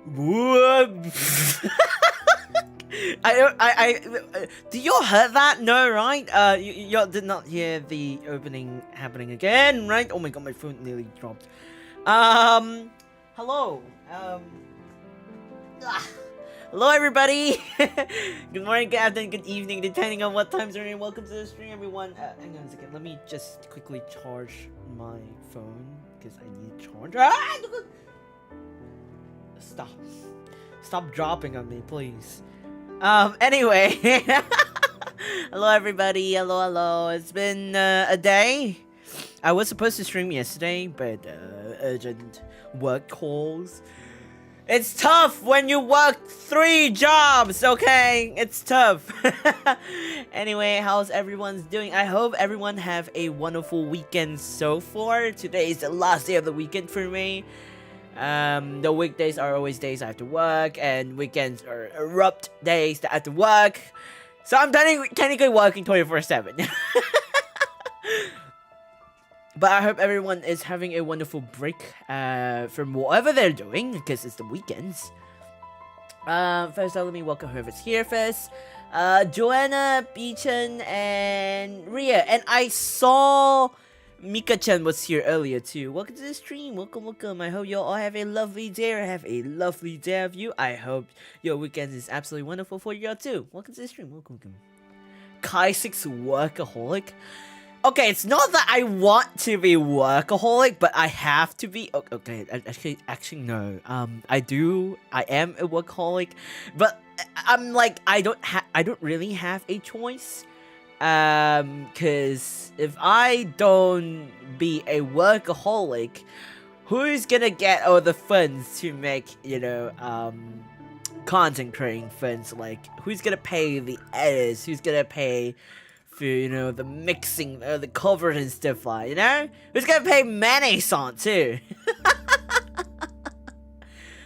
Do you heard that? No, right? You did not hear the opening happening again, right? Oh my god, my phone nearly dropped. Hello. Hello, everybody. Good morning, good afternoon, good evening, depending on what time zone you're in. Welcome to the stream, everyone. Hang on a second. Let me just quickly charge my phone because I need charge. Stop dropping on me, please. Anyway. Hello, everybody. Hello. It's been a day. I was supposed to stream yesterday, but urgent work calls. It's tough when you work 3 jobs, okay? It's tough. Anyway, how's everyone's doing? I hope everyone have a wonderful weekend so far. Today is the last day of the weekend for me. The weekdays are always days I have to work, and weekends are abrupt days that I have to work. So I'm technically working 24/7. But I hope everyone is having a wonderful break from whatever they're doing, because it's the weekends. First, let me welcome whoever's here first. Joanna, Beechan, and Ria. And I saw Mika-chan was here earlier too. Welcome to the stream. Welcome. I hope you all have a lovely day, or have a lovely day of you. I hope your weekend is absolutely wonderful for you all too. Welcome to the stream. Welcome. Kaissics workaholic. Okay, it's not that I want to be workaholic, but I have to be. Okay, actually no. I am a workaholic, but I'm like I don't really have a choice. Cause if I don't be a workaholic, who's gonna get all the funds to make, content creating funds? Like, who's gonna pay the editors? Who's gonna pay for, the mixing, the covers and stuff like, Who's gonna pay Manisant too?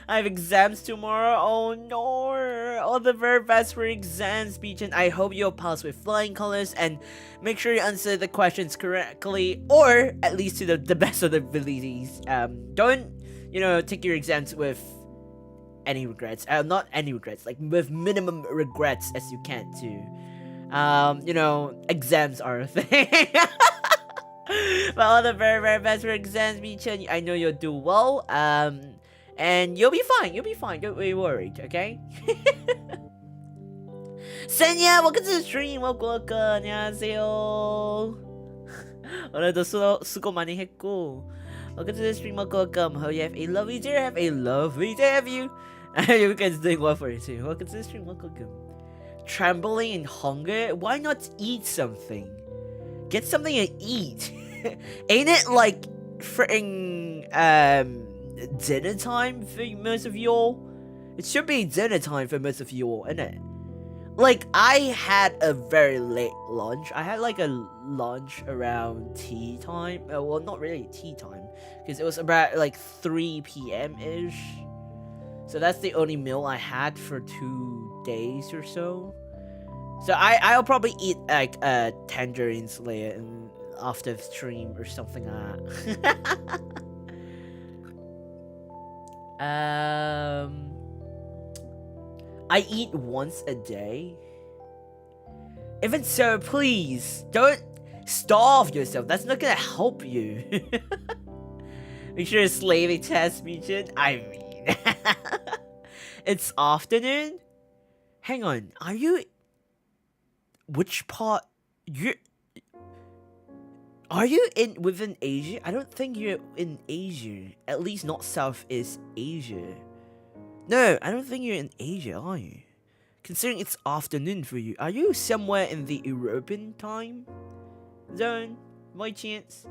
I have exams tomorrow. Oh no! All the very best for exams, Beechan. I hope you'll pass with flying colors, and make sure you answer the questions correctly, or at least to the best of the abilities. Don't, take your exams with any regrets. Not any regrets, like with minimum regrets as you can too. Exams are a thing. But all the very, very best for exams, Beechan. I know you'll do well. And you'll be fine. Don't be worried, okay? Senya, welcome to the stream. Welcome. 안녕하세요. 오늘도 수고 많이 했고. Welcome to the stream. Welcome. Hope you have a lovely day. Have a lovely day of you. You guys doing well for you too. Welcome to the stream. Welcome. Trembling in hunger. Why not eat something? Get something to eat. Ain't it like freaking dinner time for most of y'all? It should be dinner time for most of y'all, isn't it? Like, I had a very late lunch. I had like a lunch around tea time. Well, not really tea time, because it was about like 3 p.m. ish. So that's the only meal I had for 2 days or so. So I'll probably eat like tangerines later and after the stream or something like that. I eat once a day. Even so, please don't starve yourself. That's not gonna help you. Make sure to slay the test, Beechan. I mean, it's afternoon. Hang on, are you? Which part? Are you within Asia? I don't think you're in Asia. At least not Southeast Asia. No, I don't think you're in Asia, are you? Considering it's afternoon for you. Are you somewhere in the European time zone, by chance?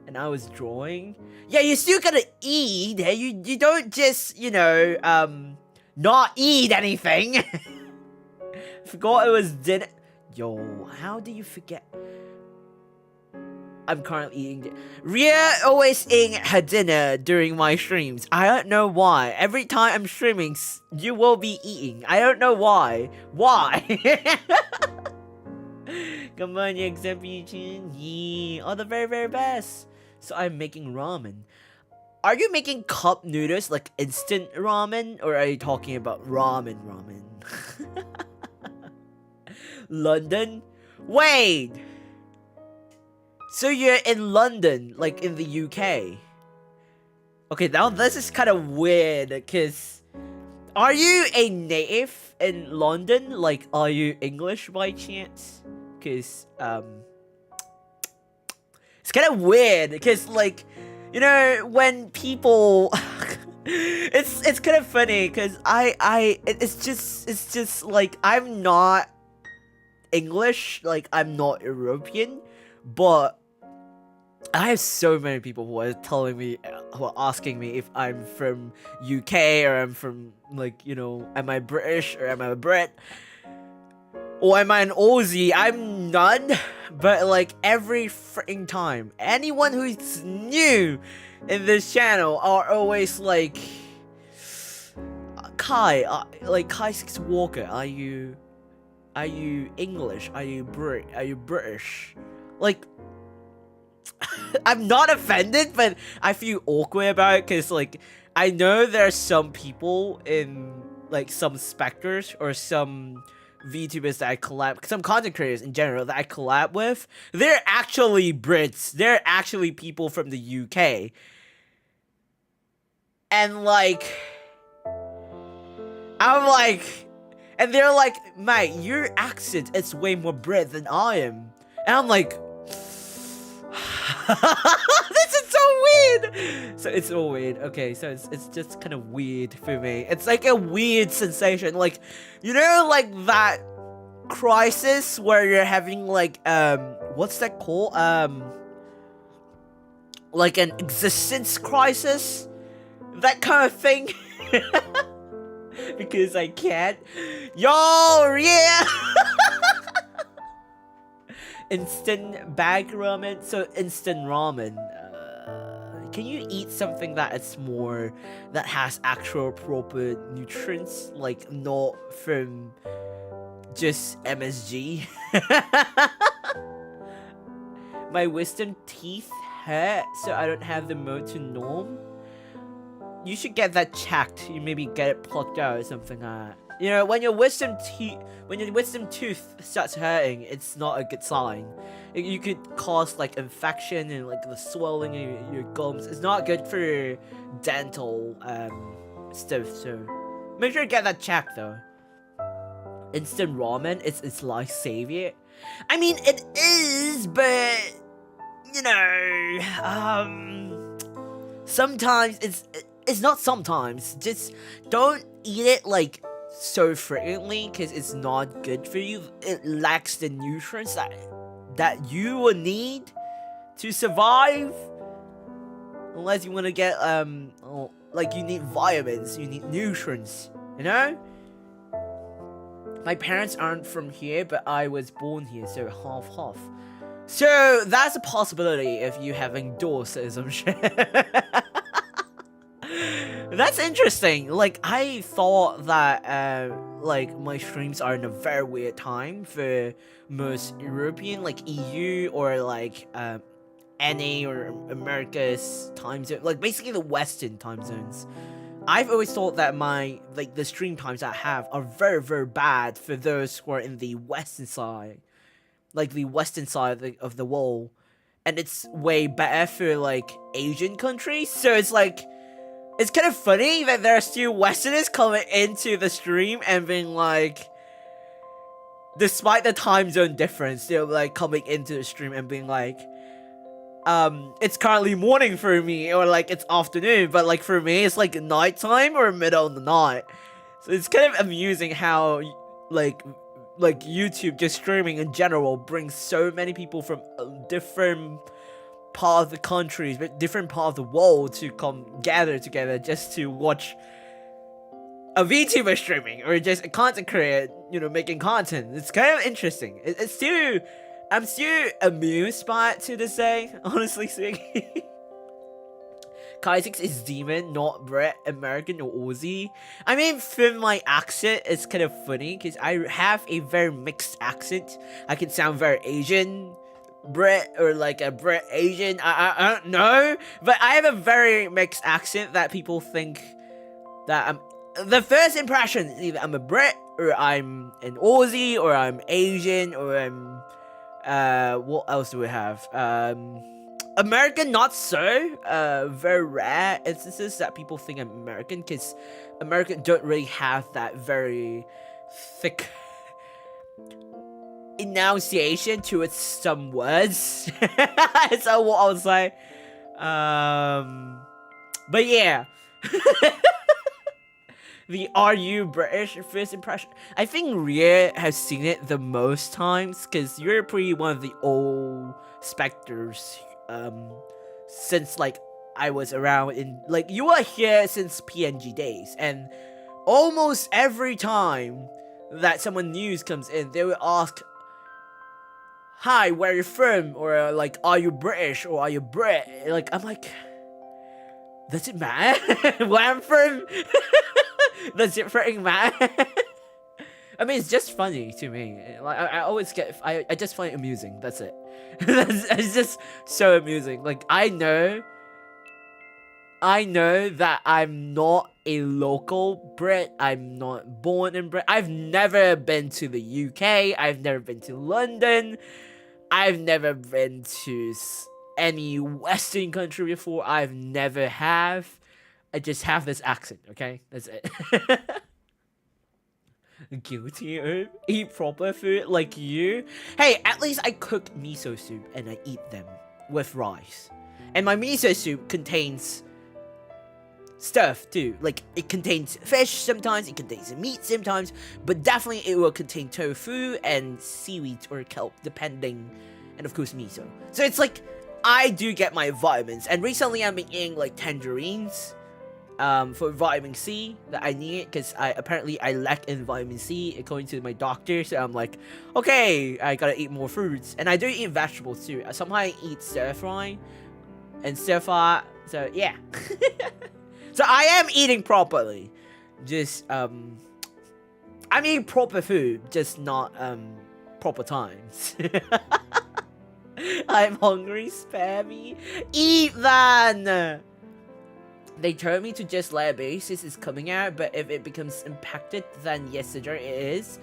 And I was drawing. Yeah, you still gotta eat. You don't just, not eat anything. Forgot it was dinner. Yo, how do you forget? I'm currently eating. Ria always eating her dinner during my streams. I don't know why. Every time I'm streaming, you will be eating. I don't know why. Why? Come on, you example. Yeah, all the very, very best. So I'm making ramen. Are you making cup noodles like instant ramen, or are you talking about ramen? London? Wait! So you're in London, like in the UK? Okay, now this is kind of weird, because are you a native in London? Like, are you English by chance? Because, it's kind of weird, because, like, you know, when people... it's kind of funny, because it's just, like, I'm not English, like, I'm not European, but I have so many people who are telling me, who are asking me if I'm from UK, or I'm from, like, you know, am I British, or am I a Brit, or am I an Aussie? I'm none, but, like, every freaking time, anyone who's new in this channel are always like, like, Kaissics Walker, are you English? Are you British? Like, I'm not offended, but I feel awkward about it, because, like, I know there are some people in, like, some specters or some VTubers that I collab, some content creators in general that I collab with, they're actually Brits. They're actually people from the UK. And, like, I'm like, and they're like, mate, your accent is way more Brit than I am. And I'm like, this is so weird. So it's so weird. Okay, so it's just kind of weird for me. It's like a weird sensation, like, you know, like that crisis where you're having, like, what's that called? Like an existence crisis, that kind of thing. Because I can't. Yo, yeah. Instant bag ramen. So instant ramen. Can you eat something that is more, that has actual proper nutrients, like not from just MSG? My wisdom teeth hurt, so I don't have the mode to norm. You should get that checked. You maybe get it plucked out or something like that. You know, when your wisdom tooth starts hurting, it's not a good sign. You could cause, like, infection and, like, the swelling in your gums. It's not good for your dental stuff. So make sure you get that checked, though. Instant ramen, it's life-saving. I mean, it is, but you know, sometimes it's not sometimes. Just don't eat it, like, so frequently, because it's not good for you. It lacks the nutrients that you will need to survive. Unless you want to get, like, you need vitamins, you need nutrients, you know? My parents aren't from here, but I was born here, so half. So, that's a possibility if you having dual citizenship. That's interesting. Like, I thought that, like, my streams are in a very weird time for most European, like, EU, or, like, NA or America's time zone. Like, basically the Western time zones. I've always thought that the stream times I have are very, very bad for those who are in the Western side. Like, the Western side of the world. And it's way better for, like, Asian countries. So it's like, it's kind of funny that there are still Westerners coming into the stream and being like, despite the time zone difference, they're, like, coming into the stream and being like, it's currently morning for me, or, like, it's afternoon, but, like, for me, it's, like, nighttime or middle of the night. So it's kind of amusing how, like YouTube, just streaming in general, brings so many people from different part of the countries, but different part of the world to come gather together just to watch a VTuber streaming, or just a content creator, you know, making content. It's kind of interesting. It's still, I'm still amused by it to this day, honestly speaking. Kaissics is demon, not Brit, American, or Aussie. I mean, for my accent, it's kind of funny, because I have a very mixed accent. I can sound very Asian, Brit or like a Brit Asian. I don't know, but I have a very mixed accent that people think that I'm. The first impression is either I'm a Brit or I'm an Aussie or I'm Asian or I'm what else do we have? American, not so. Very rare instances that people think I'm American, because American don't really have that very thick enunciation to its some words. So what I was like, but yeah. The "Are you British?" first impression. I think Rhea has seen it the most times, because you're pretty one of the old specters. Since like I was around in like you were here since PNG days, and almost every time that someone news comes in, they will ask, "Hi, where are you from?" or like, "Are you British?" or "Are you Brit?" Like, I'm like, does it matter where I'm from? Does it freaking matter? I mean, it's just funny to me. Like, I always get, I just find it amusing. That's it. It's just so amusing. Like, I know that I'm not a local Brit. I'm not born in Brit. I've never been to the UK. I've never been to London. I've never been to any Western country before. I've never have. I just have this accent, okay? That's it. Guilty of eat proper food like you? Hey, at least I cook miso soup and I eat them with rice. And my miso soup contains stuff too. Like, it contains fish sometimes, it contains meat sometimes, but definitely it will contain tofu and seaweed or kelp, depending, and of course miso. So it's like, I do get my vitamins, and recently I've been eating like tangerines for vitamin C that I need, because apparently I lack in vitamin C according to my doctor. So I'm like, okay, I gotta eat more fruits, and I do eat vegetables too. Somehow I eat stir fry and stir fry. So yeah. So I am eating properly. Just I'm eating proper food, just not proper times. I'm hungry, spare me. Eat then! They told me to just let it be since it's coming out, but if it becomes impacted, then yes, surgery it is.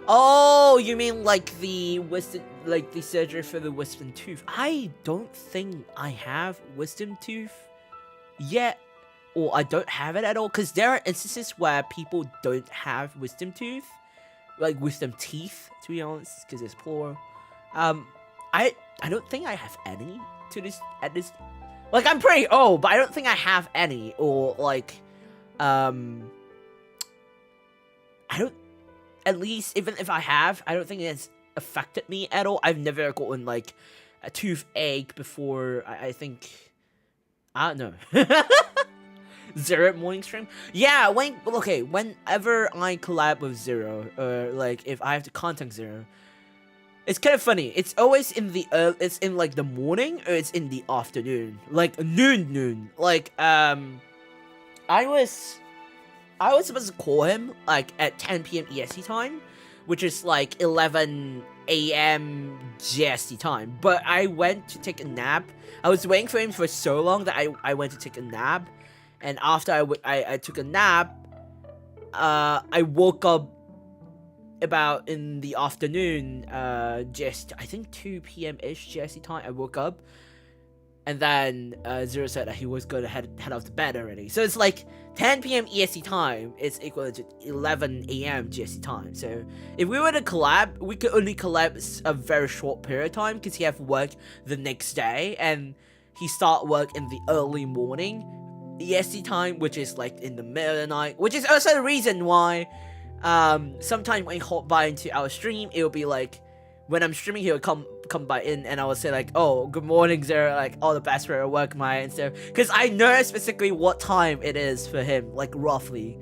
Oh, you mean like the wisdom, like the surgery for the wisdom tooth? I don't think I have wisdom tooth yet, or I don't have it at all, because there are instances where people don't have wisdom tooth, like wisdom teeth, to be honest, because it's plural. I don't think I have any to this at this. Like, I'm pretty old, but I don't think I have any, or like, I don't. At least, even if I have, I don't think it's affected me at all. I've never gotten like a toothache before. I think. I don't know. Zero morning stream? Yeah, whenever I collab with Zero, or like if I have to contact Zero, it's kind of funny. It's always in the it's in like the morning, or it's in the afternoon, like noon. Like I was supposed to call him like at 10 p.m. EST time, which is like 11 a.m. GST time. But I went to take a nap. I was waiting for him for so long that I went to take a nap. And after I took a nap, I woke up about in the afternoon, just I think 2 p.m.-ish GST time. I woke up, and then Zero said that he was going to head off to bed already. So it's like 10 p.m. EST time is equivalent to 11 a.m. GST time. So if we were to collab, we could only collab a very short period of time, because he have work the next day, and he start work in the early morning EST time, which is like in the middle of the night, which is also the reason why sometimes when he hop by into our stream, it'll be like when I'm streaming, he'll come by in, and I will say like, oh, good morning, Zero, like all the best for your work, Maya, and stuff, because I know specifically what time it is for him, like roughly,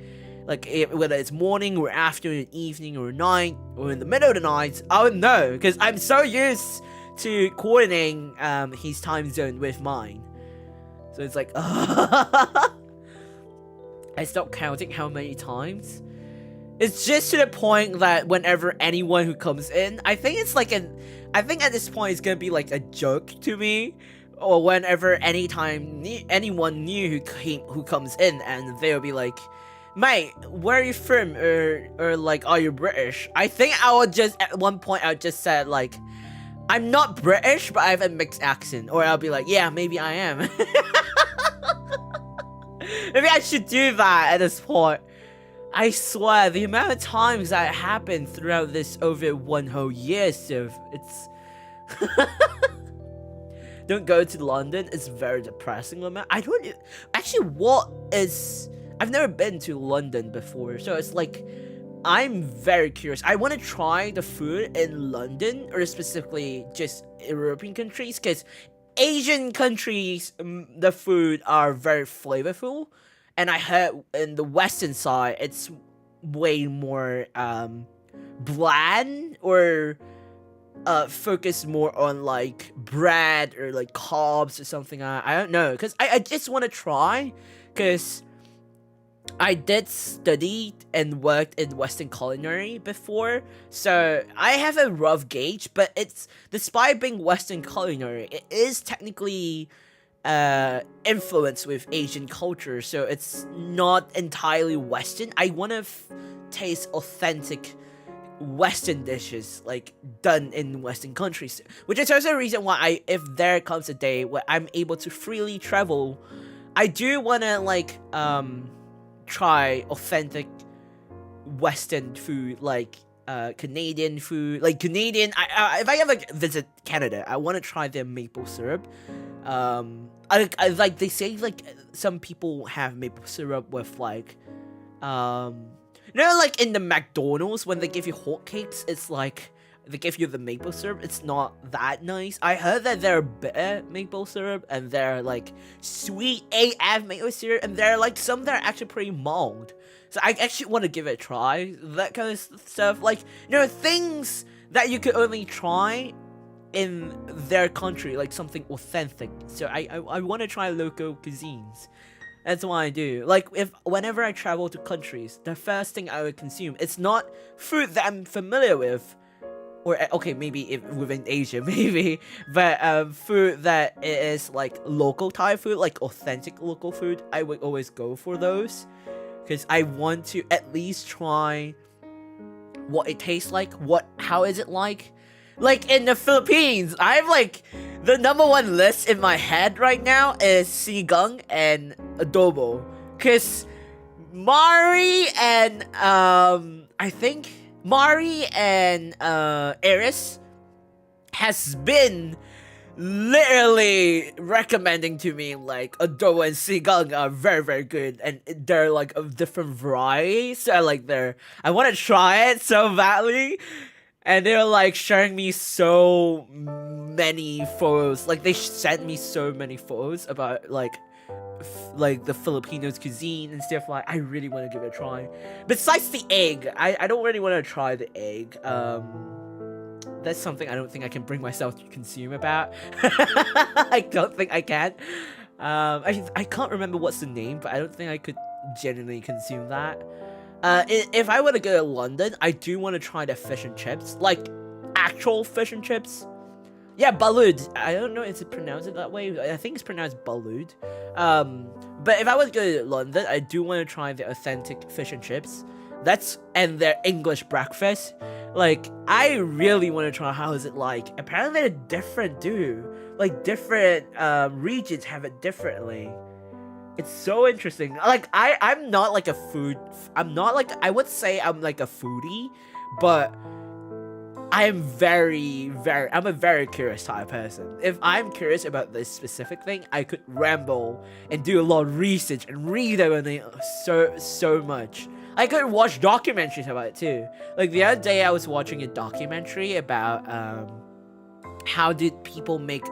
like whether it's morning or afternoon, evening or night or in the middle of the night, I would know, because I'm so used to coordinating his time zone with mine. So it's like, I stopped counting how many times It's just to the point that whenever anyone who comes in, I think it's like I think at this point it's gonna be like a joke to me, or whenever anytime anyone new who comes in and they'll be like, "Mate, where are you from?" or like, "Are you British?" I think I would just at one point I would just said like, "I'm not British, but I have a mixed accent," or I'll be like, "Yeah, maybe I am." Maybe I should do that at this point. I swear, the amount of times that happened throughout this over one whole year, so it's... Don't go to London, it's very depressing, man. I don't... Actually, what is... I've never been to London before, so it's like... I'm very curious. I want to try the food in London, or specifically just European countries, because Asian countries, the food are very flavorful. And I heard in the western side, it's way more bland, or focus more on like bread or like carbs or something. I don't know, because I just want to try, because I did study and worked in Western culinary before, so I have a rough gauge, but it's, despite being Western culinary, it is technically influence with Asian culture, so it's not entirely Western. I want to taste authentic Western dishes, like done in Western countries, which is also a reason why if there comes a day where I'm able to freely travel, I do want to like try authentic Western food, like Canadian food, like Canadian. If I ever visit Canada, I want to try their maple syrup. I like, they say like some people have maple syrup with like like in the McDonald's when they give you hotcakes, it's like they give you the maple syrup. It's not that nice. I heard that they're bitter maple syrup and they're like sweet AF maple syrup, and they're like some that are actually pretty mild. So I actually want to give it a try. That kind of stuff, like, things that you could only try in their country, like something authentic. So I want to try local cuisines. That's what I do. Like, whenever I travel to countries, the first thing I would consume, it's not food that I'm familiar with, or okay, maybe within Asia, maybe, but food that is like local Thai food, like authentic local food. I would always go for those, because I want to at least try what it tastes like. How is it like? Like in the Philippines, I have like the #1 list in my head right now is sinigang and adobo, cause Mari and I think Mari and Eris has been literally recommending to me like adobo and sinigang are very, very good, and they're like of different varieties. So I want to try it so badly. And they're like sharing me so many photos. Like they sent me so many photos about like the Filipinos cuisine and stuff. Like, I really want to give it a try. Besides the egg, I don't really want to try the egg. That's something I don't think I can bring myself to consume about. I don't think I can. I can't remember what's the name, but I don't think I could genuinely consume that. If I were to go to London, I do want to try the fish and chips, like actual fish and chips. Yeah, balut. I don't know if it's pronounced it that way. I think it's pronounced balut. But if I were to go to London, I do want to try the authentic fish and chips. And their English breakfast. Like, I really want to try how is it like. Apparently they're different, dude. Like, different regions have it differently. It's so interesting. Like, I'm not like a food... I would say I'm like a foodie, but I'm I'm a very curious type of person. If I'm curious about this specific thing, I could ramble and do a lot of research and read about it so much. I could watch documentaries about it too. Like, the other day I was watching a documentary about how did people make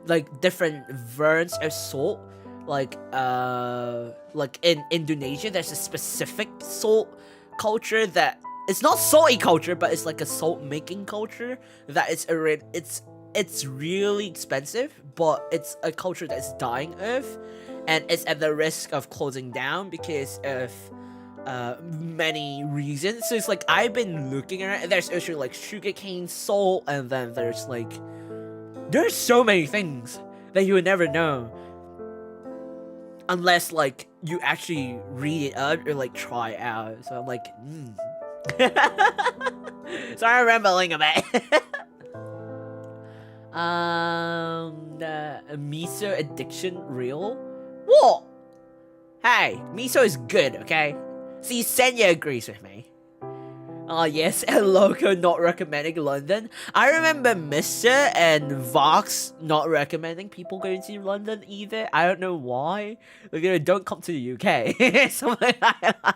like different versions of salt. Like in Indonesia, there's a specific salt culture that it's not salty culture, but it's like a salt making culture that it's really expensive, but it's a culture that's dying of, and it's at the risk of closing down because of many reasons. So it's like I've been looking at it. There's actually like sugarcane, salt, and then there's so many things that you would never know unless like you actually read it out or like try it out. So I'm like, sorry, I'm rambling a bit. The miso addiction real? What? Hey, miso is good, okay? See, Senya agrees with me. Oh yes, a loco not recommending London. I remember Mr. and Vox not recommending people going to London either. I don't know why. Like, don't come to the UK. Something like that.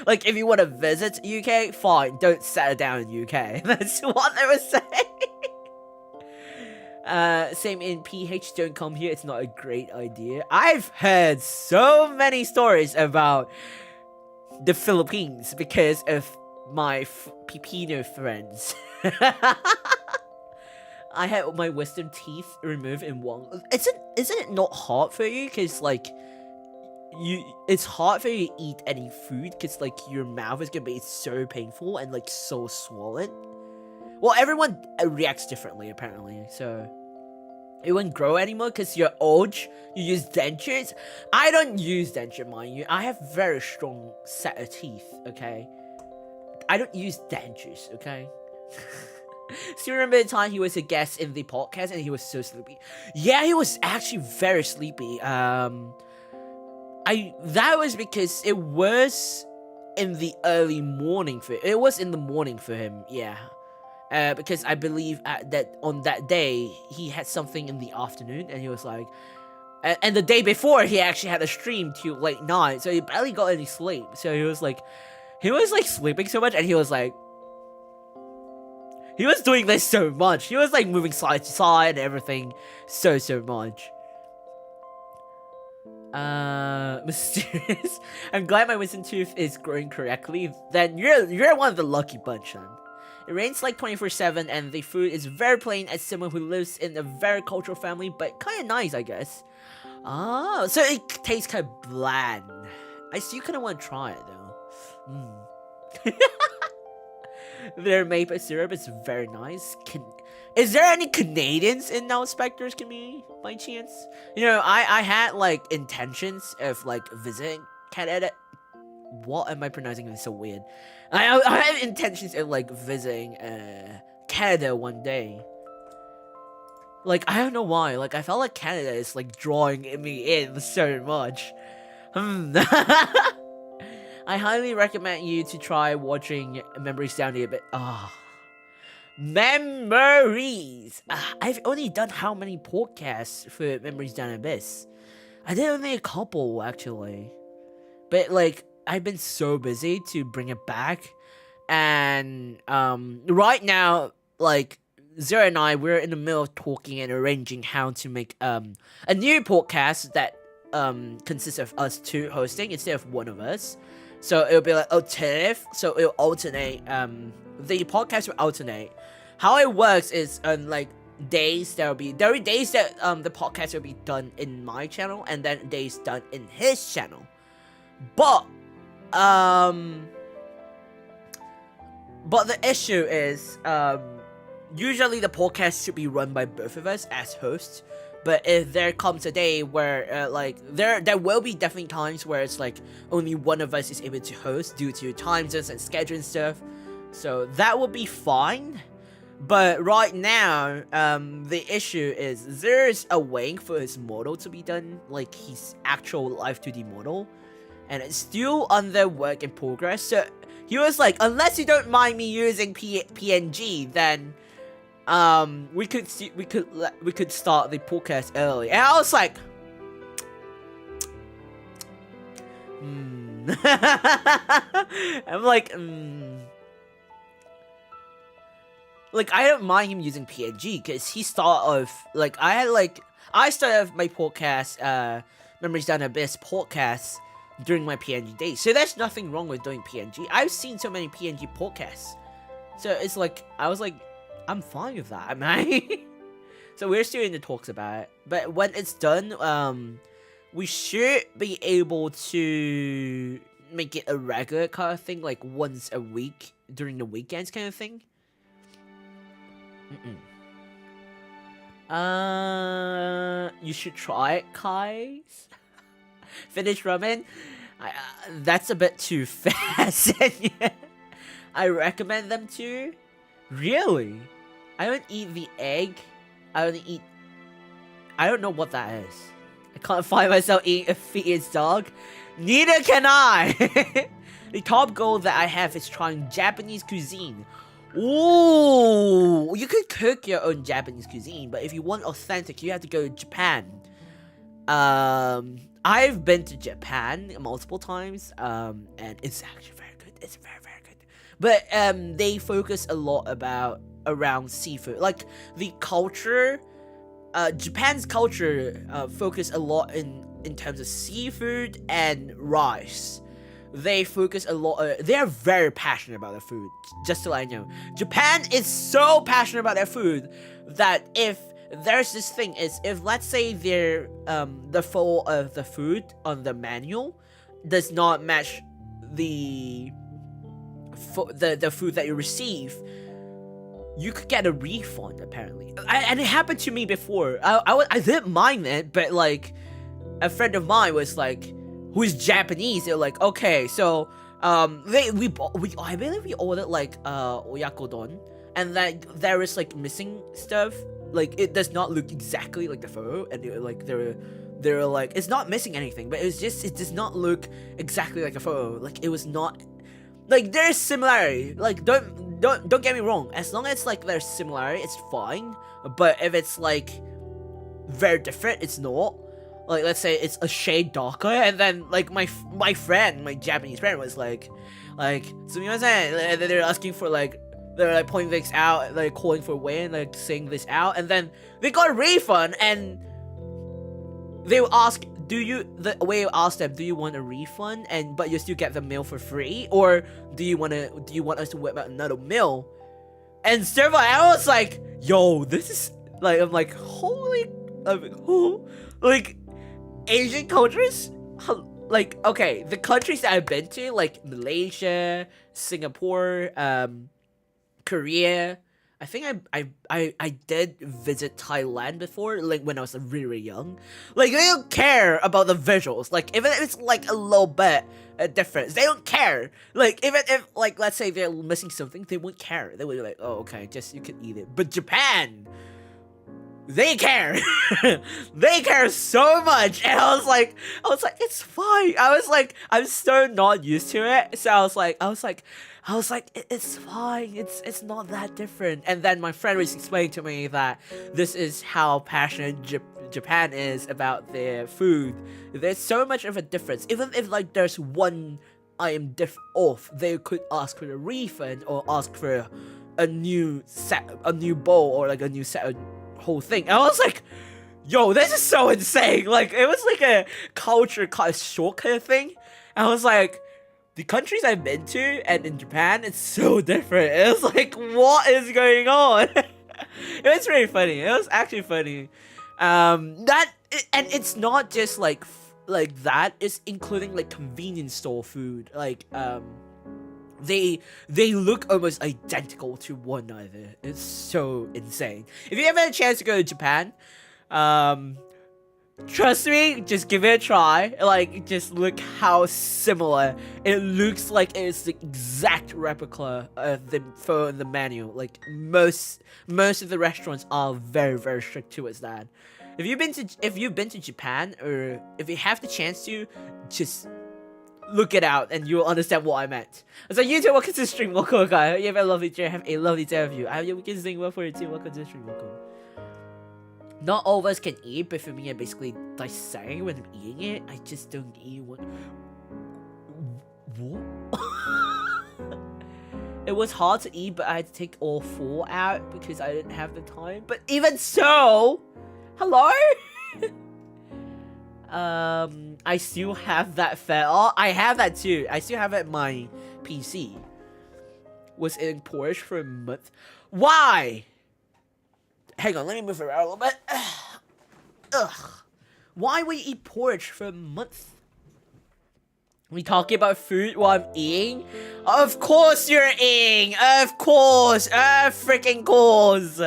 Like, if you want to visit UK, fine. Don't settle down in UK. That's what they were saying. Same in PH, don't come here. It's not a great idea. I've heard so many stories about the Philippines because of my Pipino friends. I had my wisdom teeth removed in one. Isn't it not hard for you? Cause like it's hard for you to eat any food because like your mouth is gonna be so painful and like so swollen. Well, everyone reacts differently apparently. So it won't grow anymore because you're old. You use dentures. I don't use denture, mind you. I have very strong set of teeth. Okay. I don't use dentures, okay? Still remember the time he was a guest in the podcast and he was so sleepy. Yeah, he was actually very sleepy. That was because it was in the early morning for it was in the morning for him, yeah. Because I believe that on that day he had something in the afternoon and he was like, and the day before he actually had a stream till late night, so he barely got any sleep. So he was like sleeping so much, and he was doing this so much. He was like moving side to side and everything so much. Mysterious. I'm glad my wisdom tooth is growing correctly. Then you're one of the lucky bunch, son. It rains like 24/7, and the food is very plain as someone who lives in a very cultural family, but kind of nice, I guess. Oh, so it tastes kind of bland. I still kind of want to try it though. Their maple syrup is very nice. Is there any Canadians in Now Spectre's community by chance? You know, I had like intentions of like visiting Canada. What am I pronouncing this so weird? I had intentions of like visiting Canada one day. Like, I don't know why. Like, I felt like Canada is like drawing me in so much. I highly recommend you to try watching Memories Down the Abyss. Memories! I've only done how many podcasts for Memories Down the Abyss? I did only a couple, actually. But, like, I've been so busy to bring it back. And, right now, like, Zero and I, we're in the middle of talking and arranging how to make, a new podcast that, consists of us two hosting instead of one of us. So it'll be like alternative. So it'll alternate. The podcast will alternate. How it works is on like days there'll be days that the podcast will be done in my channel and then days done in his channel. But the issue is usually the podcast should be run by both of us as hosts. But if there comes a day where, like, there will be definitely times where it's, like, only one of us is able to host due to time zones and schedule and stuff. So that will be fine. But right now, the issue is there's a waiting for his model to be done, like, his actual live 2D model. And it's still under work in progress. So he was like, unless you don't mind me using PNG, then... we could start the podcast early, and I was like, I'm like, like I don't mind him using PNG because he started off like I started off my podcast, Memories Down the Abyss podcast during my PNG days, so there's nothing wrong with doing PNG. I've seen so many PNG podcasts, so it's like I was like, I'm fine with that, man. So we're still in the talks about it. But when it's done, we should be able to make it a regular kind of thing, like once a week during the weekends kind of thing. You should try it, Kai. Finish ramen. That's a bit too fast. I recommend them too. Really? I don't eat the egg. I don't know what that is. I can't find myself eating a fetus dog. Neither can I. The top goal that I have is trying Japanese cuisine. Ooh, you could cook your own Japanese cuisine, but if you want authentic, you have to go to Japan. I've been to Japan multiple times, and it's actually very good. It's very, very good. But they focus a lot around seafood, like the culture. Japan's culture focus a lot in terms of seafood and rice. They focus a lot. They are very passionate about their food. Just to let you know, Japan is so passionate about their food that if there's this thing is if let's say the flow of the food on the menu does not match the food that you receive, you could get a refund apparently. And it happened to me before. I didn't mind it, but like a friend of mine was like, who is Japanese, they're like, okay, so I believe we ordered like oyakodon, and like there is like missing stuff. Like it does not look exactly like the photo, and they're like it's not missing anything, but it does not look exactly like the photo. Like it was not like there's similarity. Like don't get me wrong, as long as like there's similarity, it's fine. But if it's like very different, it's not. Like let's say it's a shade darker, and then like my Japanese friend was like sumimasen, and they're asking for like they're like pointing this out, like calling for way and like saying this out, and then they got a refund, and they will ask, the way you ask them, do you want a refund, but you still get the meal for free, or do you want us to whip out another meal? And so I was like, yo, this is like, I'm like, holy, like Asian cultures, like, okay, the countries that I've been to, like Malaysia, Singapore, Korea. I think I did visit Thailand before, like when I was really, really young. Like they don't care about the visuals. Like even if it's like a little bit a difference, they don't care. Like even if like let's say they're missing something, they won't care. They would be like, oh okay, just you can eat it. But Japan, they care. They care so much, and I was like, it's fine. I was like, I'm so not used to it, so I was like, it's fine. It's not that different. And then my friend was explaining to me that this is how passionate Japan is about their food. There's so much of a difference. Even if like there's one item off, they could ask for a refund or ask for a new bowl, or like a new set of whole thing. And I was like, yo, this is so insane. Like it was like a culture kind of shock kind of thing. And I was like, the countries I've been to and in Japan, it's so different. It was like, what is going on? It was really funny. It was actually funny. And it's not just like that. It's including like convenience store food. Like they look almost identical to one another. It's so insane. If you ever had a chance to go to Japan, trust me, just give it a try. Like, just look how similar it looks. Like it's the exact replica of the photo in the menu. Like most of the restaurants are very, very strict towards that. If you've been to Japan, or if you have the chance to, just look it out and you'll understand what I meant. So YouTube, welcome to the stream. Welcome, guys. You have a lovely day. Have a lovely day of you. I hope you can sing well for you too. Welcome to the stream. Welcome. Not all of us can eat, but for me, I basically dissect when I'm eating it. I just don't eat one. What? It was hard to eat, but I had to take all 4 out because I didn't have the time. But even so, hello? I still have that Oh, I have that too. I still have it in my PC. Was in porridge for a month. Why? Hang on, let me move around a little bit. Ugh. Why would you eat porridge for a month? We talking about food while I'm eating? Of course you're eating! Of course! Freaking course!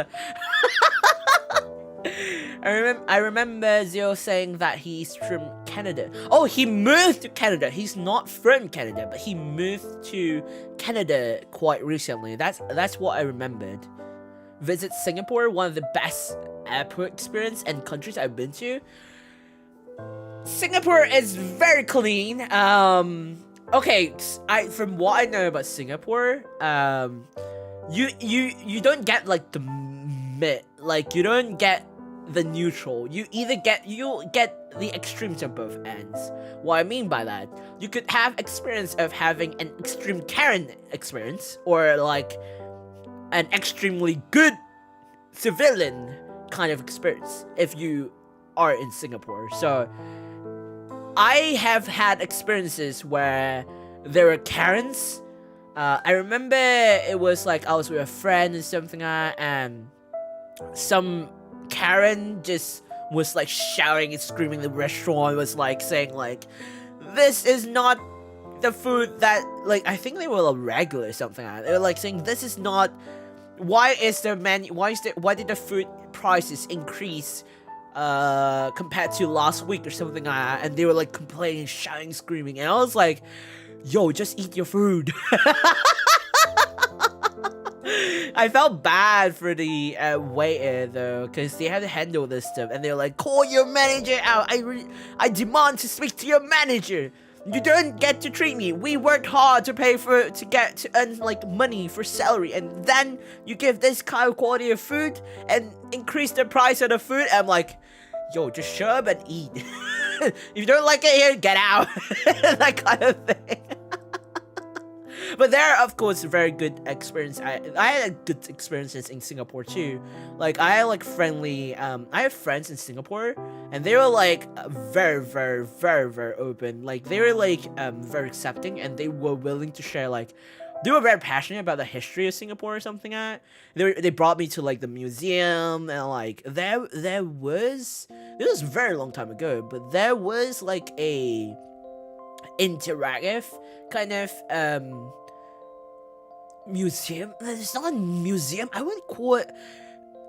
I remember Zio saying that he's from Canada. Oh, he moved to Canada. He's not from Canada, but he moved to Canada quite recently. That's what I remembered. Visit Singapore, one of the best airport experience and countries I've been to. Singapore is very clean. Okay, from what I know about Singapore, you don't get like the mid, like you don't get the neutral. You get the extremes of both ends. What I mean by that, you could have experience of having an extreme Karen experience, or like an extremely good civilian kind of experience if you are in Singapore. So I have had experiences where there were Karens. I remember it was like I was with a friend and something like that, and some Karen just was like shouting and screaming in the restaurant, was like saying like, this is not the food that, like, I think they were a regular or something like that. They were like saying this is not, why did the food prices increase compared to last week or something like that? And they were like complaining, shouting, screaming, and I was like, yo, just eat your food. I felt bad for the waiter though, because they had to handle this stuff, and they're like, call your manager out. I demand to speak to your manager. You don't get to treat me. We worked hard to earn like money for salary, and then you give this kind of quality of food and increase the price of the food. I'm like, yo, just shut up and eat. If you don't like it here, get out. That kind of thing. But there are, of course, very good experience. I had good experiences in Singapore too. Like I had like friendly. I have friends in Singapore, and they were like very, very, very, very open. Like they were like very accepting, and they were willing to share. Like they were very passionate about the history of Singapore or something like that. They brought me to like the museum, and like there was, this was a very long time ago, but there was like a interactive kind of museum. It's not a museum, I would call it,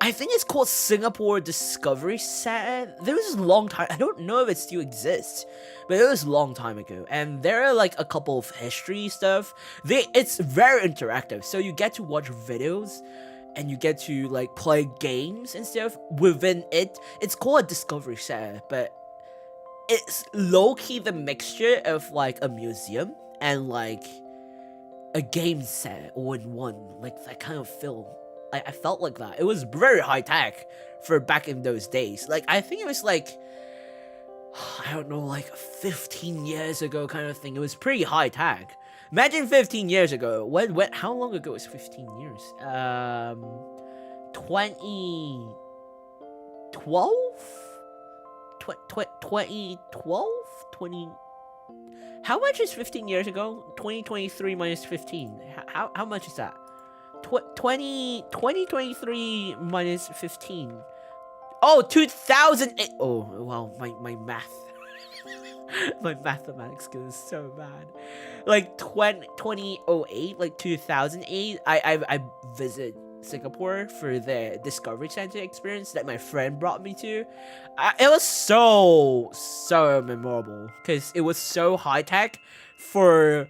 I think it's called Singapore Discovery Center. There was a long time, I don't know if it still exists, but it was a long time ago, and there are like a couple of history stuff. It's very interactive, so you get to watch videos and you get to like play games and stuff within it. It's called a Discovery Center, but it's low-key the mixture of like a museum and like a game set all in one, like that kind of feel. I felt like that. It was very high tech for back in those days. Like I think it was like, I don't know, like 15 years ago kind of thing. It was pretty high tech. Imagine 15 years ago. How long ago was 15 years? 2012? 2012? 20... How much is 15 years ago? 2023 minus 15. How much is that? 2023 minus 15. Oh, 2008. Oh, wow, my math. My mathematics skills is so bad. Like 2008, like 2008, I visit Singapore for the Discovery Center experience that my friend brought me to. It was so memorable because it was so high tech for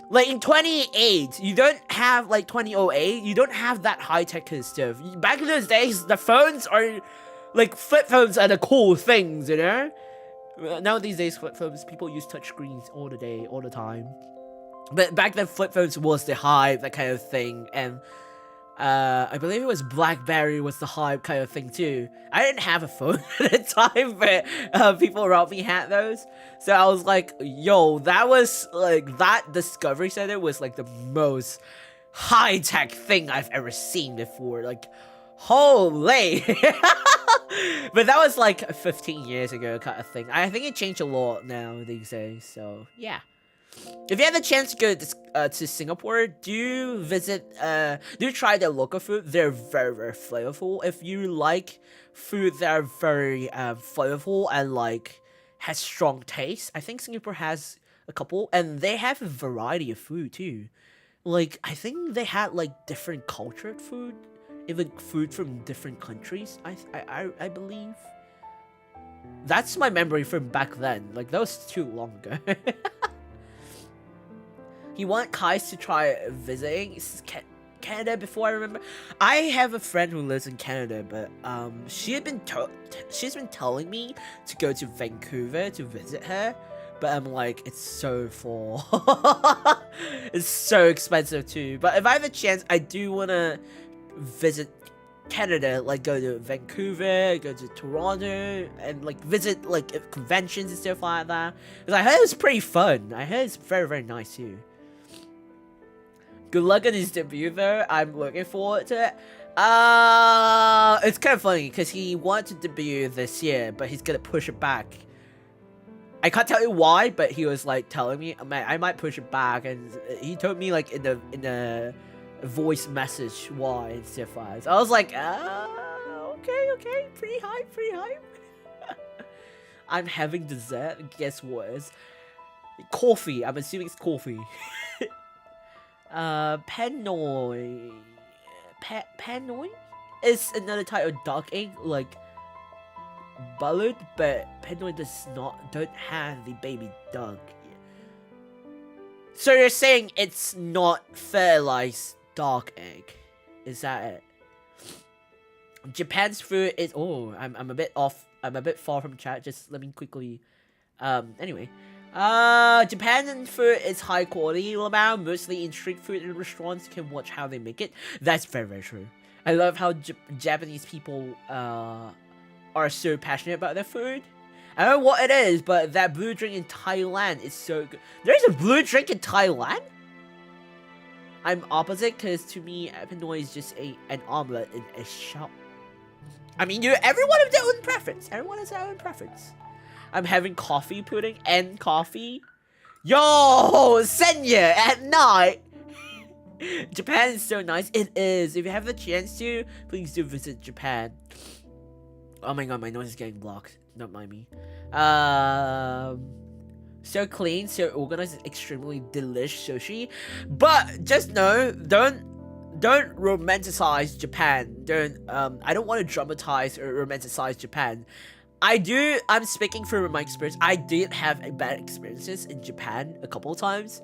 like in 2008. You don't have like 2008. You don't have that high tech kind of stuff. Back in those days, the phones are like flip phones are the cool things, you know. Now these days, flip phones, people use touch screens all the day, all the time. But back then, flip phones was the hype, that kind of thing, and I believe it was BlackBerry was the hype kind of thing too. I didn't have a phone at the time, but people around me had those. So I was like, yo, that was like, that Discovery Center was like the most high-tech thing I've ever seen before. Like, holy. But that was like 15 years ago kind of thing. I think it changed a lot now these days, so yeah. If you have the chance to go to Singapore, do try their local food. They're very, very flavorful. If you like food that are very flavorful and like has strong taste, I think Singapore has a couple, and they have a variety of food too. Like, I think they had like different cultured food, even food from different countries. I believe. That's my memory from back then. Like, that was too long ago. He want Kais to try visiting Canada before, I remember. I have a friend who lives in Canada, but she's been telling me to go to Vancouver to visit her, but I'm like, it's so far. It's so expensive too. But if I have a chance, I do want to visit Canada, like go to Vancouver, go to Toronto, and like visit like conventions and stuff like that. Because I heard it was pretty fun. I heard it's very, very nice too. Good luck on his debut though. I'm looking forward to it. It's kind of funny because he wanted to debut this year, but he's gonna push it back. I can't tell you why, but he was like telling me, man, I might push it back, and he told me like in the voice message why and stuff. So I was like, okay, pretty hype. I'm having dessert. Guess what? It's coffee. I'm assuming it's coffee. Panoy. Panoy is another type of duck egg, like ballad, but Panoy don't have the baby duck. So you're saying it's not fertilized duck egg? Is that it? Japan's food is I'm a bit off. I'm a bit far from chat. Just let me quickly. Anyway. Japan food is high quality, Lamau, mostly in street food and restaurants. You can watch how they make it. That's very, very true. I love how Japanese people are so passionate about their food. I don't know what it is, but that blue drink in Thailand is so good. There's a blue drink in Thailand? I'm opposite, because to me, Pinoy is just an omelette in a shop. I mean, everyone has their own preference. Everyone has their own preference. I'm having coffee pudding and coffee. Yo, Senya at night. Japan is so nice. It is. If you have the chance to, please do visit Japan. Oh my god, my nose is getting blocked. Don't mind me. So clean, so organized, extremely delish sushi. But just know, don't romanticize Japan. I don't want to dramatize or romanticize Japan. I'm speaking from my experience. I did have bad experiences in Japan a couple of times,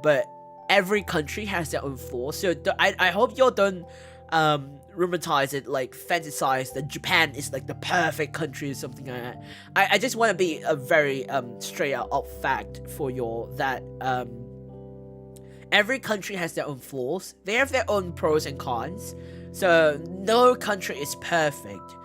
but every country has their own flaws. So I hope y'all don't romanticize it, like fantasize that Japan is like the perfect country or something like that. I just want to be a very straight up fact for y'all that every country has their own flaws. They have their own pros and cons. So no country is perfect.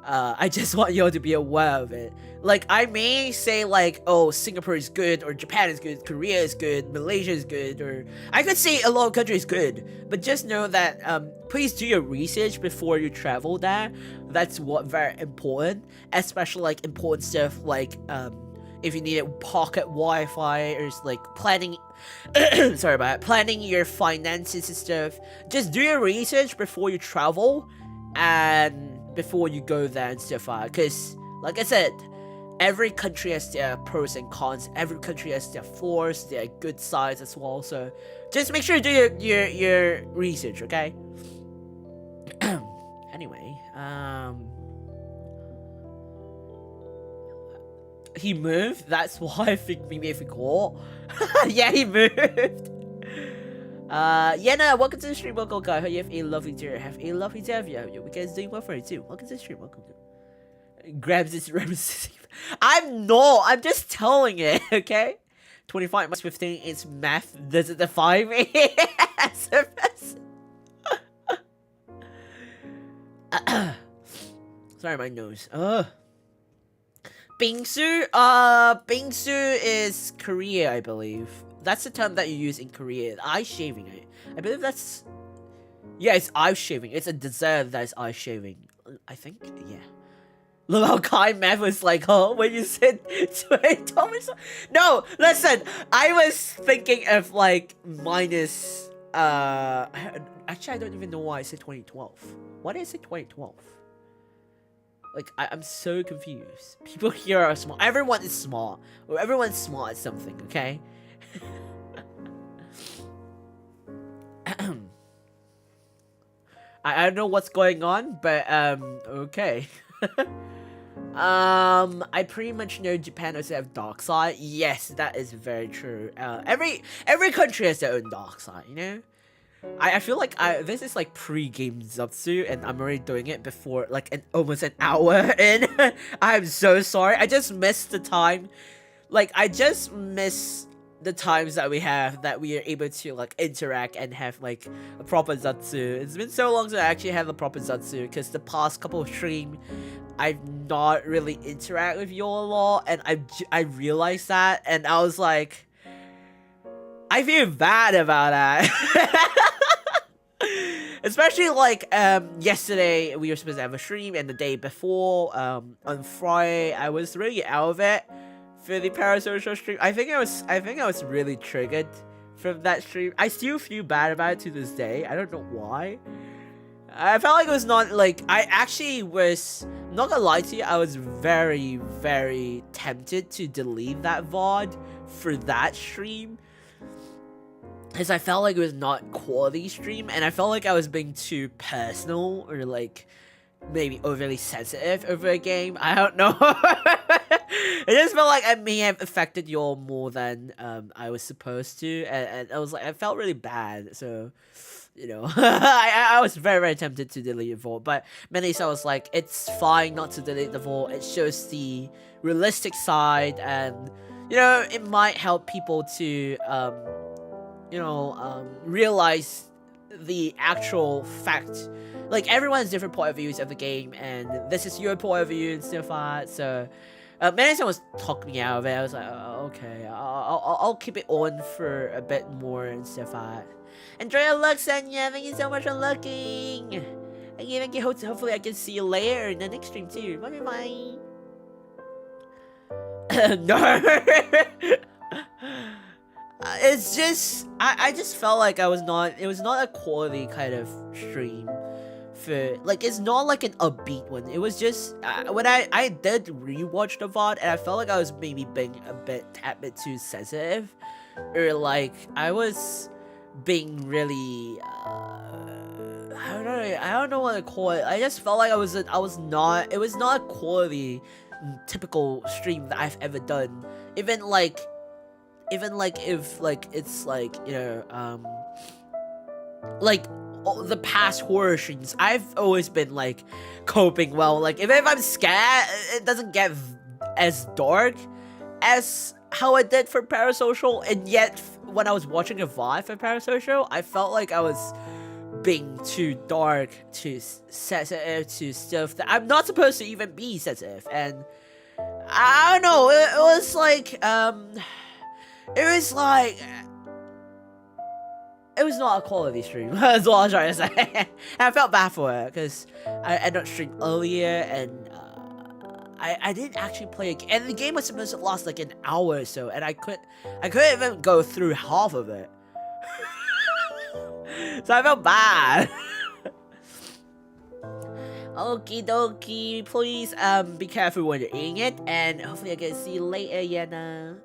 I just want y'all to be aware of it. Like, I may say like, oh, Singapore is good, or Japan is good, Korea is good, Malaysia is good, or I could say a lot of countries is good, but just know that please do your research before you travel there. That's what very important, especially like important stuff like if you need a pocket Wi-Fi, or like planning sorry about that, planning your finances and stuff. Just do your research before you travel and before you go there and stuff, because like I said, every country has their pros and cons. Every country has their flaws, their good sides as well. So just make sure you do your research, okay? Anyway, he moved. That's why I think maybe I forgot. Yeah, he moved. Yeah, no, welcome to the stream, welcome guy. Hope you have a lovely day. Have a lovely day. You guys doing well for it too. Welcome to the stream, welcome. Grabs this reminiscing. I'm not. I'm just telling it. Okay. 25 minus 15 is math. Does it defy me? Sorry, my nose. Bingsu. Bingsu is Korea, I believe. That's the term that you use in Korea. Eye shaving. I believe that's... Yeah, it's eye shaving. It's a dessert that is eye shaving. I think, yeah. Look how Kai Math was like, oh, when you said 20 Thomas. No, listen. I was thinking of like minus... Actually, I don't even know why I said 2012. Why did I say 2012? Like, I'm so confused. People here are small. Everyone is small. Or everyone's small at something, okay? I don't know what's going on, but, okay. I pretty much know Japan also have dark side. Yes, that is very true. Every country has their own dark side, you know? I feel like this is like pre-game Zatsu, and I'm already doing it before like almost an hour in. I'm so sorry. I just missed the time. Like, I just miss the times that we are able to like interact and have like a proper Zatsu. It's been so long since I actually have a proper Zatsu, because the past couple of streams I've not really interact with you all a lot, and I realized that, and I was like, I feel bad about that. Especially like yesterday we were supposed to have a stream, and the day before on Friday I was really out of it for the parasocial stream. I think I was really triggered from that stream. I still feel bad about it to this day. I don't know why. I felt like it was not like, I actually was not gonna lie to you, I was very, very tempted to delete that VOD for that stream, because I felt like it was not quality stream, and I felt like I was being too personal or like maybe overly sensitive over a game. I don't know. It just felt like I may have affected you all more than I was supposed to, and I was like, I felt really bad. So, you know, I was very, very tempted to delete the vault, but Melissa was like, it's fine not to delete the vault. It shows the realistic side, and you know, it might help people to realize the actual fact. Like, everyone's different point of views of the game, and this is your point of view and stuff like that. So, Madison was talking me out of it. I was like, oh, okay, I'll keep it on for a bit more and stuff like that. Enjoy your luck, Sanya. Thank you so much for looking. Thank you. Hopefully, I can see you later in the next stream too. Bye bye. No. It's just, I just felt like it was not a quality kind of stream for, like, it's not like an upbeat one. It was just, when I did rewatch the VOD, and I felt like I was maybe being a bit too sensitive, or like, I was being really, I don't know what to call it. I just felt like it was not a quality, typical stream that I've ever done. Even like if like it's like, you know, like the past horror streams, I've always been like coping well. Like, if I'm scared, it doesn't get as dark as how I did for Parasocial, and yet when I was watching a VOD for Parasocial, I felt like I was being too dark, too sensitive to stuff that I'm not supposed to even be sensitive. And I don't know, it was like it was not a quality stream. That's all I was trying to say. And I felt bad for it, because I not streamed earlier, and I didn't actually play a game, and the game was supposed to last like an hour or so, and I couldn't even go through half of it. So I felt bad. Okie dokie, please be careful when you're eating it, and hopefully I can see you later, Yana.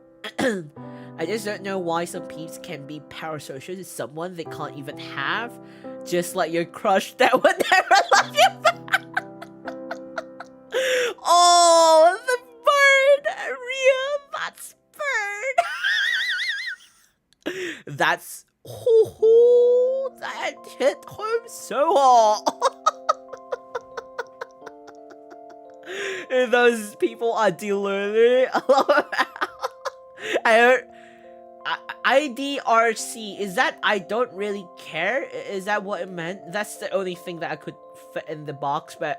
I just don't know why some peeps can be parasocial to someone they can't even have, just like your crush that would never love you back. Oh, the bird, Ria, that's bird. That's, that hit home so hard. Those people are deluded. I heard IDRC, is that I don't really care? Is that what it meant? That's the only thing that I could fit in the box, but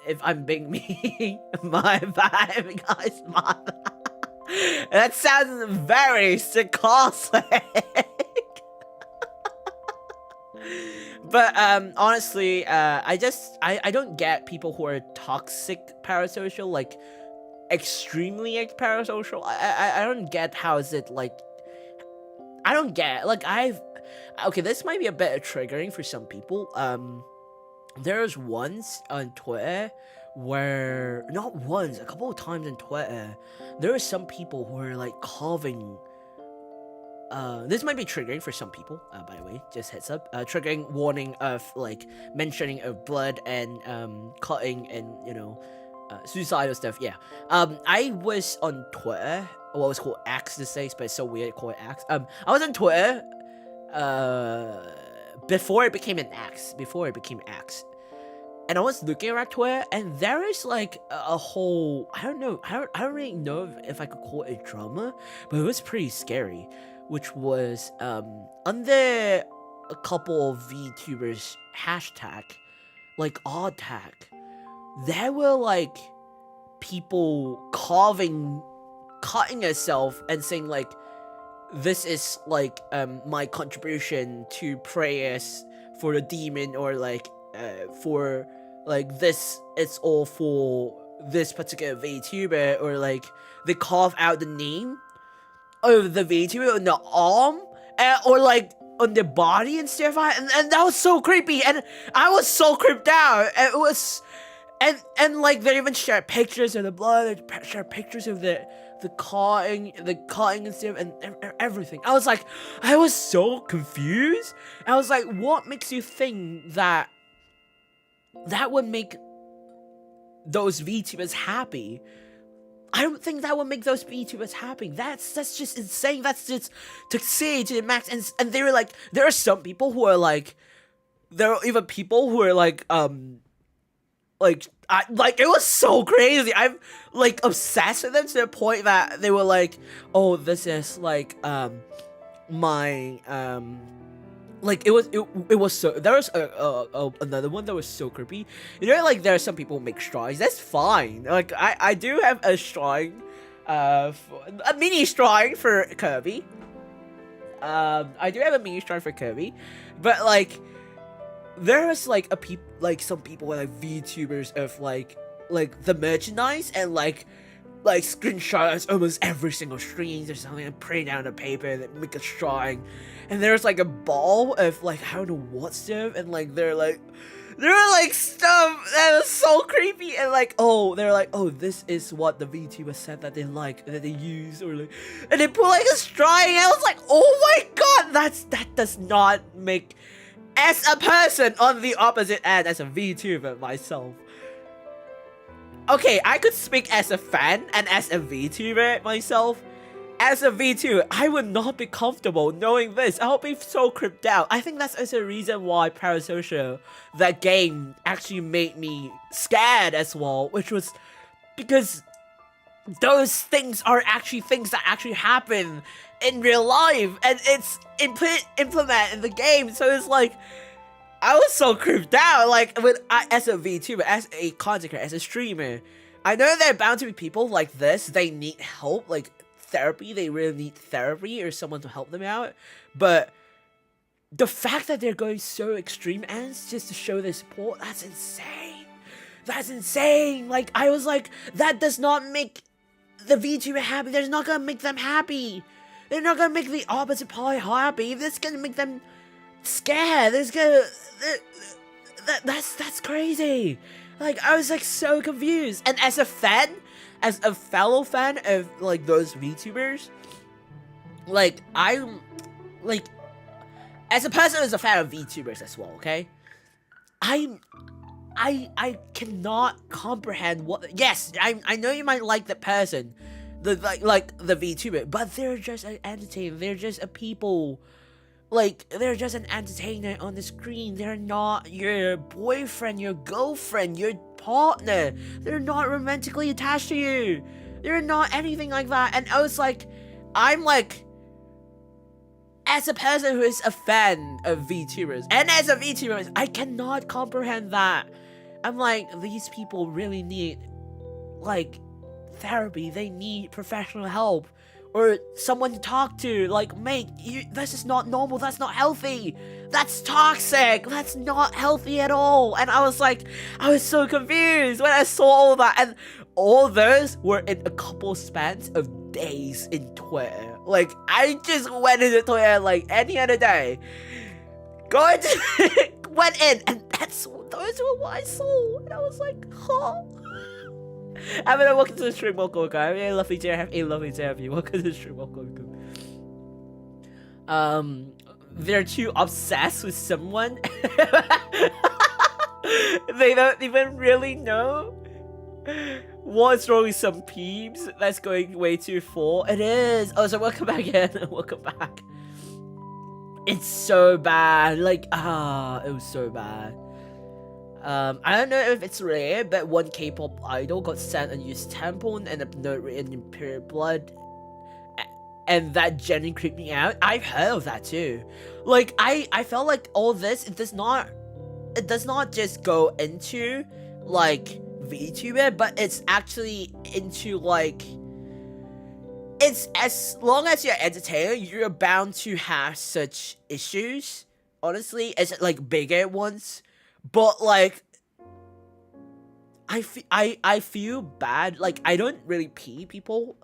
if I'm being me, my bad, guys, my bad. That sounds very sarcastic. But honestly, I don't get people who are toxic parasocial, like extremely parasocial. I don't get how is it like, I don't get, like, okay, this might be a bit triggering for some people. there's once on Twitter where, not once, a couple of times on Twitter, there are some people who are like carving. This might be triggering for some people, by the way, just heads up. Triggering warning of like mentioning of blood and cutting and suicidal stuff. Yeah. I was on Twitter. What was called X these days, but it's so weird to call it X. I was on Twitter. Before it became an X. And I was looking around Twitter, and there is like a whole, I don't know, I don't really know if I could call it a drama, but it was pretty scary, which was under a couple of VTubers hashtag, like odd tag, there were like people cutting herself and saying like, this is like my contribution to prayers for the demon, or like for like this, it's all for this particular VTuber, or like they carve out the name of the VTuber on the arm, or like on the body and stuff like that, and that was so creepy, and I was so creeped out. And it was, and like they even shared pictures of the blood, they shared pictures of the cutting and stuff, and everything. I was so confused. I was like, what makes you think that would make those VTubers happy? I don't think that would make those VTubers happy. That's just insane. That's just toxicity to the max. And they were like, there are some people who are like, there are even people who are like it was so crazy. I'm like obsessed with them to the point that they were like, oh, this is like my like it was so, there was another one that was so creepy. Like there are some people who make shrines. That's fine. Like I do have a shrine, a mini shrine for Kirby. I do have a mini shrine for Kirby, but like there was like some people were like VTubers of like the merchandise, and like screenshots almost every single stream or something, and print down the paper and make a shrine. And there's like a ball of like, I don't know what stuff, and like there were like stuff that was so creepy, and like, oh, they're like, oh, this is what the VTuber said that they like, that they use, or like, and they put like a shrine, and I was like, oh my god, that does not make, as a person on the opposite end, as a VTuber myself. Okay, I could speak as a fan and as a VTuber myself. As a VTuber, I would not be comfortable knowing this. I would be so creeped out. I think that's also a reason why Parasocial, that game, actually made me scared as well, which was because those things are actually things that actually happen in real life, and it's implemented in the game. So it's like, I was so creeped out. Like, as a VTuber, as a content creator, as a streamer, I know there are bound to be people like this. They need help, like therapy. They really need therapy or someone to help them out. But the fact that they're going so extreme ends just to show their support, that's insane. That's insane. Like, I was like, that does not make the VTuber happy. That's not gonna make them happy. They're not gonna make the opposite party happy. If this is gonna make them scared, that's crazy. Like, I was like so confused. And as a fan, as a fellow fan of like those VTubers, like I'm like, as a person who's a fan of VTubers as well, okay, I cannot comprehend what. Yes, I know you might like the person, the like the VTuber, but they're just an entertainer. They're just a people. Like, they're just an entertainer on the screen. They're not your boyfriend, your girlfriend, your partner. They're not romantically attached to you. They're not anything like that. And I was like, I'm like, as a person who is a fan of VTubers, and as a VTuber, I cannot comprehend that. I'm like, these people really need, like, therapy. They need professional help. Or someone to talk to, like, mate, this is not normal, that's not healthy, that's toxic, that's not healthy at all. And I was like, I was so confused when I saw all that, and all those were in a couple spans of days in Twitter. Like, I just went into Twitter like any other day, went in, those were what I saw, and I was like, huh. I'm gonna welcome to the stream, welcome. I have a lovely day. I have a lovely day of you. Welcome to the stream, welcome. They're too obsessed with someone. They don't even really know what's wrong with some peeps. That's going way too far. It is. Oh, so welcome back again. Welcome back. It's so bad. Like, it was so bad. I don't know if it's rare, but one K-pop idol got sent a used tampon and a note written in pure blood, and that genuinely creeped me out. I've heard of that too. Like, I felt like all this, it does not just go into like VTuber, but it's actually into like, it's as long as you're an entertainer, you're bound to have such issues. Honestly, it's like bigger ones. But like, I feel bad. Like, I don't really pity people,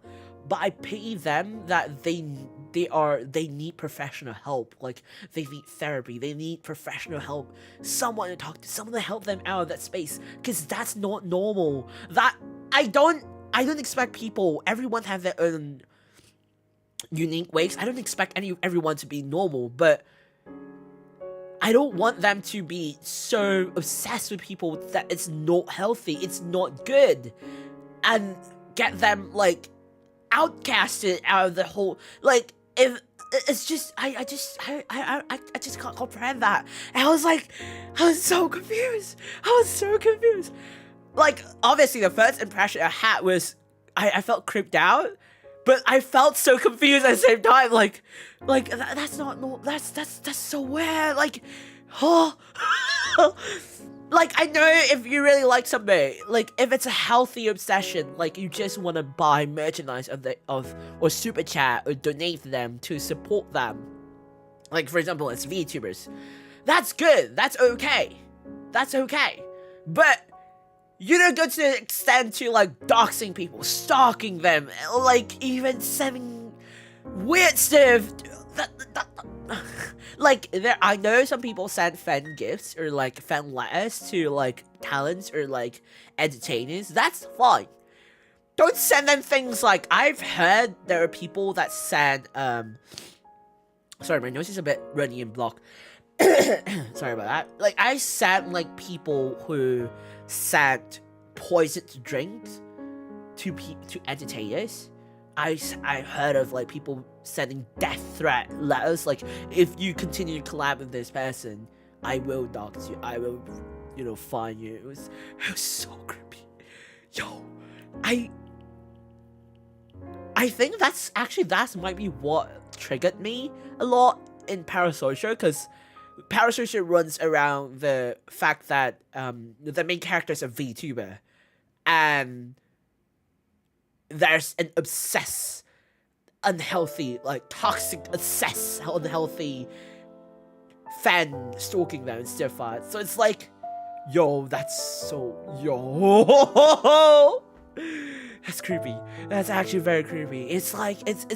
but I pity them that they need professional help. Like, they need therapy. They need professional help. Someone to talk to. Someone to help them out of that space. Because that's not normal. That I don't expect people. Everyone have their own unique ways. I don't expect everyone to be normal, but I don't want them to be so obsessed with people that it's not healthy, it's not good, and get them like outcasted out of the whole, like, if it's just I just can't comprehend that. And I was so confused. Like, obviously the first impression I had was I felt creeped out, but I felt so confused at the same time. Like that's not normal. That's so weird. Like, huh? Like, I know if you really like somebody, like if it's a healthy obsession, like you just want to buy merchandise or super chat or donate to them to support them. Like, for example, it's VTubers. That's good. That's okay. But you don't go to the extent to like doxing people, stalking them, like even sending weird stuff. Like, I know some people send fan gifts or like fan letters to like talents or like entertainers. That's fine. Don't send them things like, I've heard there are people that send sorry, my nose is a bit runny and blocked. Sorry about that. Like, I sent like people who sent poisoned drinks to entertainers. I heard of like people sending death threat letters, like, if you continue to collab with this person, I will dox you, I will, fine you. It was so creepy. Yo, I think that might be what triggered me a lot in Parasocial, because Parasocial runs around the fact that the main character is a VTuber, and there's an unhealthy, like toxic, unhealthy fan stalking them and stuff like that. So it's like, yo, that's creepy. That's actually very creepy. It's like, it's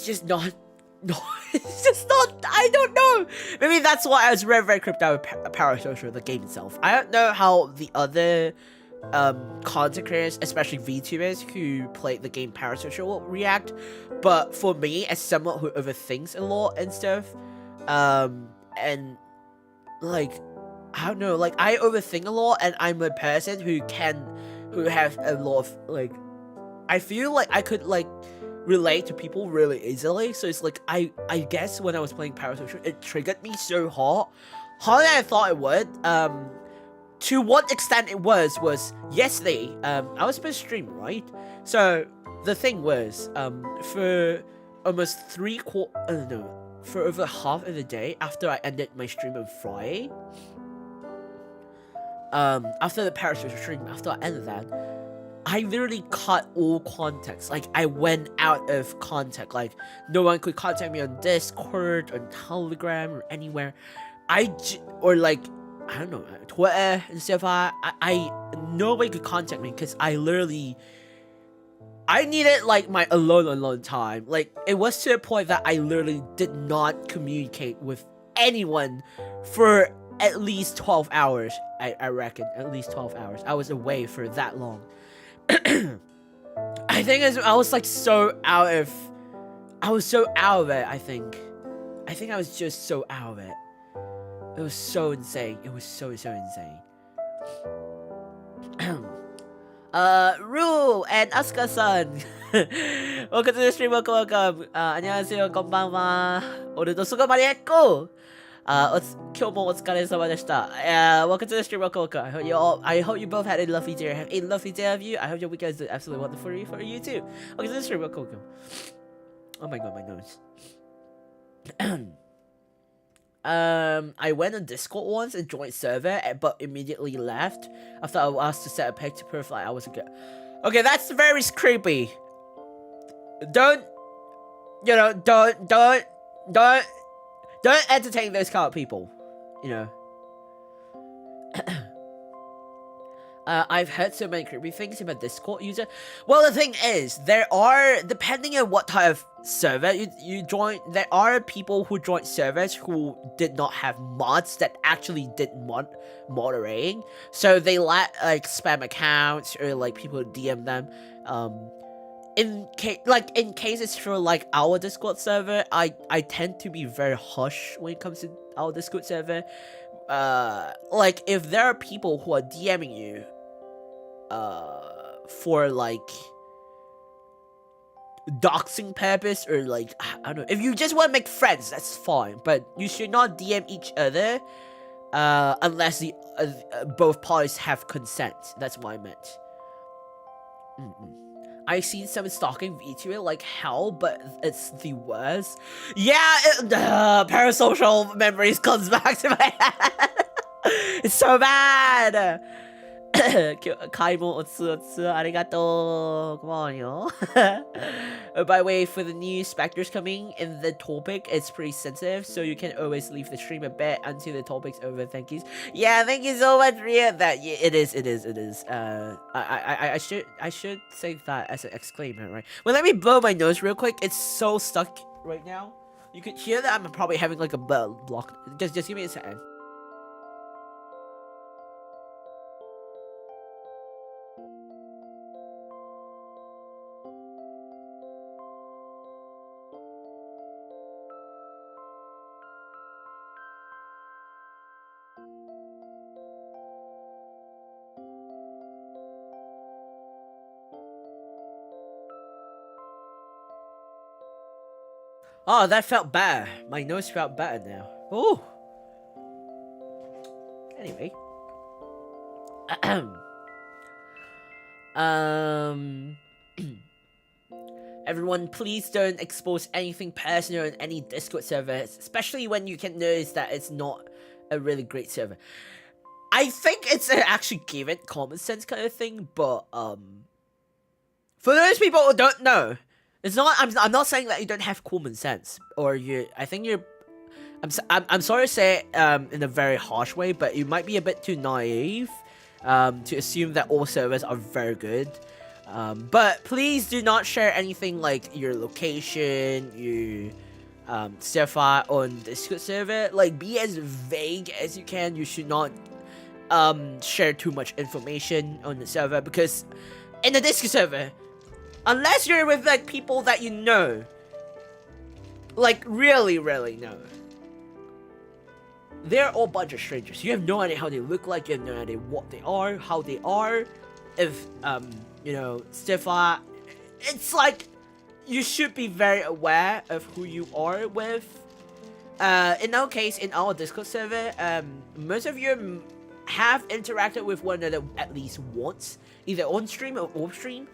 just not. No, it's just not. I don't know. Maybe that's why I was very, very creeped out with Parasocial, the game itself. I don't know how the other content creators, especially VTubers who play the game Parasocial, will react. But for me, as someone who overthinks a lot and stuff, and like, I don't know, like, I overthink a lot, and I'm a person who have a lot of, like, I feel like I could like relate to people really easily. So it's like, I guess when I was playing Parasocial, it triggered me so hard, harder than I thought it would. To what extent it was yesterday, I was supposed to stream, right? So the thing was, for almost for over half of the day after I ended my stream on Friday, after the Parasocial stream, after I ended that, I literally cut all contacts. Like, I went out of contact. Like, no one could contact me on Discord, on Telegram, or anywhere. Or like, I don't know, Twitter and stuff like that. Nobody could contact me, because I needed like my alone time. Like, it was to a point that I literally did not communicate with anyone for at least 12 hours. I reckon at least 12 hours. I was away for that long. I think I was like so out of it. I think I was just so out of it. It was so insane. It was so insane. Rue and Asuka-san. Welcome to the stream. Welcome. 안녕하세요. 건방와. 오늘도 수고 많이 했고. 今日もお疲れ様でした. Welcome to the stream. Welcome. I hope you both had a lovely day. Have a lovely day of you. I hope your weekend is absolutely wonderful for you too. Welcome to the stream. Welcome. Oh my god, my nose. I went on Discord once and joined server, but immediately left after I was asked to set a pic to prove like I wasn't good. Okay, that's very creepy. Don't entertain those kind of people, you know. I've heard so many creepy things about Discord user. Well, the thing is, there are, depending on what type of server you join, there are people who join servers who did not have mods that actually did moderating. So they let like spam accounts or like people DM them. In cases for like our Discord server, I tend to be very hush when it comes to our Discord server. Like if there are people who are DMing you for like doxing purpose or like I don't know, if you just want to make friends, that's fine, but you should not DM each other unless the both parties have consent. That's what I meant. I've seen some stalking VTuber like hell, but it's the worst. Yeah, parasocial memories comes back to my head. It's so bad. Kai mo otsu arigato. Come on, yo. By the way, for the new specters coming in the topic, it's pretty sensitive, so you can always leave the stream a bit until the topic's over. Thank you. Yeah, thank you so much, Ria. That yeah, it is. I should say that as an exclaimer, right? Well, let me blow my nose real quick. It's so stuck right now. You could hear that I'm probably having like a block. Just give me a second. Oh, that felt better. My nose felt better now. Oh. Anyway. Everyone, please don't expose anything personal in any Discord servers, especially when you can notice that it's not a really great server. I think it's actually given common sense kind of thing, but for those people who don't know, it's not. I'm not saying that you don't have common sense, or you. I think you're. I'm sorry to say it in a very harsh way, but you might be a bit too naive to assume that all servers are very good. But please do not share anything like your location, your stuff on Discord server. Like, be as vague as you can. You should not share too much information on the server, because in the Discord server, unless you're with like people that you know, like really know, they're all bunch of strangers. You have no idea how they look like, you have no idea what they are, how they are, if you know, stuff like. It's like you should be very aware of who you are with. In our case, in our Discord server, most of you have interacted with one another at least once, either on stream or off stream.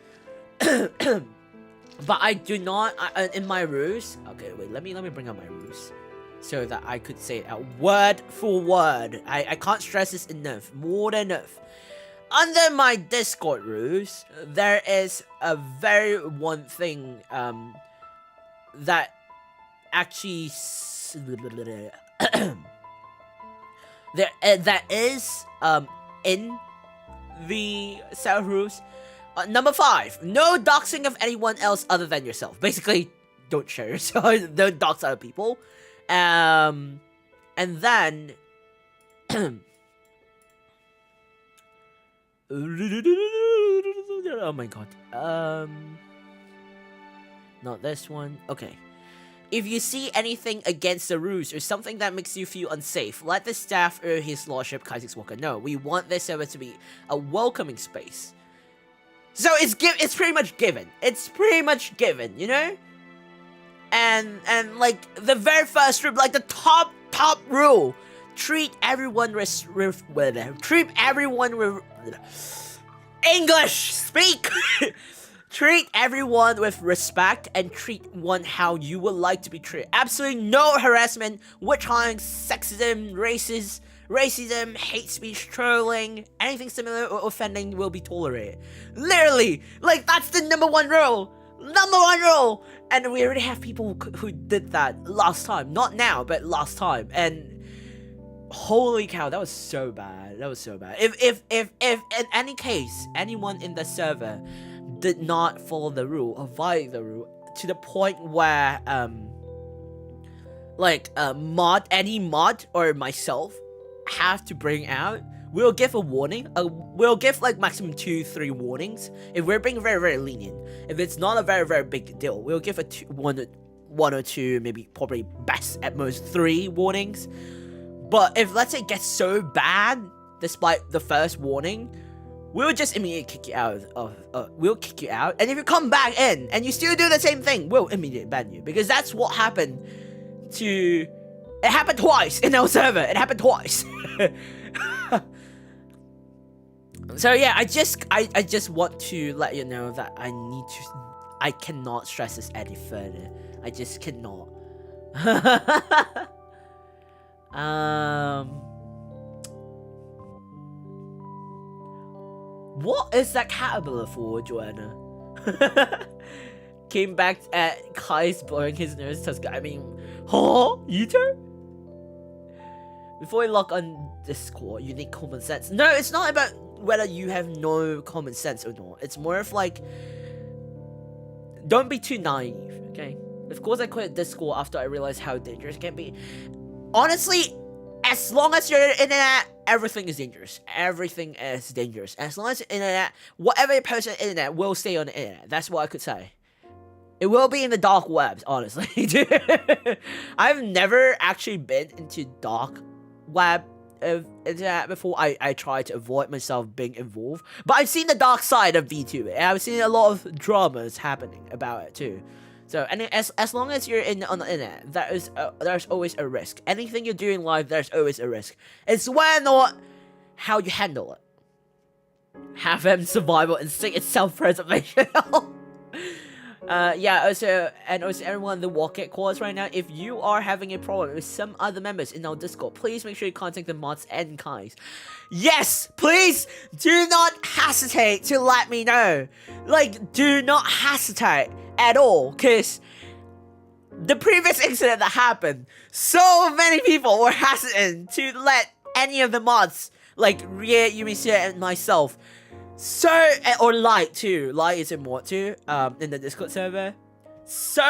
But I do not in my rules. Okay, wait. Let me bring up my rules so that I could say it word for word. I can't stress this enough. More than enough. Under my Discord rules, there is a very one thing that actually that is in the set rules. Number 5, no doxing of anyone else other than yourself. Basically, don't share yourself, don't dox other people. And then oh my god. Not this one. Okay. If you see anything against the rules or something that makes you feel unsafe, let the staff or his lordship Kaissics Walker know. We want this server to be a welcoming space. So it's pretty much given. It's pretty much given, you know? And like the very first rule, like the top rule, treat everyone with English speak. Treat everyone with respect and treat one how you would like to be treated. Absolutely no harassment, witch hunting, sexism, racism, hate speech, trolling, anything similar or offending will be tolerated. Literally, like that's the number one rule. Number one rule. And we already have people who did that last time. Not now, but last time. And holy cow, that was so bad. That was so bad. If in any case, anyone in the server did not follow the rule or violate the rule to the point where any mod or myself have to bring out, we'll give a warning. We'll give like maximum 2-3 warnings if we're being very, very lenient. If it's not a very, very big deal, we'll give one or two, maybe probably best at most 3 warnings. But if let's say it gets so bad despite the first warning, we'll just immediately kick you out we'll kick you out, and if you come back in and you still do the same thing, we'll immediately ban you, because that's what happened it happened twice in our server. It happened twice. So yeah, I just want to let you know that I cannot stress this any further. I just cannot. What is that caterpillar for, Joanna? Came back at Kai's blowing his nose. I mean, huh? You too? Before we log on Discord, you need common sense. No, it's not about whether you have no common sense or not. It's more of like, don't be too naive, okay? Of course I quit Discord after I realized how dangerous it can be. Honestly, as long as you're in the internet, everything is dangerous. Everything is dangerous. As long as you're internet, whatever you post on the internet will stay on the internet. That's what I could say. It will be in the dark webs, honestly. I've never actually been into dark web of internet before. I try to avoid myself being involved. But I've seen the dark side of VTuber. And I've seen a lot of dramas happening about it too. So, and as long as you're on the internet, there's always a risk. Anything you do in life, there's always a risk. It's whether or not how you handle it. Have them survival instinct and self-preservation. Yeah, also everyone in the Walket calls right now, if you are having a problem with some other members in our Discord, please make sure you contact the mods and Kais. Yes, please do not hesitate to let me know. Like, do not hesitate at all, because the previous incident that happened, so many people were hesitant to let any of the mods, like Ria, Yumisia, and myself, or Light too. Light is in mod too, in the Discord server. So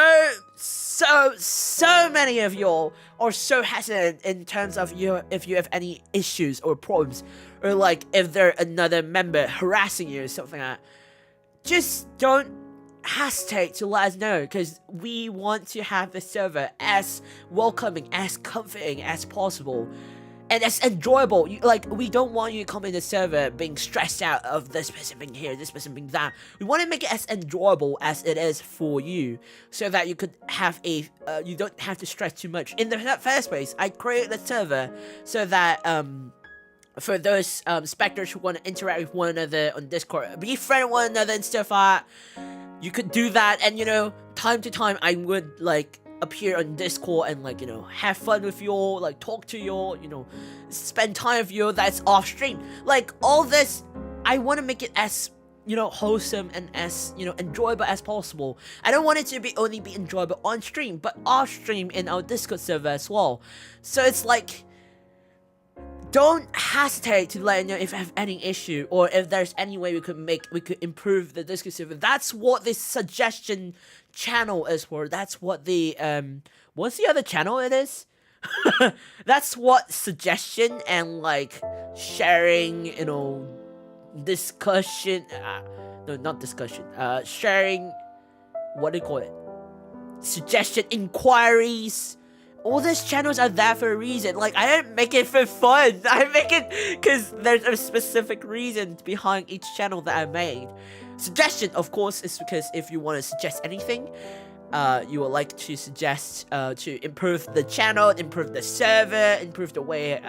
many of y'all are so hesitant in terms of if you have any issues or problems, or like if there's another member harassing you or something like that. Just don't hesitate to let us know, because we want to have the server as welcoming, as comforting as possible. And as enjoyable. We don't want you to come in the server being stressed out of this person being here, this person being that. We want to make it as enjoyable as it is for you, so that you could have you don't have to stress too much. In the first place, I created the server so that, for those specters who want to interact with one another on Discord, befriend one another and stuff like that, you could do that. And, you know, time to time, I would, like, appear on Discord and, like, you know, have fun with you all, like, talk to you all, you know, spend time with you that's off stream. Like, all this, I want to make it as, you know, wholesome and as, you know, enjoyable as possible. I don't want it to only be enjoyable on stream, but off stream in our Discord server as well. So it's like, don't hesitate to let me know if I have any issue, or if there's any way we could improve the Discord server. That's what this suggestion channel is for. That's what the what's the other channel it is? That's what suggestion and like sharing, you know, discussion. No, not discussion. Sharing. What do you call it? Suggestion, inquiries. All these channels are there for a reason. Like, I didn't make it for fun. I make it because there's a specific reason behind each channel that I made. Suggestion, of course, is because if you want to suggest anything, you would like to suggest to improve the channel, improve the server, improve the way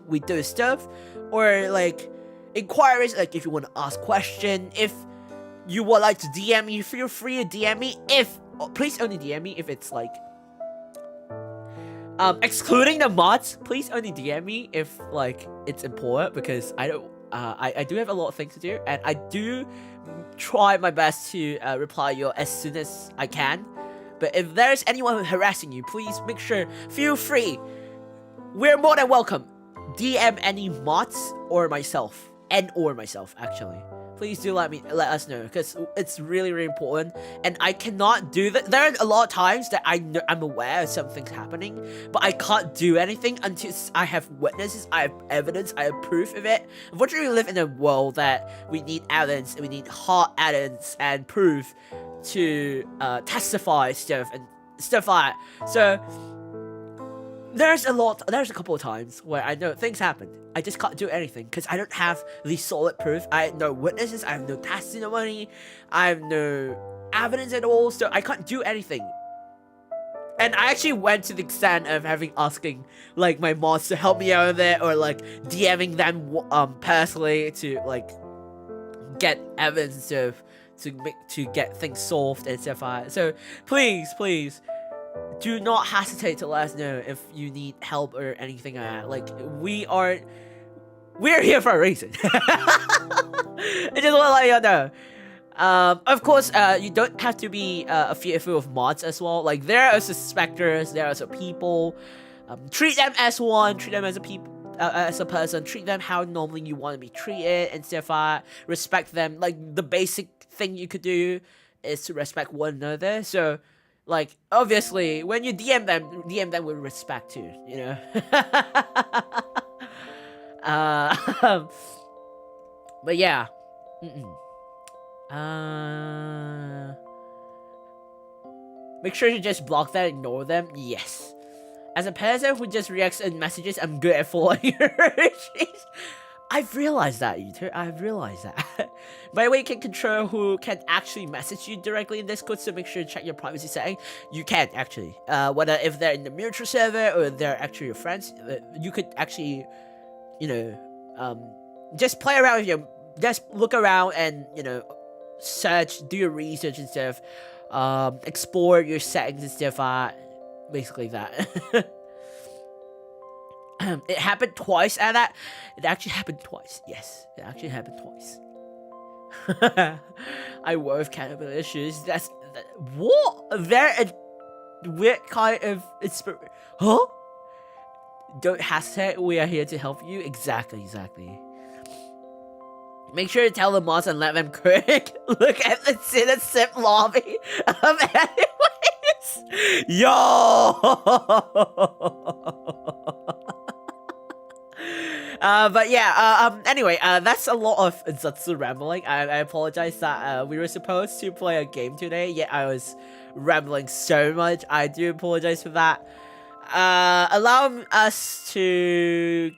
we do stuff, or like inquiries, like if you want to ask question, if you would like to DM me, feel free to DM me. Please only DM me if it's like excluding the mods. Please only DM me if like it's important, because I don't I do have a lot of things to do, and I do try my best to reply you as soon as I can. But if there's anyone harassing you, please make sure, feel free. We're more than welcome. DM any mods or myself, actually. Please do let us know, because it's really, really important, and I cannot do that. There are a lot of times that I'm aware of something's happening, but I can't do anything until I have witnesses, I have evidence, I have proof of it. Unfortunately, we live in a world that we need evidence, we need hard evidence and proof to testify stuff and stuff like that. So there's a couple of times where I know things happen. I just can't do anything because I don't have the solid proof. I have no witnesses, I have no testimony, I have no evidence at all, so I can't do anything. And I actually went to the extent of asking like my mods to help me out with it, or like DMing them personally to like get evidence and stuff to get things solved and stuff like that. So please do not hesitate to let us know if you need help or anything like that. Like, we're here for a reason. I just want to let you know. Of course, you don't have to be fearful of mods as well. Like, there are also specters, there are also people. Treat them as one, treat them as a person, treat them how normally you want to be treated and stuff like that. Respect them. Like, the basic thing you could do is to respect one another. So, like, obviously, when you DM them with respect too, you know? But yeah. Make sure you just block them, ignore them. Yes. As a person who just reacts in messages, I'm good at following her. I've realized that, Ether. I've realized that. By the way, you can control who can actually message you directly in Discord, so make sure to check your privacy setting. You can, actually. Whether if they're in the mutual server or they're actually your friends, you could actually, you know, just play around with your... Just look around and, you know, search, do your research and stuff. Explore your settings and stuff. Basically that. It happened twice at that. It actually happened twice. Yes, it actually happened twice. I worry of cannibal issues. What? They're a weird kind of inspiration. Huh? Don't hesitate. We are here to help you. Exactly. Make sure to tell the mods and let them quick look at the Citizen lobby of anyways. Yo! But yeah, anyway, that's a lot of Zatsu rambling. I apologize that we were supposed to play a game today, yet I was rambling so much. I do apologize for that. Allow us to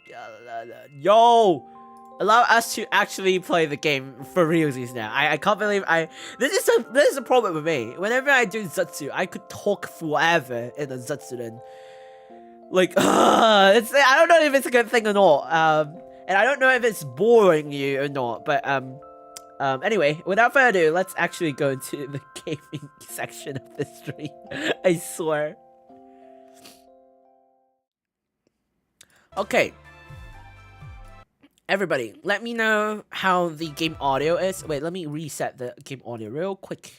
allow us to actually play the game for realsies now. I can't believe this is a problem with me. Whenever I do Zatsu, I could talk forever in a Zatsu then. Like, I don't know if it's a good thing or not. And I don't know if it's boring you or not. But anyway, without further ado, let's actually go into the gaming section of the stream. I swear. Okay. Everybody, let me know how the game audio is. Wait, let me reset the game audio real quick.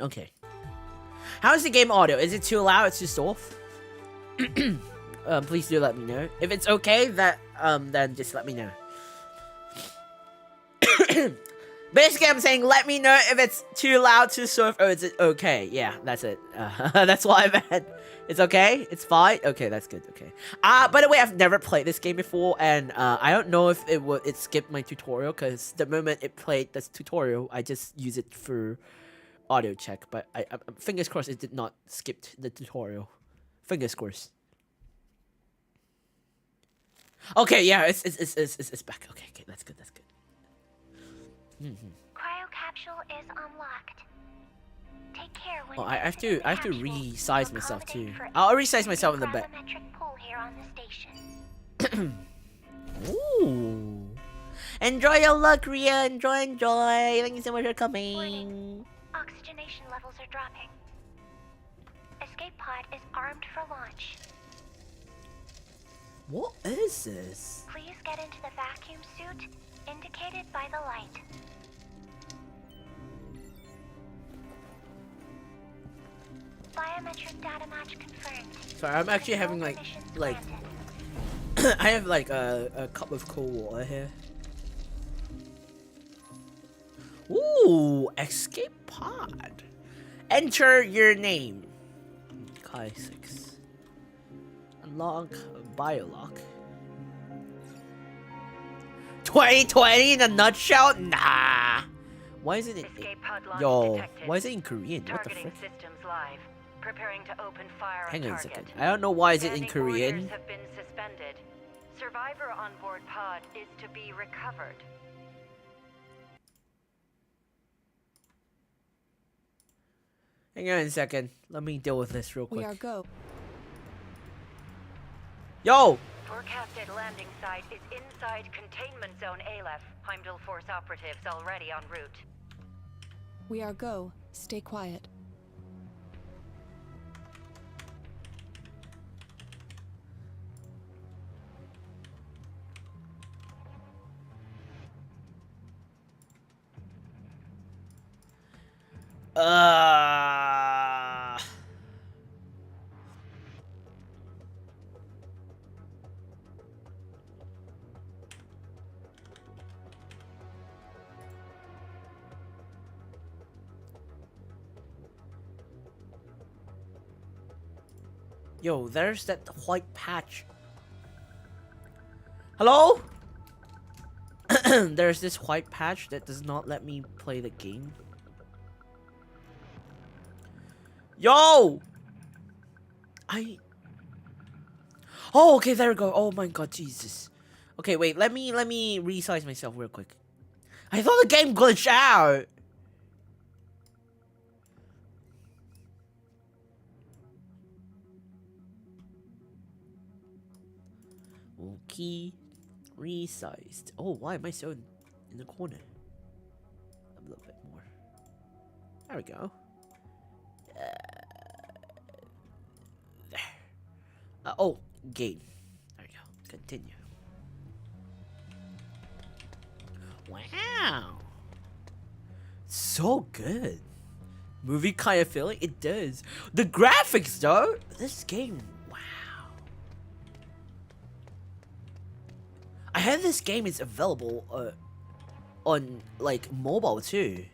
Okay. How is the game audio? Is it too loud? It's too soft? Please do let me know. If it's okay, then just let me know. Basically, I'm saying let me know if it's too loud to surf or is it okay. Yeah, that's it. That's what I meant. It's okay? It's fine? Okay, that's good. Okay. By the way, I've never played this game before, and I don't know if it skipped my tutorial, because the moment it played this tutorial, I just use it for audio check. But I fingers crossed it did not skip the tutorial. Fingers crossed. Okay, yeah, it's back. Okay, that's good. That's good. Cryo capsule is unlocked. Take care when I have to resize myself too. I'll resize myself in the back. Pull here on the station. Ooh. Enjoy your luck, Ria. Enjoy. Thank you so much for coming. Warning. Oxygenation levels are dropping. Escape pod is armed for launch. What is this? Please get into the vacuum suit indicated by the light. Biometric data match confirmed. Sorry, I'm actually having like I have like a cup of cold water here. Ooh, escape pod. Enter your name. Kaissics. Unlock biolock. 2020 in a nutshell? Nah. Why is it in why is it in Korean? What the frick? Systems live. Preparing to open fire Hang on on a target. second. I don't know why is it in Standing Korean. orders have been suspended. Survivor on board pod is to be recovered. Hang on a second. Let me deal with this real quick. We are go. Yo! Forecasted landing site is inside containment zone Aleph. Heimdall Force operatives already en route. We are go. Stay quiet. Yo, there's that white patch. Hello? There's this white patch that does not let me play the game. Yo! Oh, okay, there we go. Oh my god, Jesus. Okay, wait, let me resize myself real quick. I thought the game glitched out. Okay, resized. Oh, why am I so in the corner? A little bit more. There we go. There. Oh, game. There we go. Continue. Wow. So good. Movie kind of feeling? It does. The graphics, though. This game. Wow. I heard this game is available on like mobile too.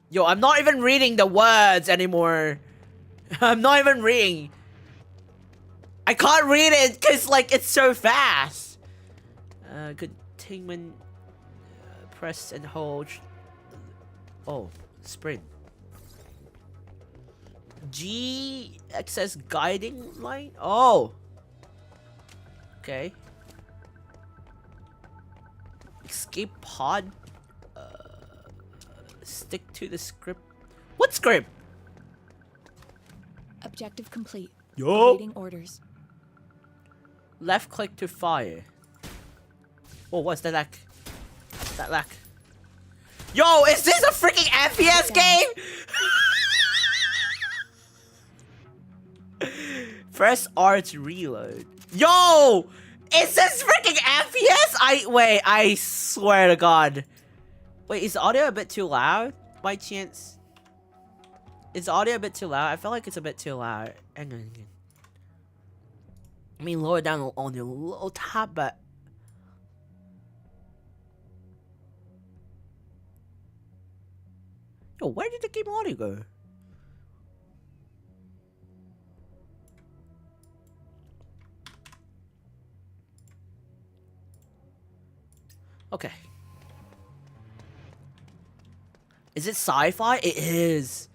Yo, I'm not even reading the words anymore. I'm not even reading. I can't read it because like it's so fast. Containment. Press and hold. Oh, sprint. G access guiding line. Oh. Okay. Escape pod. Stick to the script. What script? Objective complete. Yo. Awaiting orders. Left click to fire. Oh, what's that lack? That lack. Yo, is this a freaking FPS game? Press R to reload. Yo! Is this freaking FPS? Wait, I swear to God. Wait, is the audio a bit too loud? By chance? Is the audio a bit too loud? I feel like it's a bit too loud. Hang on. I mean, lower down on your little tab, but... Yo, where did the game audio go? Okay. Is it sci-fi? It is.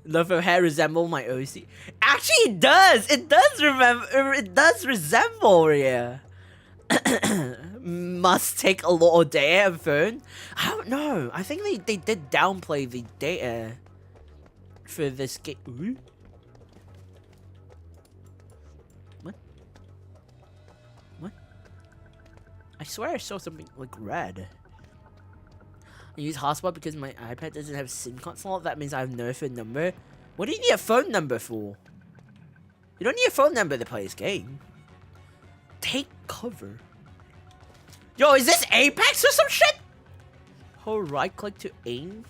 Love her hair resemble my OC. Actually, it does. It does remember. It does resemble. Yeah. Must take a lot of data and phone. I don't know. I think they did downplay the data for this game. Ooh. What? What? I swear I saw something like red. I use hotspot because my iPad doesn't have SIM card slot. That means I have no phone number. What do you need a phone number for? You don't need a phone number to play this game. Take cover. Yo, is this Apex or some shit? Hold right click to aim.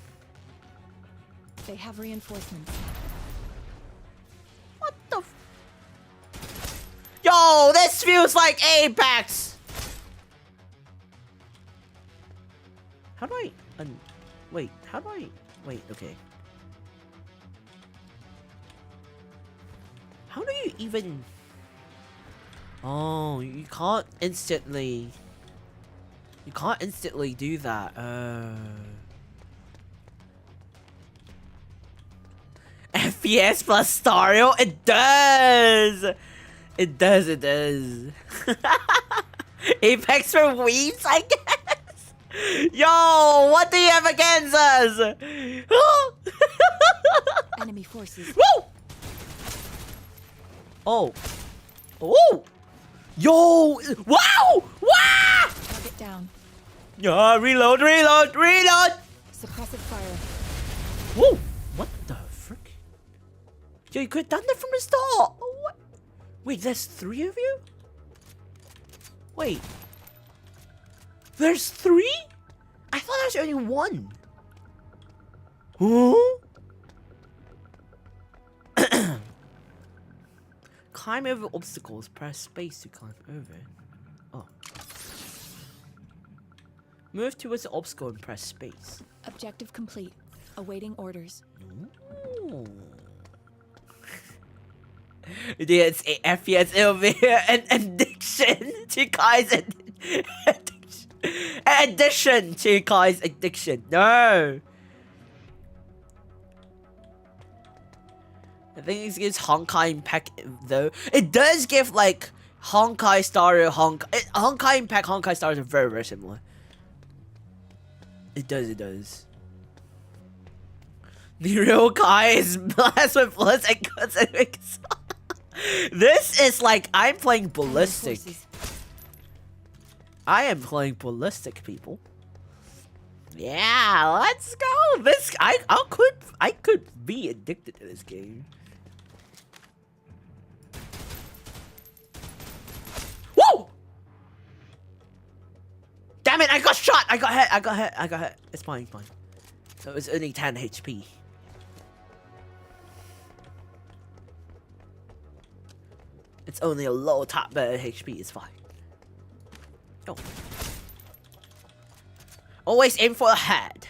They have reinforcements. What the Yo, this feels like Apex! How do I... wait, how do I... Wait, okay. How do you even... Oh, you can't instantly... You can't instantly do that. FPS plus stereo? It does! It does, it does. Apex for weebs, I guess? Yo, what do you have against us? Enemy forces. Woo! Oh. Oh! Yo! Wow! Wow! Target down. Yeah, reload, reload, reload! Suppressive fire. Whoa! What the frick? Yo, you could have done that from the start! Oh, what? Wait, there's 3 of you? Wait. There's 3? I thought there was only 1. Huh? Climb over obstacles. Press space to climb over. Oh. Move towards the obstacle and press space. Objective complete. Awaiting orders. Ooh. Yeah, it's a FPS. It'll be an addiction to Kai's addiction. Addition to Kai's addiction. No. I think it gives Honkai Impact though. It does give like Honkai Star or Honkai Impact, Honkai Stars are very, very similar. It does, it does. The real Kai is blast with plus and cuts and makes. This is like I'm playing ballistic. I am playing ballistic, people. Yeah, let's go. This I could be addicted to this game. Whoa! Damn it! I got shot. I got hit. I got hit. I got hit. It's fine. It's fine. So it's only 10 HP. It's only a low top bit HP. It's fine. Oh. Always aim for the head.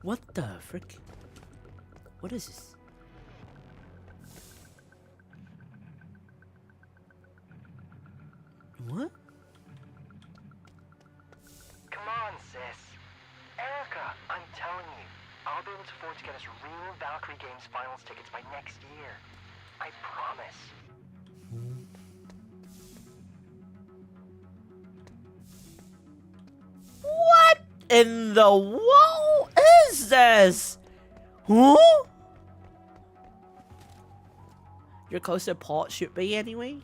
What the frick? What is this? What? Come on, sis. Erica, I'm telling you, I'll be able to afford to get us real Valkyrie Games finals tickets by next year. I promise. What in the world is this? Huh? Your closer port should be anyway.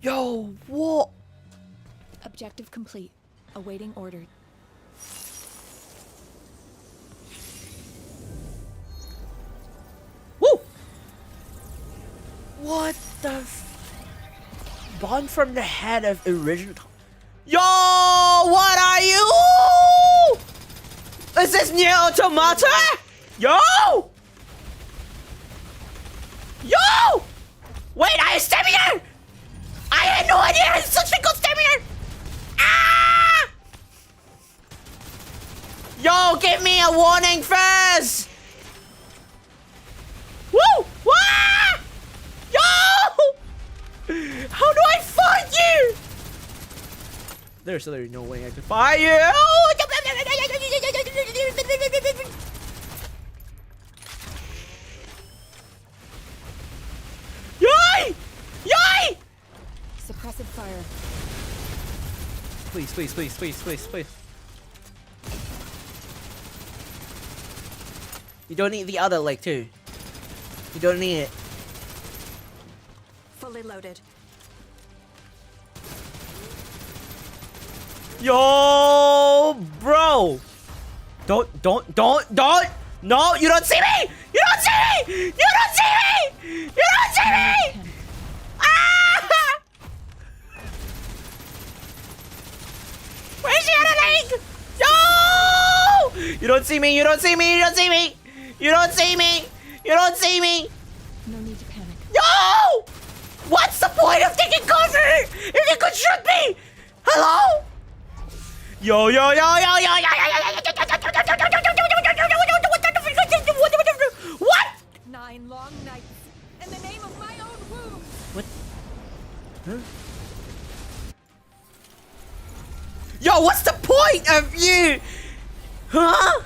Yo, what? Objective complete. Awaiting order. Woo! What the Bond from the head of original. Yo, what are you? Is this Nier Automata? Yo! Yo! Wait, I have stamina! I had no idea I had such a good stamina! Yo, give me a warning first! Woo! Wah! Yo! How do I fight you? There's literally no way I can fight you! Yay! Yay! Suppressive fire. Please, please, please, please, please, please. You don't need the other leg too. You don't need it. Fully loaded. Yo, bro. Don't. No, you don't see me. You don't see me. You don't see me. You don't see me. Ah! Where's the other leg? Yo! You don't see me. You don't see me. You don't see me. You don't see me. You don't see me. No need to panic. Yo! What's the point of taking cover if you could shoot me? Hello? Yo, yo, yo, yo, yo, yo, what? 9 long nights in the name of my own womb. What? Huh? Yo, what's the point of you? Huh?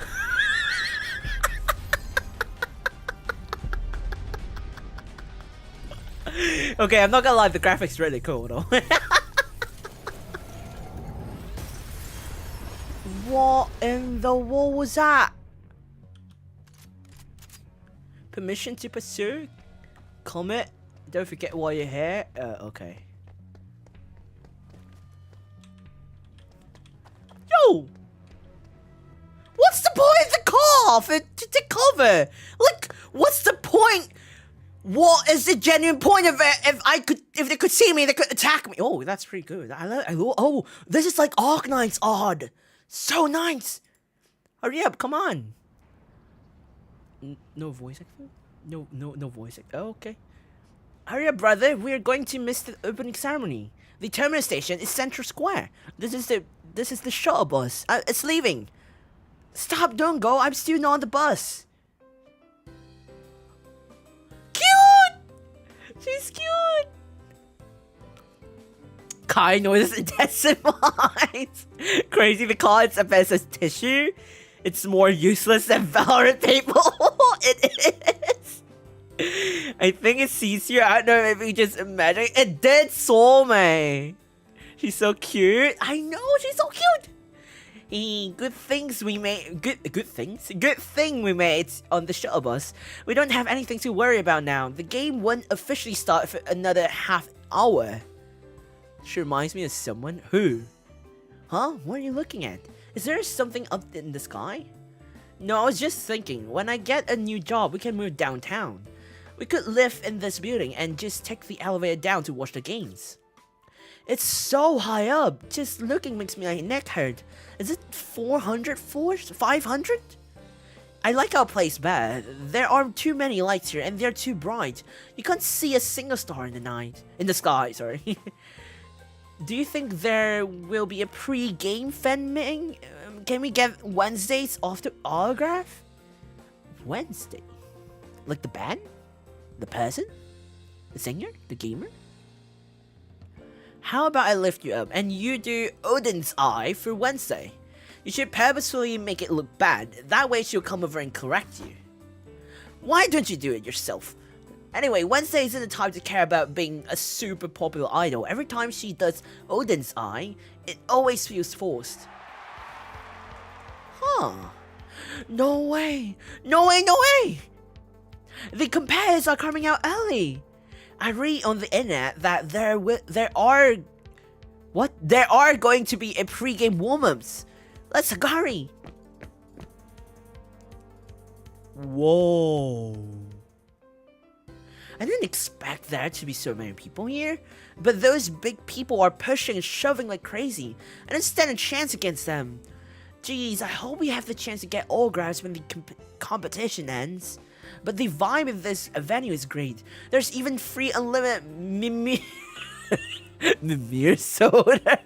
Okay, I'm not gonna lie, the graphics really cool though. What in the world was that? Permission to pursue? Comment. Don't forget why you're here. Okay. Yo! What's the point of the call to cover? Like, what's the point? What is the genuine point of it? If they could see me, they could attack me. Oh, that's pretty good. Oh, this is like Arknight's odd. So nice. Hurry up, come on. No voice acting? No voice acting. Oh, okay. Hurry up, brother. We are going to miss the opening ceremony. The terminal station is Central Square. This is the shuttle bus. It's leaving. Stop, don't go. I'm still not on the bus. Cute! She's cute! Kai noises intensifies. Crazy because it as tissue. It's more useless than Valorant people. It is. I think it sees you. I don't know if you just imagine. It did Soulmate. She's so cute. I know, she's so cute. Good things we made. Good things? Good thing we made on the shuttle bus. We don't have anything to worry about now. The game won't officially start for another half hour. She reminds me of someone. Who? Huh? What are you looking at? Is there something up in the sky? No, I was just thinking, when I get a new job, we can move downtown. We could live in this building and just take the elevator down to watch the games. It's so high up. Just looking makes my neck hurt. Is it 400 floors? 500? I like our place better. There are too many lights here and they're too bright. You can't see a single star in the night. In the sky, sorry. Do you think there will be a pre-game fan meeting? Can we get Wednesdays off to autograph? Wednesday? Like the band? The person? The singer? The gamer? How about I lift you up and you do Odin's Eye for Wednesday? You should purposefully make it look bad. That way she'll come over and correct you. Why don't you do it yourself? Anyway, Wednesday isn't the time to care about being a super popular idol. Every time she does Odin's Eye, it always feels forced. Huh. No way. No way, no way. The compares are coming out early. I read on the internet that there are going to be a pre-game warm-ups. Let's hurry. Whoa. I didn't expect there to be so many people here, but those big people are pushing and shoving like crazy. I don't stand a chance against them. Jeez, I hope we have the chance to get autographs when the competition ends. But the vibe of this venue is great. There's even free unlimited Mimir soda.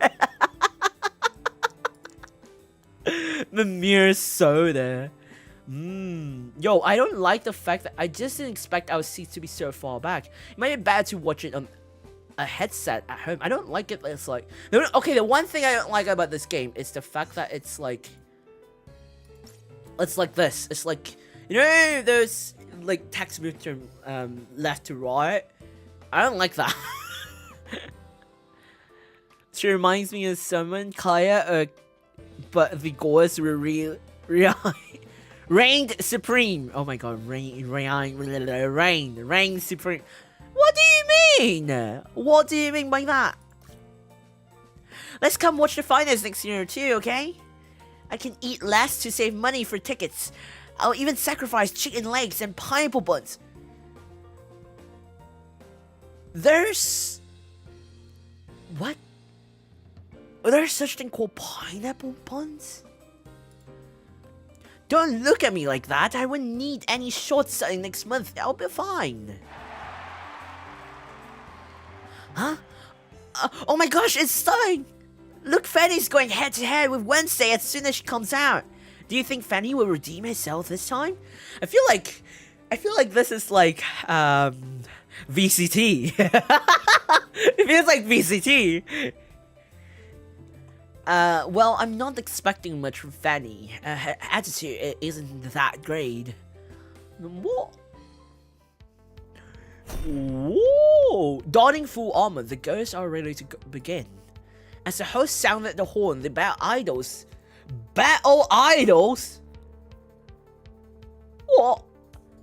Mimir soda. Yo, I don't like the fact that I just didn't expect our seats to be so far back. It might be bad to watch it on a headset at home. I don't like it. It's like, okay, the one thing I don't like about this game is the fact that it's like this. It's like, you know, those like text move from left to right. I don't like that. She reminds me of someone, Kaya, but the goals were reigned supreme. Oh my god, reign supreme. What do you mean? What do you mean by that? Let's come watch the finals next year too, okay? I can eat less to save money for tickets. I'll even sacrifice chicken legs and pineapple buns. There's... What? There's such thing called pineapple buns? Don't look at me like that. I wouldn't need any short selling next month. I'll be fine. Huh? Oh my gosh, it's starting! Look, Fanny's going head to head with Wednesday as soon as she comes out. Do you think Fanny will redeem herself this time? I feel like this is like VCT. It feels like VCT. Well, I'm not expecting much from Fanny. Her attitude isn't that great. What? Whoa! Donning full armor, the ghosts are ready to begin. As the host sounded the horn, the battle idols? What?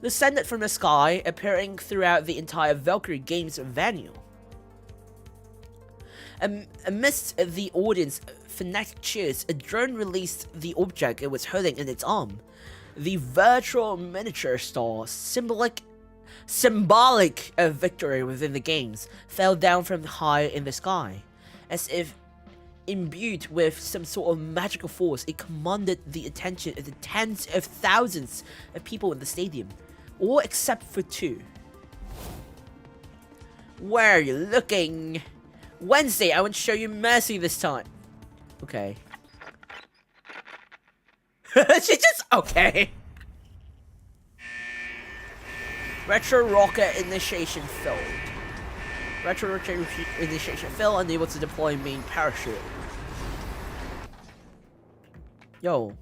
Descended from the sky, appearing throughout the entire Valkyrie Games venue. Amidst the audience frenetic cheers, a drone released the object it was holding in its arm. The virtual miniature star, symbolic of victory within the games, fell down from high in the sky. As if imbued with some sort of magical force, it commanded the attention of the tens of thousands of people in the stadium, all except for two. Where are you looking? Wednesday, I won't show you mercy this time. Okay. She just... Okay. Retro rocket initiation failed. Retro rocket initiation failed, unable to deploy main parachute. Yo.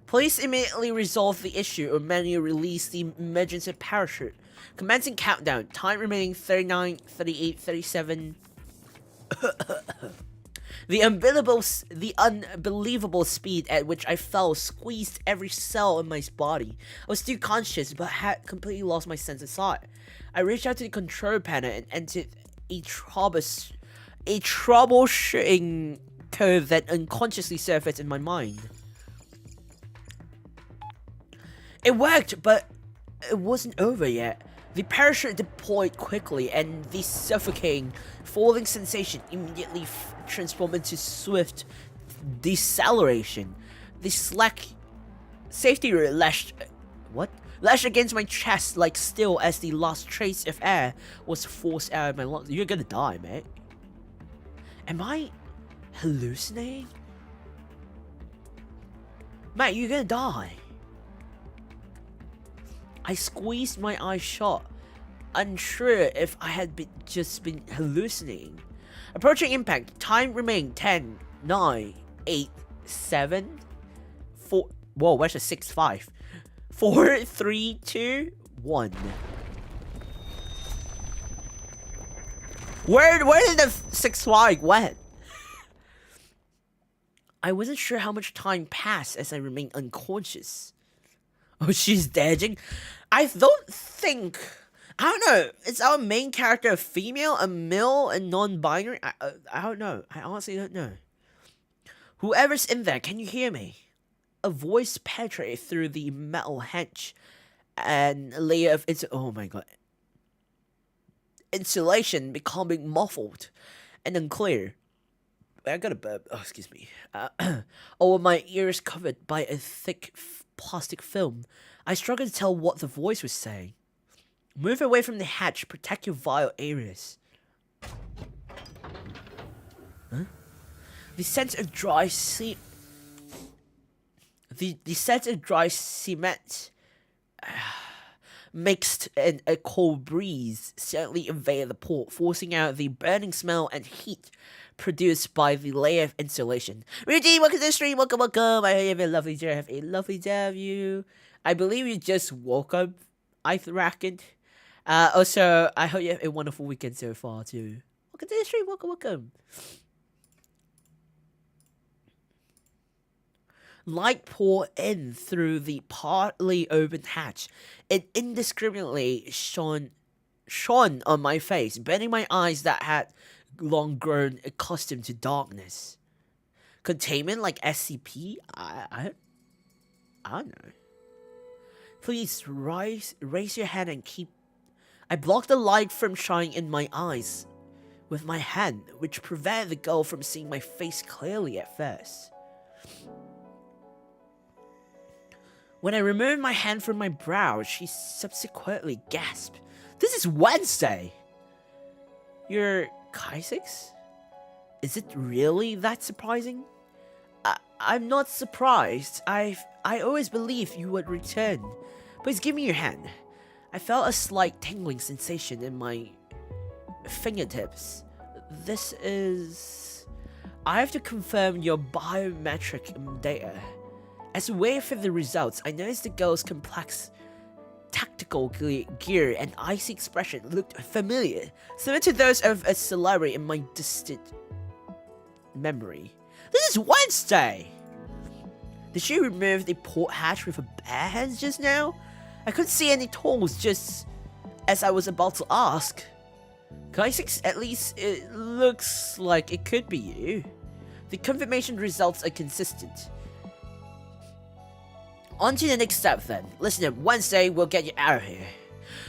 Police immediately resolved the issue or manually released the emergency parachute. Commencing countdown. Time remaining 39, 38, 37. The unbelievable speed at which I fell squeezed every cell in my body. I was still conscious, but had completely lost my sense of sight. I reached out to the control panel and entered a troubleshooting code that unconsciously surfaced in my mind. It worked, but it wasn't over yet. The parachute deployed quickly, and the suffocating, falling sensation immediately transformed into swift deceleration. The slack safety rope lashed against my chest like steel as the last trace of air was forced out of my lungs. You're gonna die, mate. Am I hallucinating? Mate, you're gonna die. I squeezed my eyes shut, unsure if I had just been hallucinating. Approaching impact, time remained 10, 9, 8, 7, 4... Whoa, where's the 6, 5? 4, 3, 2, 1. Where did the 6, 5 went? I wasn't sure how much time passed as I remained unconscious. Oh, she's dodging. I don't think... I don't know. Is our main character a female, a male, a non-binary? I don't know. I honestly don't know. Whoever's in there, can you hear me? A voice penetrated through the metal hedge and a layer of... Oh my god. Insulation becoming muffled and unclear. I got a burp. Oh, excuse me. All of my ears covered by a thick plastic film. I struggled to tell what the voice was saying. Move away from the hatch. Protect your vital areas. Huh? The scent of dry the scent of dry cement mixed in a cold breeze certainly invaded the port, forcing out the burning smell and heat produced by the layer of insulation. Rudy, welcome to the stream. Welcome. I hope you have a lovely day. Have a lovely day of you. I believe you just woke up, I reckon. Also, I hope you have a wonderful weekend so far too. Welcome to the stream. Welcome. Light poured in through the partly open hatch. It indiscriminately shone on my face, burning my eyes that had long grown accustomed to darkness. Containment like SCP? I don't know. Please raise your hand and keep... I blocked the light from shining in my eyes with my hand, which prevented the girl from seeing my face clearly at first. When I removed my hand from my brow, she subsequently gasped. This is Wednesday! You're Kaissics? Is it really that surprising? I'm not surprised. I always believed you would return. Please give me your hand. I felt a slight tingling sensation in my fingertips. This is... I have to confirm your biometric data. As we waited for the results, I noticed the girl's complex tactical gear and icy expression looked familiar, similar to those of a celebrity in my distant memory. This is Wednesday! Did she remove the port hatch with her bare hands just now? I couldn't see any tools just as I was about to ask. Kaissics, at least it looks like it could be you. The confirmation results are consistent. On to the next step then. Listen up, Wednesday will get you out of here.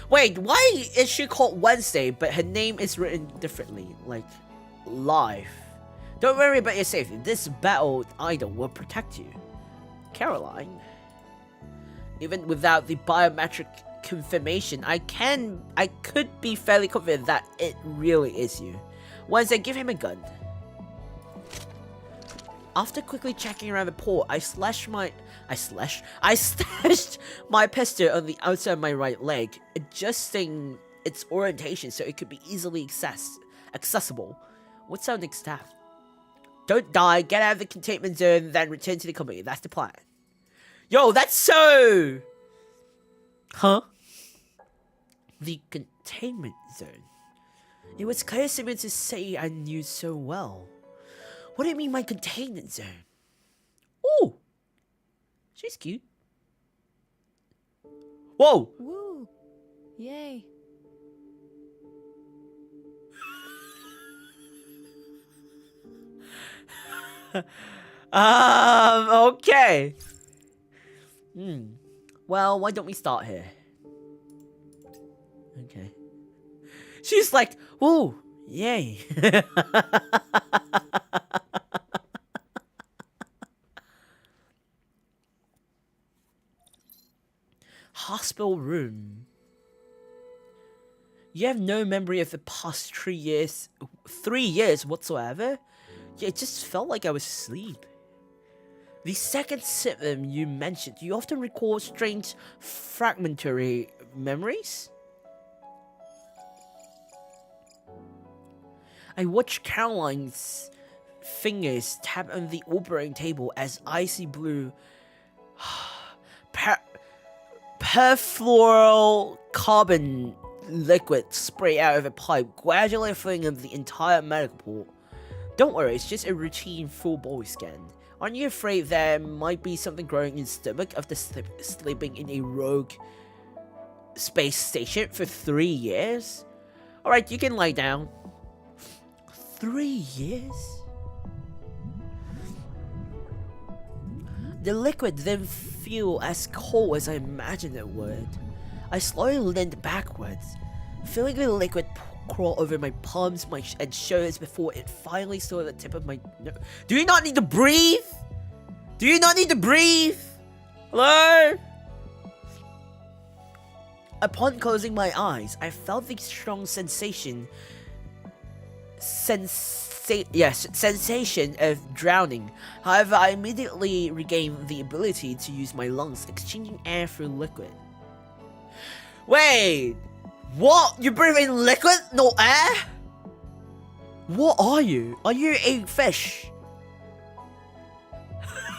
Wait, why is she called Wednesday but her name is written differently? Like, live. Don't worry about your safety. This battle idol will protect you. Caroline. Even without the biometric confirmation, I could be fairly confident that it really is you. Wednesday, give him a gun. After quickly checking around the port, I stashed my pistol on the outside of my right leg, adjusting its orientation so it could be easily accessible. What's our next step? Don't die, get out of the containment zone, then return to the company. That's the plan. Yo, that's so... Huh? The containment zone. It was clear to me to say I knew so well. What do you mean my containment zone? Oh! She's cute. Whoa! Woo! Yay! Okay. Well, why don't we start here? Okay. She's like, ooh, yay. Hospital room. You have no memory of the past 3 years whatsoever? Yeah, it just felt like I was asleep. The second symptom you mentioned, you often recall strange fragmentary memories? I watched Caroline's fingers tap on the operating table as icy blue perfluorocarbon liquid spray out of a pipe, gradually filling up the entire medical port. Don't worry, it's just a routine full body scan. Aren't you afraid there might be something growing in the stomach after sleeping in a rogue space station for 3 years? Alright, you can lie down. 3 years? The liquid didn't feel as cold as I imagined it would. I slowly leaned backwards, feeling the liquid crawl over my palms and shoulders before it finally saw the tip of my nose. Do you not need to breathe? Do you not need to breathe? Hello? Upon closing my eyes, I felt the strong sensation sensation of drowning. However, I immediately regained the ability to use my lungs, exchanging air for liquid. Wait, what? You breathe in liquid, no air? What are you? Are you a fish?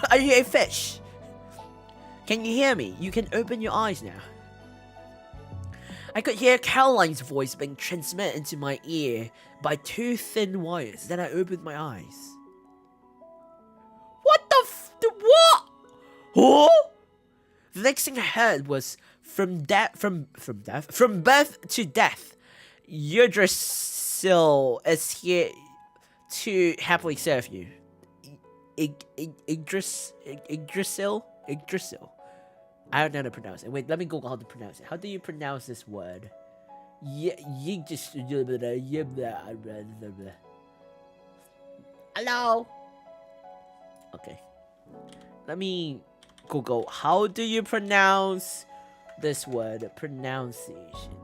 Are you a fish? Can you hear me? You can open your eyes now. I could hear Caroline's voice being transmitted into my ear by 2 thin wires. Then I opened my eyes. What the what? Huh? The next thing I heard was from birth to death. Yggdrasil is here to happily serve you. Yggdrasil? I don't know how to pronounce it. Wait, let me Google how to pronounce it. How do you pronounce this word? Hello? Okay. Let me Google how do you pronounce this word. Pronunciation.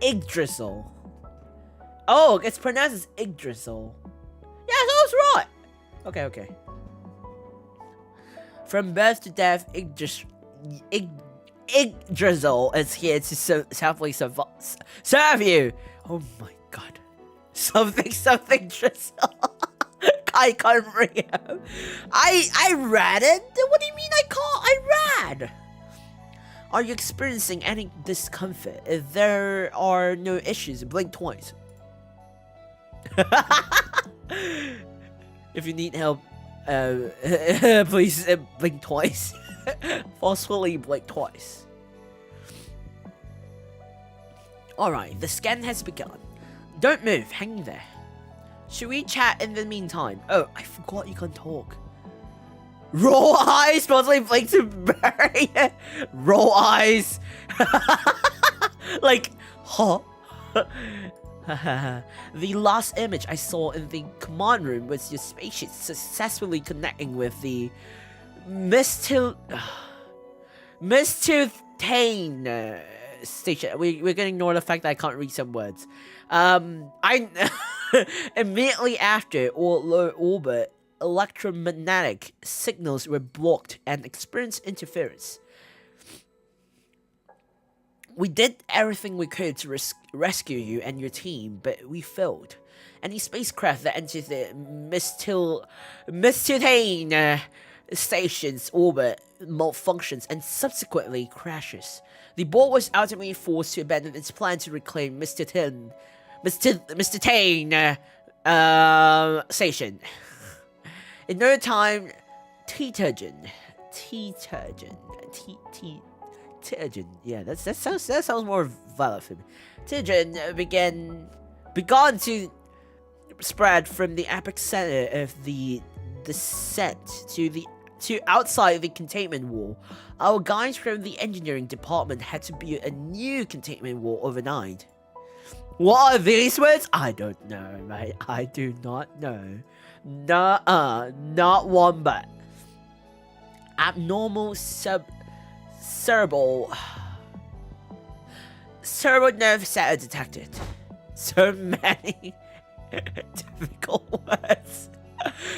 Yggdrasil. Oh, it's pronounced as Yggdrasil. Yeah, that was right. Okay. From birth to death, Yggdrasil is here to happily serve you. Oh my god. Something drizzle. I can't read it. I read it? What do you mean I read? Are you experiencing any discomfort? If there are no issues, blink twice. If you need help, please blink twice. Forcefully blink twice. Alright, the scan has begun. Don't move, hang there. Should we chat in the meantime? Oh, I forgot you can talk. Roll eyes, supposedly blink to bury. Roll eyes. Like, huh? The last image I saw in the command room was your spaceship successfully connecting with the Mistutane station. We're gonna ignore the fact that I can't read some words. I immediately after or low orbit, electromagnetic signals were blocked and experienced interference. We did everything we could to rescue you and your team, but we failed. Any spacecraft that enters the Mistutane station's orbit malfunctions and subsequently crashes. The board was ultimately forced to abandon its plan to reclaim Mistutane station. In no time, Titagen, yeah, that sounds more valid for me. Titagen began to spread from the epicenter of the descent to outside the containment wall. Our guys from the engineering department had to build a new containment wall overnight. What are these words? I don't know, mate. I do not know. Not one bit. Abnormal cerebral nerve center detected. So many difficult words.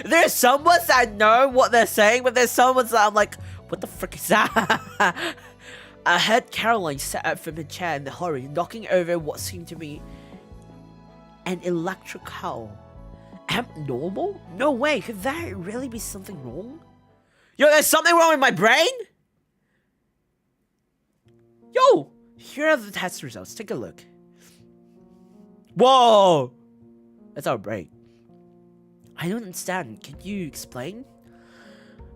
There's some words that I know what they're saying, but there's some words that I'm like, what the frick is that? I heard Caroline sat up from her chair in a hurry, knocking over what seemed to be an electric howl. Abnormal? No way, could that really be something wrong? Yo, there's something wrong with my brain? Yo, here are the test results. Take a look. Whoa! That's our brain. I don't understand. Can you explain?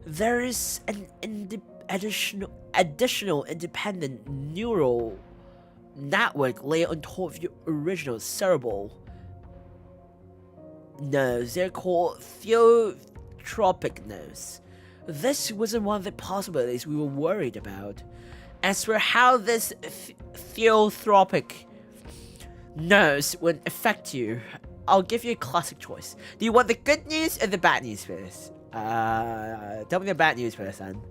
There is an additional independent neural network layer on top of your original cerebral nerves. They're called theotropic nerves. This wasn't one of the possibilities we were worried about. As for how this theotropic nerves would affect you, I'll give you a classic choice. Do you want the good news or the bad news first? Tell me the bad news first, son.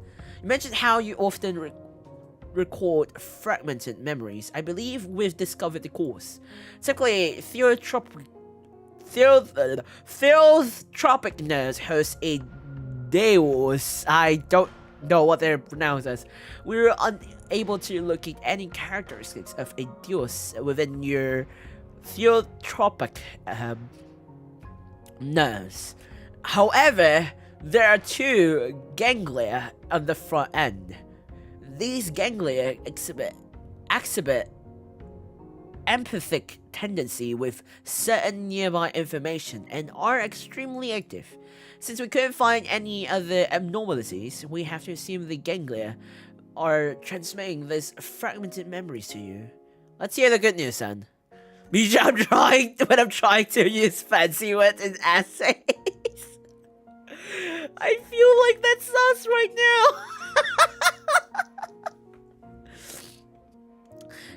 You mentioned how you often record fragmented memories. I believe we've discovered the cause. Typically, philanthropic nerds host a deus. I don't know what they're pronounced as. We were unable to locate any characteristics of a deus within your philanthropic nerves. However, there are 2 ganglia on the front end. These ganglia exhibit empathic tendency with certain nearby information and are extremely active. Since we couldn't find any other abnormalities, we have to assume the ganglia are transmitting these fragmented memories to you. Let's hear the good news, son. I'm trying to use fancy words in essays. I feel like that's us right now.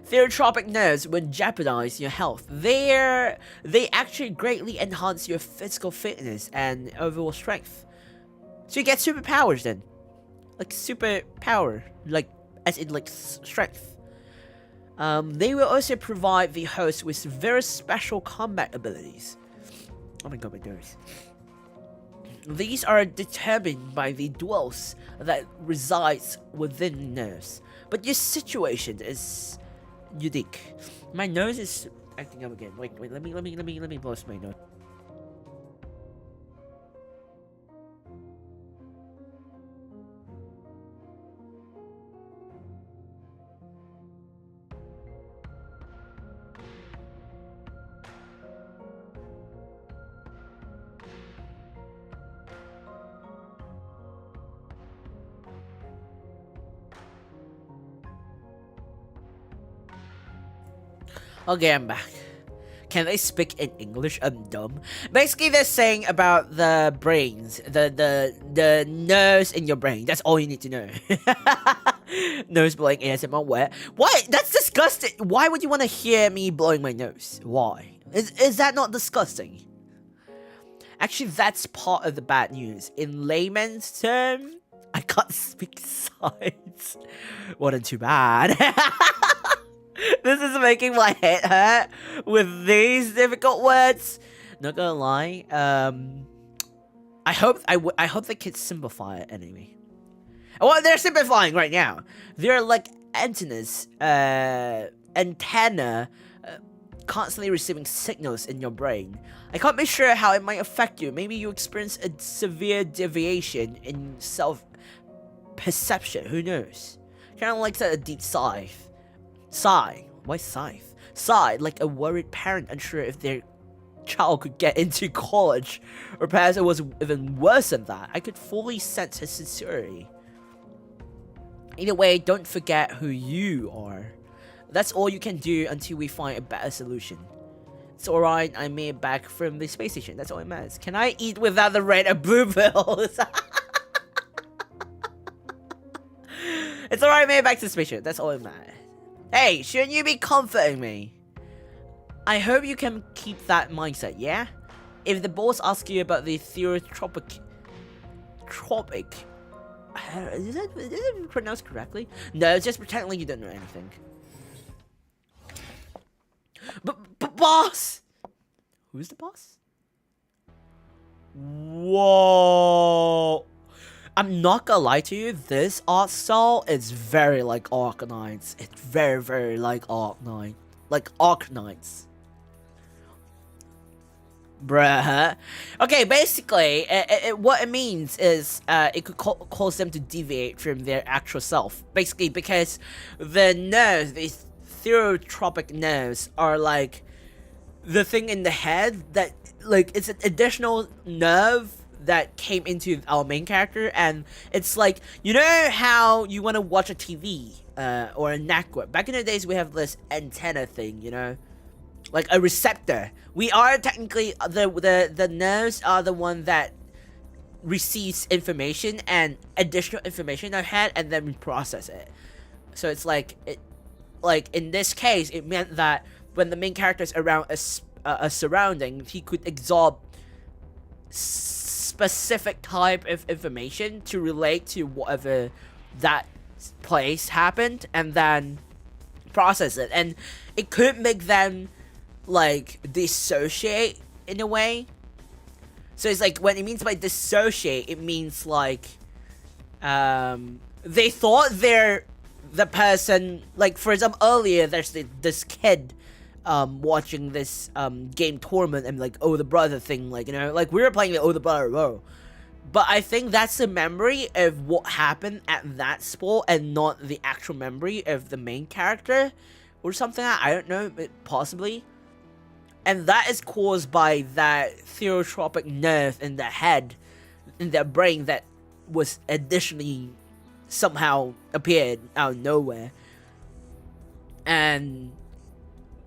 Philanthropic nerves would jeopardize your health. They actually greatly enhance your physical fitness and overall strength. So you get superpowers then. Like superpower. Like, as in like strength. They will also provide the host with very special combat abilities. Oh my god, my nose. These are determined by the duels that resides within nerves. But your situation is unique. My nose is acting up again. Wait, let me blow my nose. Okay, I'm back. Can they speak in English? I'm dumb. Basically, they're saying about the brains, the nerves in your brain. That's all you need to know. Nose blowing ASMR. Where? What? That's disgusting. Why would you want to hear me blowing my nose? Why? Is that not disgusting? Actually, that's part of the bad news. In layman's term, I can't speak science. Wasn't too bad. This is making my head hurt with these difficult words. Not gonna lie. I hope the kids simplify it anyway. Well, they're simplifying right now. They're like antennas, constantly receiving signals in your brain. I can't be sure how it might affect you. Maybe you experience a severe deviation in self-perception. Who knows? Kind of like a deep sigh. Why scythe? Sigh, like a worried parent unsure if their child could get into college. Or perhaps it was even worse than that. I could fully sense his sincerity. Either way, don't forget who you are. That's all you can do until we find a better solution. It's alright, I made it back from the space station. That's all it matters. Can I eat without the red and blue pills? It's alright, I made it back to the space station. That's all it matters. Hey, shouldn't you be comforting me? I hope you can keep that mindset, yeah? If the boss asks you about the tropic, is it pronounced correctly? No, just pretend like you don't know anything. But boss! Who's the boss? Whoa! I'm not gonna lie to you, this art style is very like Arknights. It's very, very like Arknights. Like Arknights. Bruh. Okay, basically, what it means is it could cause them to deviate from their actual self. Basically, because the nerves, these theotropic nerves, are like the thing in the head that, like, it's an additional nerve that came into our main character, and it's like, you know how you want to watch a TV or a network. Back in the days, we have this antenna thing, you know, like a receptor. We are technically the nerves are the one that receives information and additional information in our head, and then we process it. So it's like in this case, it meant that when the main character is around a surrounding, he could absorb specific type of information to relate to whatever that place happened and then process it, and it could make them like dissociate in a way. So it's like, when it means by dissociate, it means like they thought they're the person. Like, for example, earlier there's this kid watching this game tournament, and like, oh, the brother thing, like, you know, like we were playing the oh, the brother, whoa. But I think that's the memory of what happened at that sport, and not the actual memory of the main character or something. I don't know, possibly. And that is caused by that theotropic nerve in the head, in their brain, that was additionally somehow appeared out of nowhere. And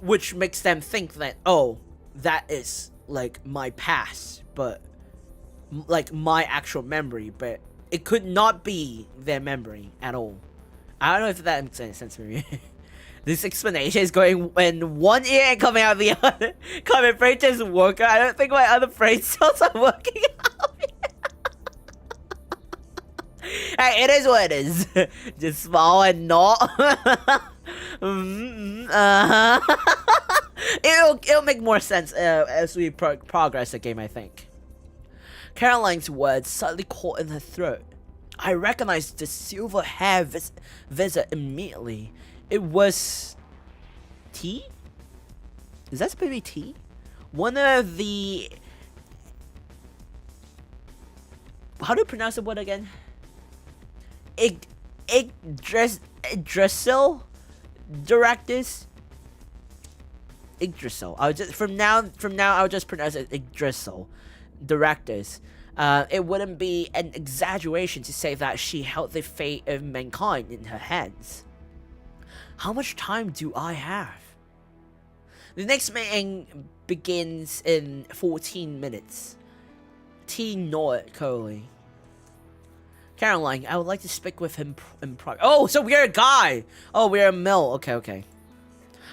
which makes them think that, oh, that is like my past, but like my actual memory, but it could not be their memory at all. I don't know if that makes any sense to me. This explanation is going in one ear and coming out the other. Comment brain just work. I don't think my other brain cells are working out. Hey, it is what it is. Just small and not. It'll make more sense as we progress the game, I think. Caroline's words suddenly caught in her throat. I recognized the silver hair visit immediately. It was T? Is that supposed to be T? One of the... How do you pronounce the word again? Yggdrasil directors? Yggdrasil. I'll just from now I'll just pronounce it Yggdrasil directors. It wouldn't be an exaggeration to say that she held the fate of mankind in her hands. How much time do I have? The next meeting begins in 14 minutes. T nodded coldly. Caroline, I would like to speak with him in private. Oh, so we're a guy! Oh, we're a male. Okay.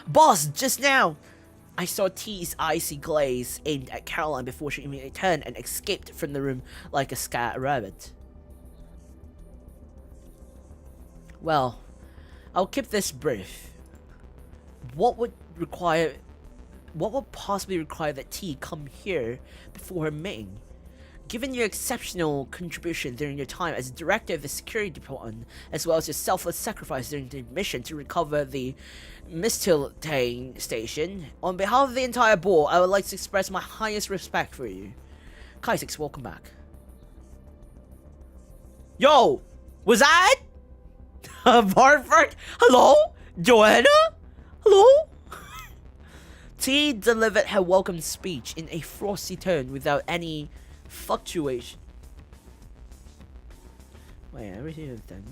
Boss, just now! I saw T's icy glaze aimed at Caroline before she immediately turned and escaped from the room like a scared rabbit. Well, I'll keep this brief. What would possibly require that T come here before her meeting? Given your exceptional contribution during your time as director of the security department, as well as your selfless sacrifice during the mission to recover the Mistiltane station, on behalf of the entire board, I would like to express my highest respect for you. Kaissics, welcome back. Yo! Was that? Hartford? Hello? Joanna? Hello? T delivered her welcome speech in a frosty tone without any fluctuation. Wait, everything is done.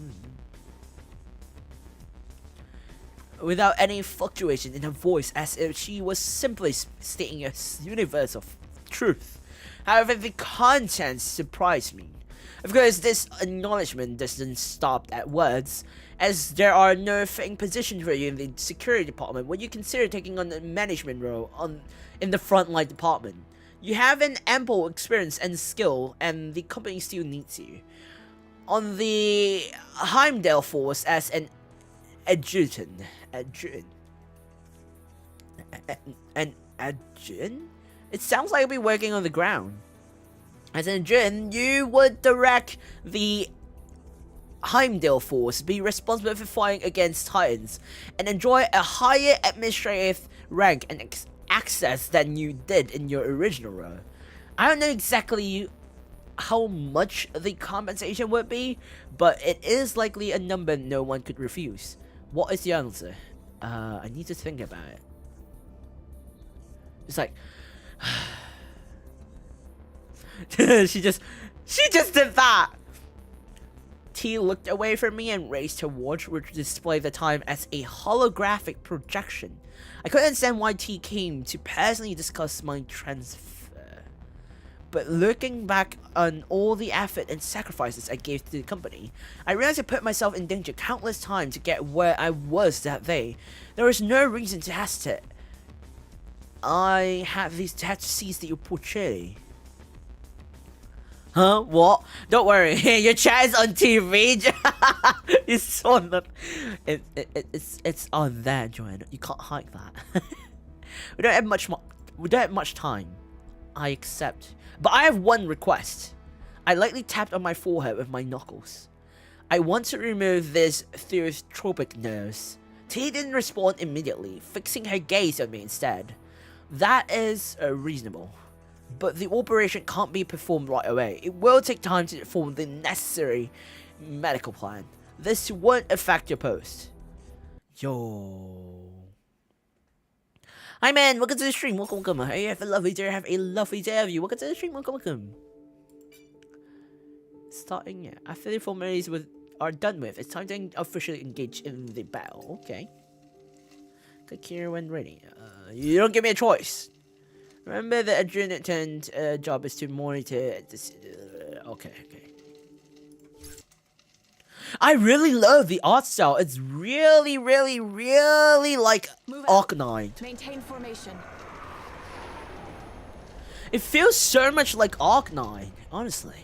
Without any fluctuation in her voice, as if she was simply stating a universe of truth. However, the contents surprised me. Of course, this acknowledgement doesn't stop at words, as there are no fitting positions for you in the security department when you consider taking on a management role in the frontline department. You have an ample experience and skill, and the company still needs you. On the Heimdall force as an adjutant. An adjutant? It sounds like you'll be working on the ground. As an adjutant, you would direct the Heimdall force, be responsible for fighting against Titans, and enjoy a higher administrative rank and access than you did in your original role. I don't know exactly how much the compensation would be, but it is likely a number no one could refuse. What is the answer? I need to think about it. It's like she just did that. T looked away from me and raised her watch, which displayed the time as a holographic projection. I couldn't understand why T came to personally discuss my transfer, but looking back on all the effort and sacrifices I gave to the company, I realized I put myself in danger countless times to get where I was that day. There was no reason to hesitate. I had to seize the opportunity. Huh? What? Don't worry. Your chat is on TV. It's so not. It's on there, Joanna. You can't hide that. We don't have much. We don't have much time. I accept, but I have one request. I lightly tapped on my forehead with my knuckles. I want to remove this theotropic nose. T didn't respond immediately, fixing her gaze on me instead. That is reasonable. But the operation can't be performed right away. It will take time to form the necessary medical plan. This won't affect your post. Yo. Hi man, welcome to the stream. Welcome. Hey, have a lovely day. Have a lovely day of you. Welcome to the stream. Welcome. Starting, yeah. After the formalities are done with, it's time to officially engage in the battle. Okay. Click here when ready. You don't give me a choice. Remember the adjutant job is to monitor this. Okay. I really love the art style. It's really like Arcanine. Maintain formation. It feels so much like Arcanine, honestly.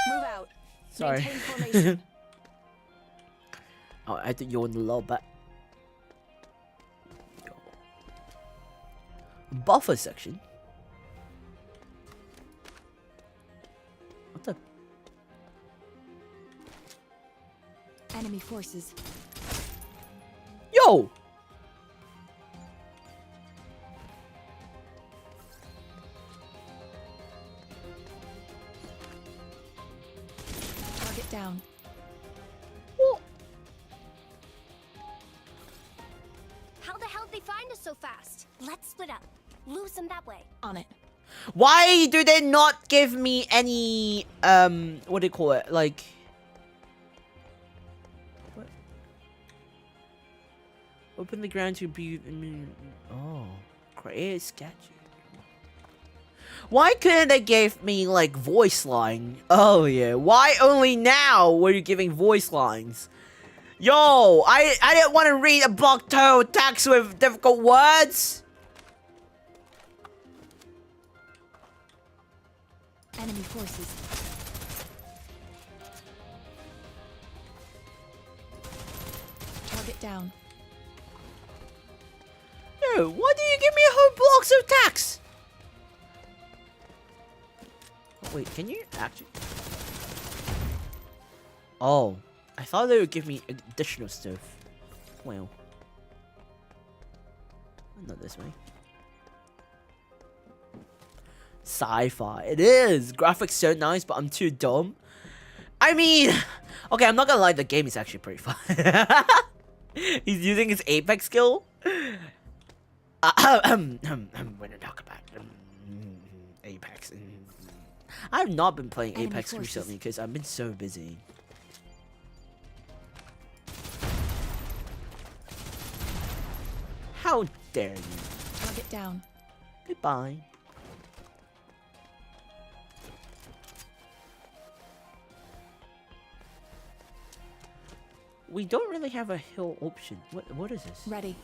Move out. Sorry. Maintain formation. Oh, I had to yawn a little bit. Buffer section. What the? Enemy forces. Yo! Target down. How the hell did they find us so fast? Let's split up. Lose them that way. On it. Why do they not give me any, what do you call it? Like... What? Open the ground to be... Oh. Create a statue. Why couldn't they give me, like, voice line? Oh, yeah. Why only now were you giving voice lines? Yo, I didn't want to read a block text with difficult words. Enemy forces. Target down. Yo, why do you give me whole blocks of text? Oh, wait, can you actually? Oh. I thought they would give me additional stuff. Well. Not this way. Sci-fi. It is! Graphics so nice, but I'm too dumb. I mean... Okay, I'm not gonna lie, the game is actually pretty fun. He's using his Apex skill. We're gonna talk about Apex. I've not been playing Enemy Apex forces. recently because I've been so busy. How dare you? Target down. Goodbye. We don't really have a hill option. What is this? Ready.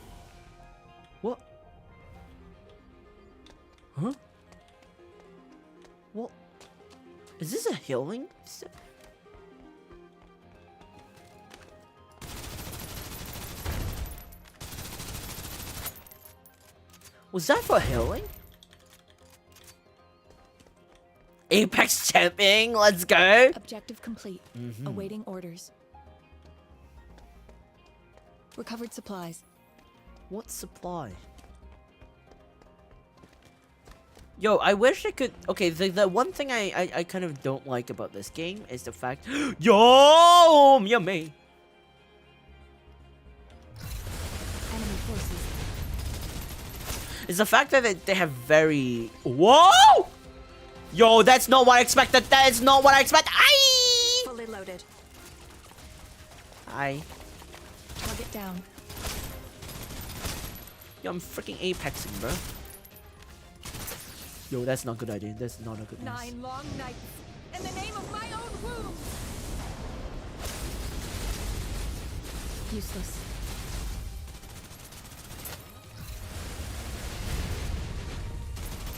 What? Huh? What? Is this a healing? Was that for healing? Apex champion, let's go! Objective complete. Mhm. Awaiting orders. Recovered supplies. What supply? Yo, I wish I could... Okay, the one thing I kind of don't like about this game is the fact... Yo! Yummy! Enemy forces. Is the fact that they have very... Whoa! Yo, that's not what I expected. That is not what I expected. Aye! Fully loaded. Aye. Target down. Yo, I'm freaking apexing, bro. Yo, that's not a good idea. That's not a good idea. 9 long nights in the name of my own womb. Useless.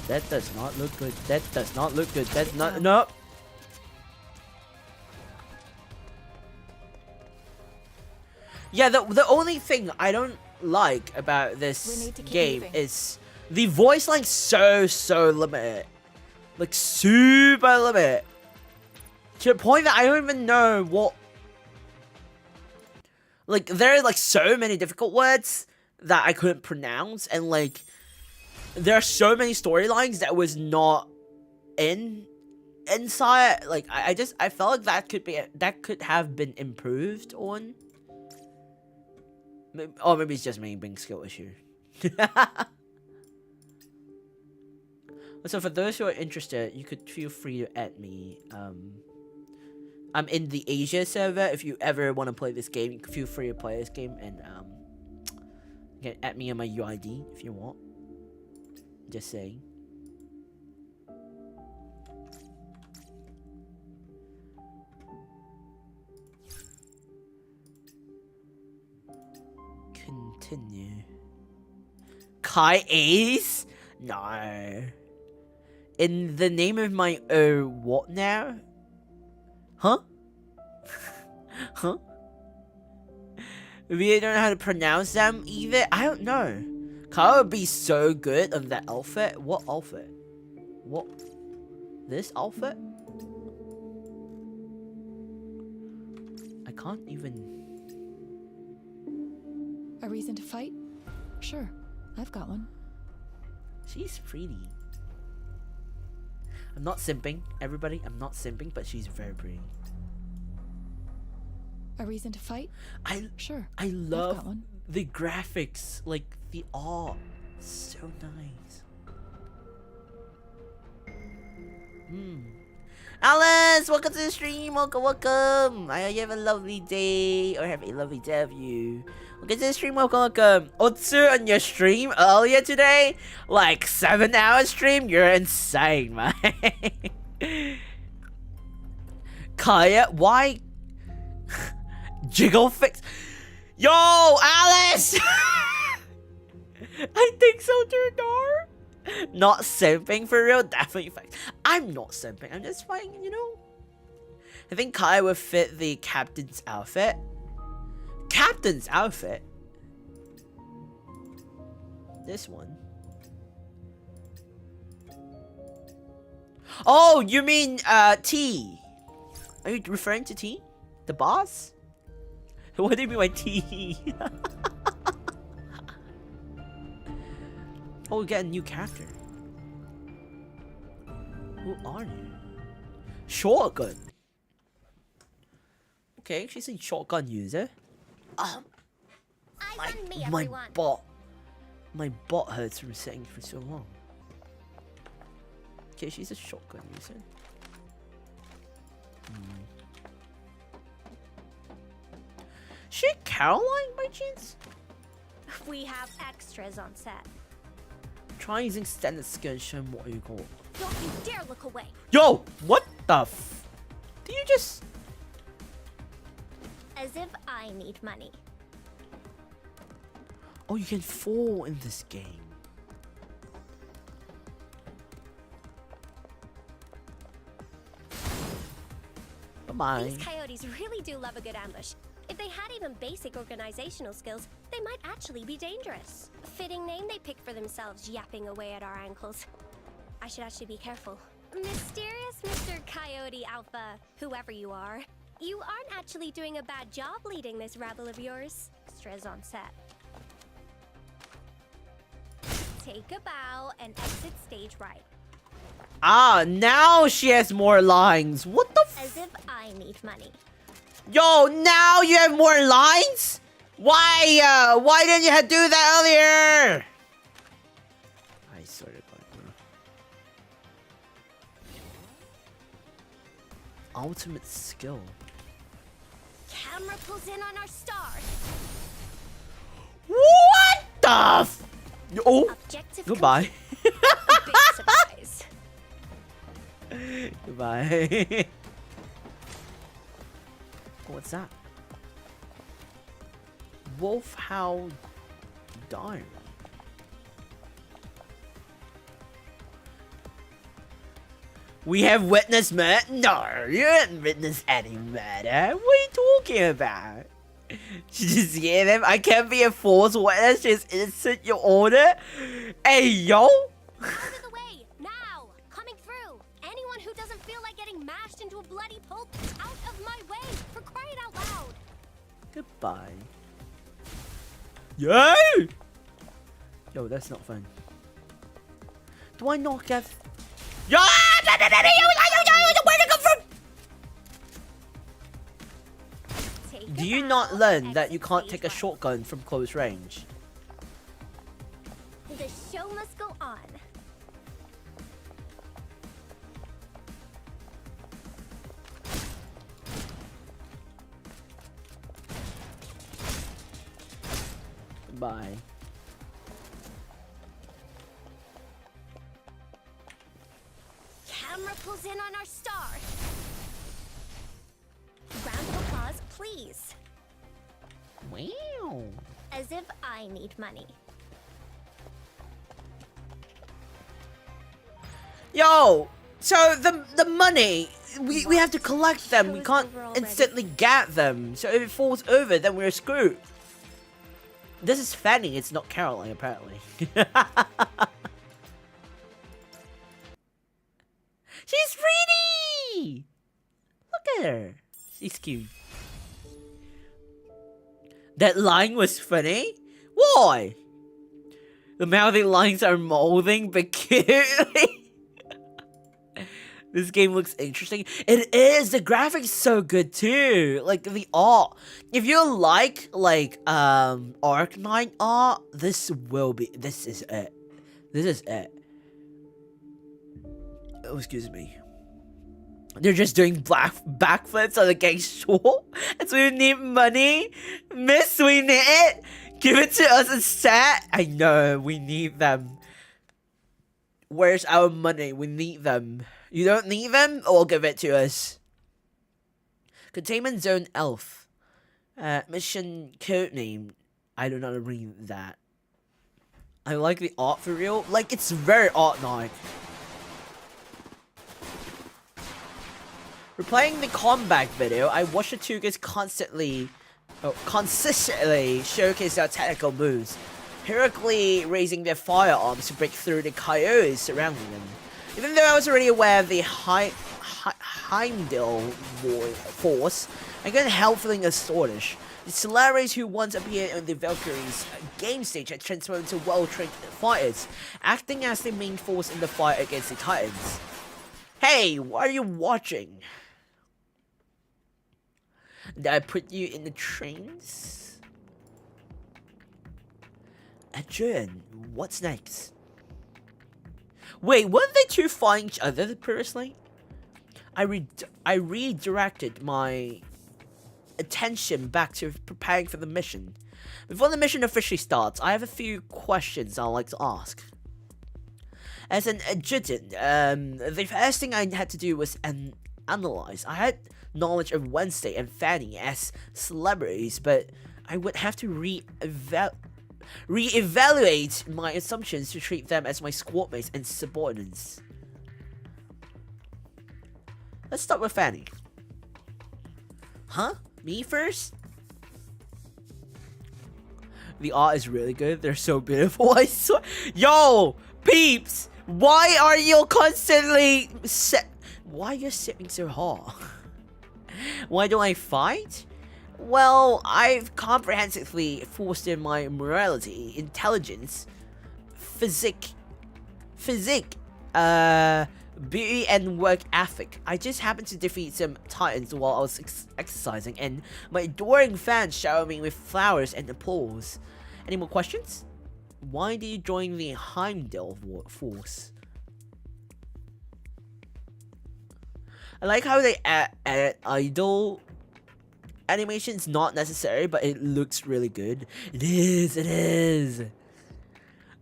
That does not look good. That does not look good. That's not. No. Yeah, the only thing I don't like about this game is the voice line's so limited. Like super limited. To the point that I don't even know what. Like there are like so many difficult words that I couldn't pronounce, and like there are so many storylines that was not inside. Like I felt like that could have been improved on. Or maybe it's just me being skill issue. So for those who are interested, you could feel free to add me. I'm in the Asia server. If you ever want to play this game, you can feel free to play this game, and you can add me on my UID if you want. Just saying. Continue. Kaissics? No. In the name of my what now? Huh? Huh? We don't know how to pronounce them either. I don't know. Kai would be so good on that outfit. What outfit? What? This outfit? I can't even. A reason to fight? Sure, I've got one. She's pretty. I'm not simping, everybody. I'm not simping, but she's very pretty. A reason to fight? Sure. I I've got love one. the graphics, like the art. So nice. Alice, welcome to the stream. Welcome. I hope you have a lovely day or have a lovely day of you. Welcome to the stream. Welcome. Otsu on your stream earlier today, like 7-hour stream. You're insane, man. Kaya, why? Jiggle fix. Yo, Alice. I think so too, Dar. Not simping for real, definitely facts. I'm not simping, I'm just fine, you know. I think Kai would fit the captain's outfit. Captain's outfit? This one. Oh, you mean T? Are you referring to T? The boss? What do you mean by T? Oh, we got a new character. Who are you? Shotgun. Okay, she's a shotgun user. My bot hurts from sitting for so long. Okay, she's a shotgun user. She Caroline by chance? We have extras on set. Try using standard skill and show them what you got. Don't you dare look away. Yo, what the f? Do you just? As if I need money. Oh, you can fall in this game. Bye-bye. These coyotes really do love a good ambush. If they had even basic organizational skills, they might actually be dangerous. Fitting name they pick for themselves, yapping away at our ankles. I should actually be careful. Mysterious Mr. Coyote Alpha, whoever you are, you aren't actually doing a bad job leading this rabble of yours. Extras on set. Take a bow and exit stage right. Ah, now she has more lines. What the f? As if I need money. Yo, now you have more lines? Why didn't you do that earlier? I swear to God, bro. Ultimate skill. Camera pulls in on our star. What the f? Oh, Objective goodbye. complete. Big surprise. Goodbye. What's that? Wolfhound Dime. We have witnessed murder? No, you haven't witnessed any murder. What are you talking about? Did you just hear them? I can't be a false witness, just insert your order. Hey, yo! Out of the way, now! Coming through! Anyone who doesn't feel like getting mashed into a bloody pulp, out of my way, for crying out loud! Goodbye. Yo! Yo, that's not fun. Do I not get... Yo! Where'd it come from? Do you not learn that you can't take a shotgun from close range? The show must go on. Bye. Camera pulls in on our star. Round of applause, please. Wow. As if I need money. Yo! So the money, we have to collect them. We can't instantly get them. So if it falls over, then we're screwed. This is Fanny, it's not Caroline, apparently. She's pretty! Look at her. She's cute. That line was funny? Why? The mouthy lines are molding but cutely. This game looks interesting. It is. The graphics is so good too. Like the art. If you like Arknight art, this is it. This is it. Oh, excuse me. They're just doing backflips on the gang shore. And so we need money. Miss, we need it. Give it to us instead. I know, we need them. Where's our money? We need them. You don't need them? Or give it to us. Containment Zone Elf. Mission codename. I do not read that. I like the art for real. Like, it's very art-like. Replaying the combat video, I watched the two guys consistently showcase their technical moves, heroically raising their firearms to break through the coyotes surrounding them. Even though I was already aware of the Heimdall force, I couldn't help feeling astonished. The celebrities who once appeared on the Valkyrie's game stage had transformed into well-trained fighters, acting as the main force in the fight against the Titans. Hey, what are you watching? Did I put you in the trains? Adjourn. What's next? Wait, weren't they two fighting each other previously? I redirected my attention back to preparing for the mission. Before the mission officially starts, I have a few questions I'd like to ask. As an adjutant, the first thing I had to do was analyze. I had knowledge of Wednesday and Fanny as celebrities, but I would have to re-evaluate my assumptions to treat them as my squadmates and subordinates. Let's start with Fanny. Huh? Me first? The art is really good. They're so beautiful. I swear. Yo, peeps! Why are you constantly Why are you sitting so hard? Why don't I fight? Well, I've comprehensively fostered my morality, intelligence, physique, beauty, and work ethic. I just happened to defeat some titans while I was exercising, and my adoring fans showered me with flowers and applause. Any more questions? Why did you join the Heimdall force? I like how they added idol animations. Not necessary, but it looks really good. It is.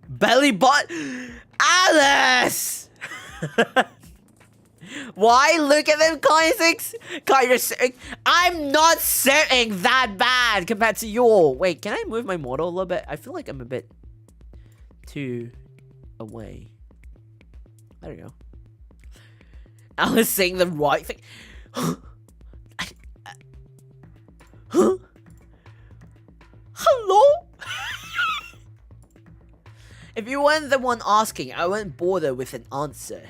Belly button, Alice. Why? Look at them, Kaissics. God, you're I'm not sitting that bad compared to you all. Wait, can I move my model a little bit? I feel like I'm a bit too away. There we go. I was saying the right thing. Hello? If you weren't the one asking, I wouldn't bother with an answer.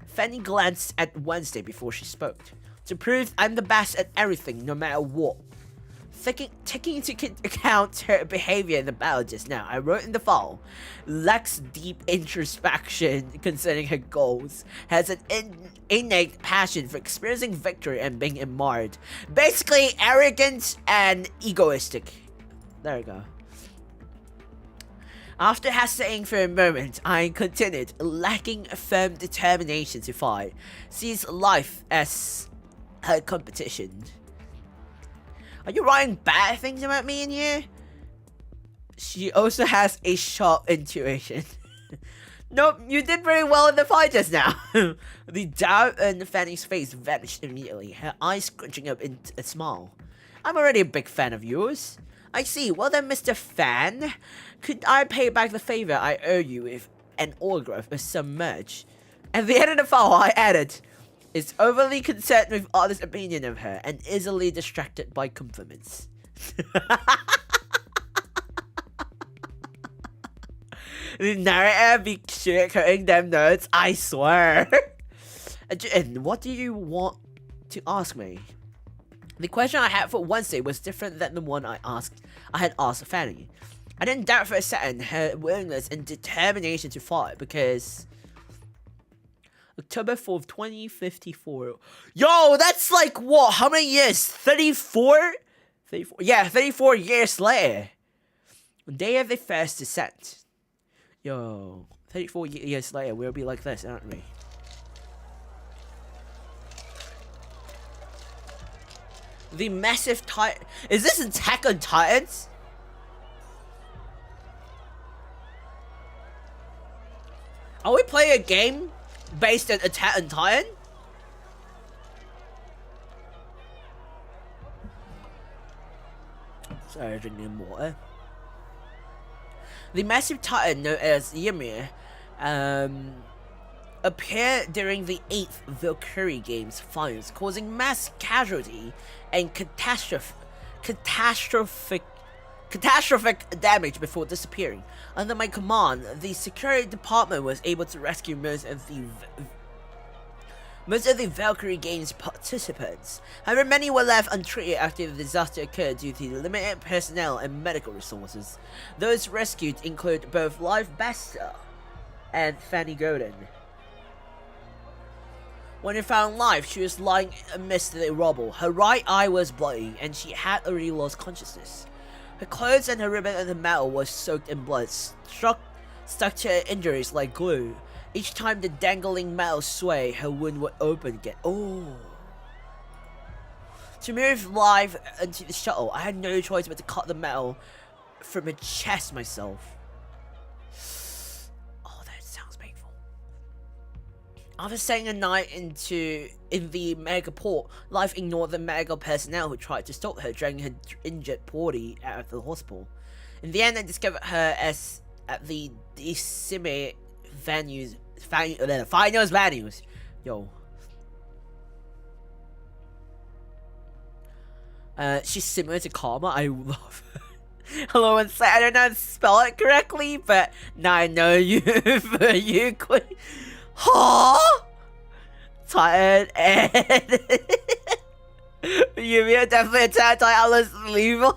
Fanny glanced at Wednesday before she spoke. To prove I'm the best at everything, no matter what. Taking into account her behavior in the battle just now, I wrote in the file, lacks deep introspection concerning her goals, has an innate passion for experiencing victory and being admired. Basically, arrogant and egoistic. There we go. After hesitating for a moment, I continued, lacking a firm determination to fight, sees life as her competition. Are you writing bad things about me in here? She also has a sharp intuition. Nope, you did very well in the fight just now. The doubt on Fanny's face vanished immediately, her eyes scrunching up into a smile. I'm already a big fan of yours. I see. Well then, Mr. Fan, could I pay back the favor I owe you with an autograph or some merch? At the end of the file, I added, is overly concerned with others' opinion of her and easily distracted by compliments. The narrator be sugarcoating them notes, I swear. And what do you want to ask me? The question I had for Wednesday was different than the one I had asked Fanny. I didn't doubt for a second her willingness and determination to fight because October 4th, 2054. Yo, that's like what? How many years? 34? 34? Yeah, 34 years later. Day of the first descent. Yo, 34 years later, we'll be like this, aren't we? The massive Titan. Is this Attack on Titans? Are we playing a game based on Attack on Titan? Sorry, drinking water. The massive Titan known as Ymir appeared during the 8th Valkyrie Games finals, causing mass casualty and catastrophic damage before disappearing. Under my command, the security department was able to rescue most of the Valkyrie Games participants. However, many were left untreated after the disaster occurred due to limited personnel and medical resources. Those rescued include both Live Besta and Fanny Golden. When found alive, she was lying amidst the rubble. Her right eye was bloody, and she had already lost consciousness. Her clothes and her ribbon and the metal was soaked in blood, stuck to her injuries like glue. Each time the dangling metal sway, her wound would open again. Oh. To move Live into the shuttle, I had no choice but to cut the metal from her chest myself. After staying a night in the mega port, Life ignored the medical personnel who tried to stop her, dragging her injured body out of the hospital. In the end, I discovered her at the finals venues. Yo. She's similar to Karma. I love her. Hello, and say I don't know how to spell it correctly, but now I know you for you queen. Huh? Titan and you are definitely attacked by Alice Levi.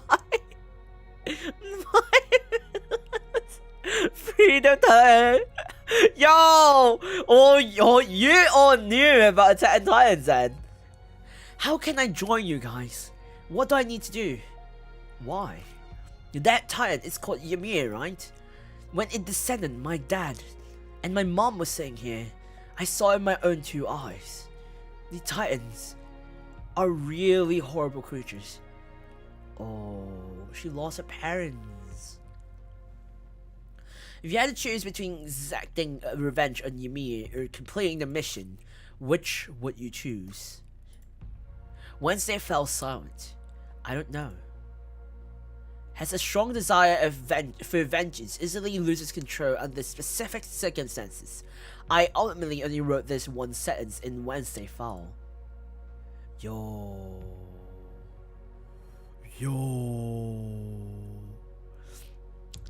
Freedom Titan. Yo! Oh, you all knew about Attack on Titans then. How can I join you guys? What do I need to do? Why? That Titan is called Ymir, right? When it descended, my dad and my mom was sitting here. I saw in my own 2 eyes. The Titans are really horrible creatures. Oh, she lost her parents. If you had to choose between exacting revenge on Ymir or completing the mission, Which would you choose? Wednesday fell silent. I don't know. Has a strong desire for vengeance, easily loses control under specific circumstances. I ultimately only wrote this one sentence in Wednesday Foul. Yo.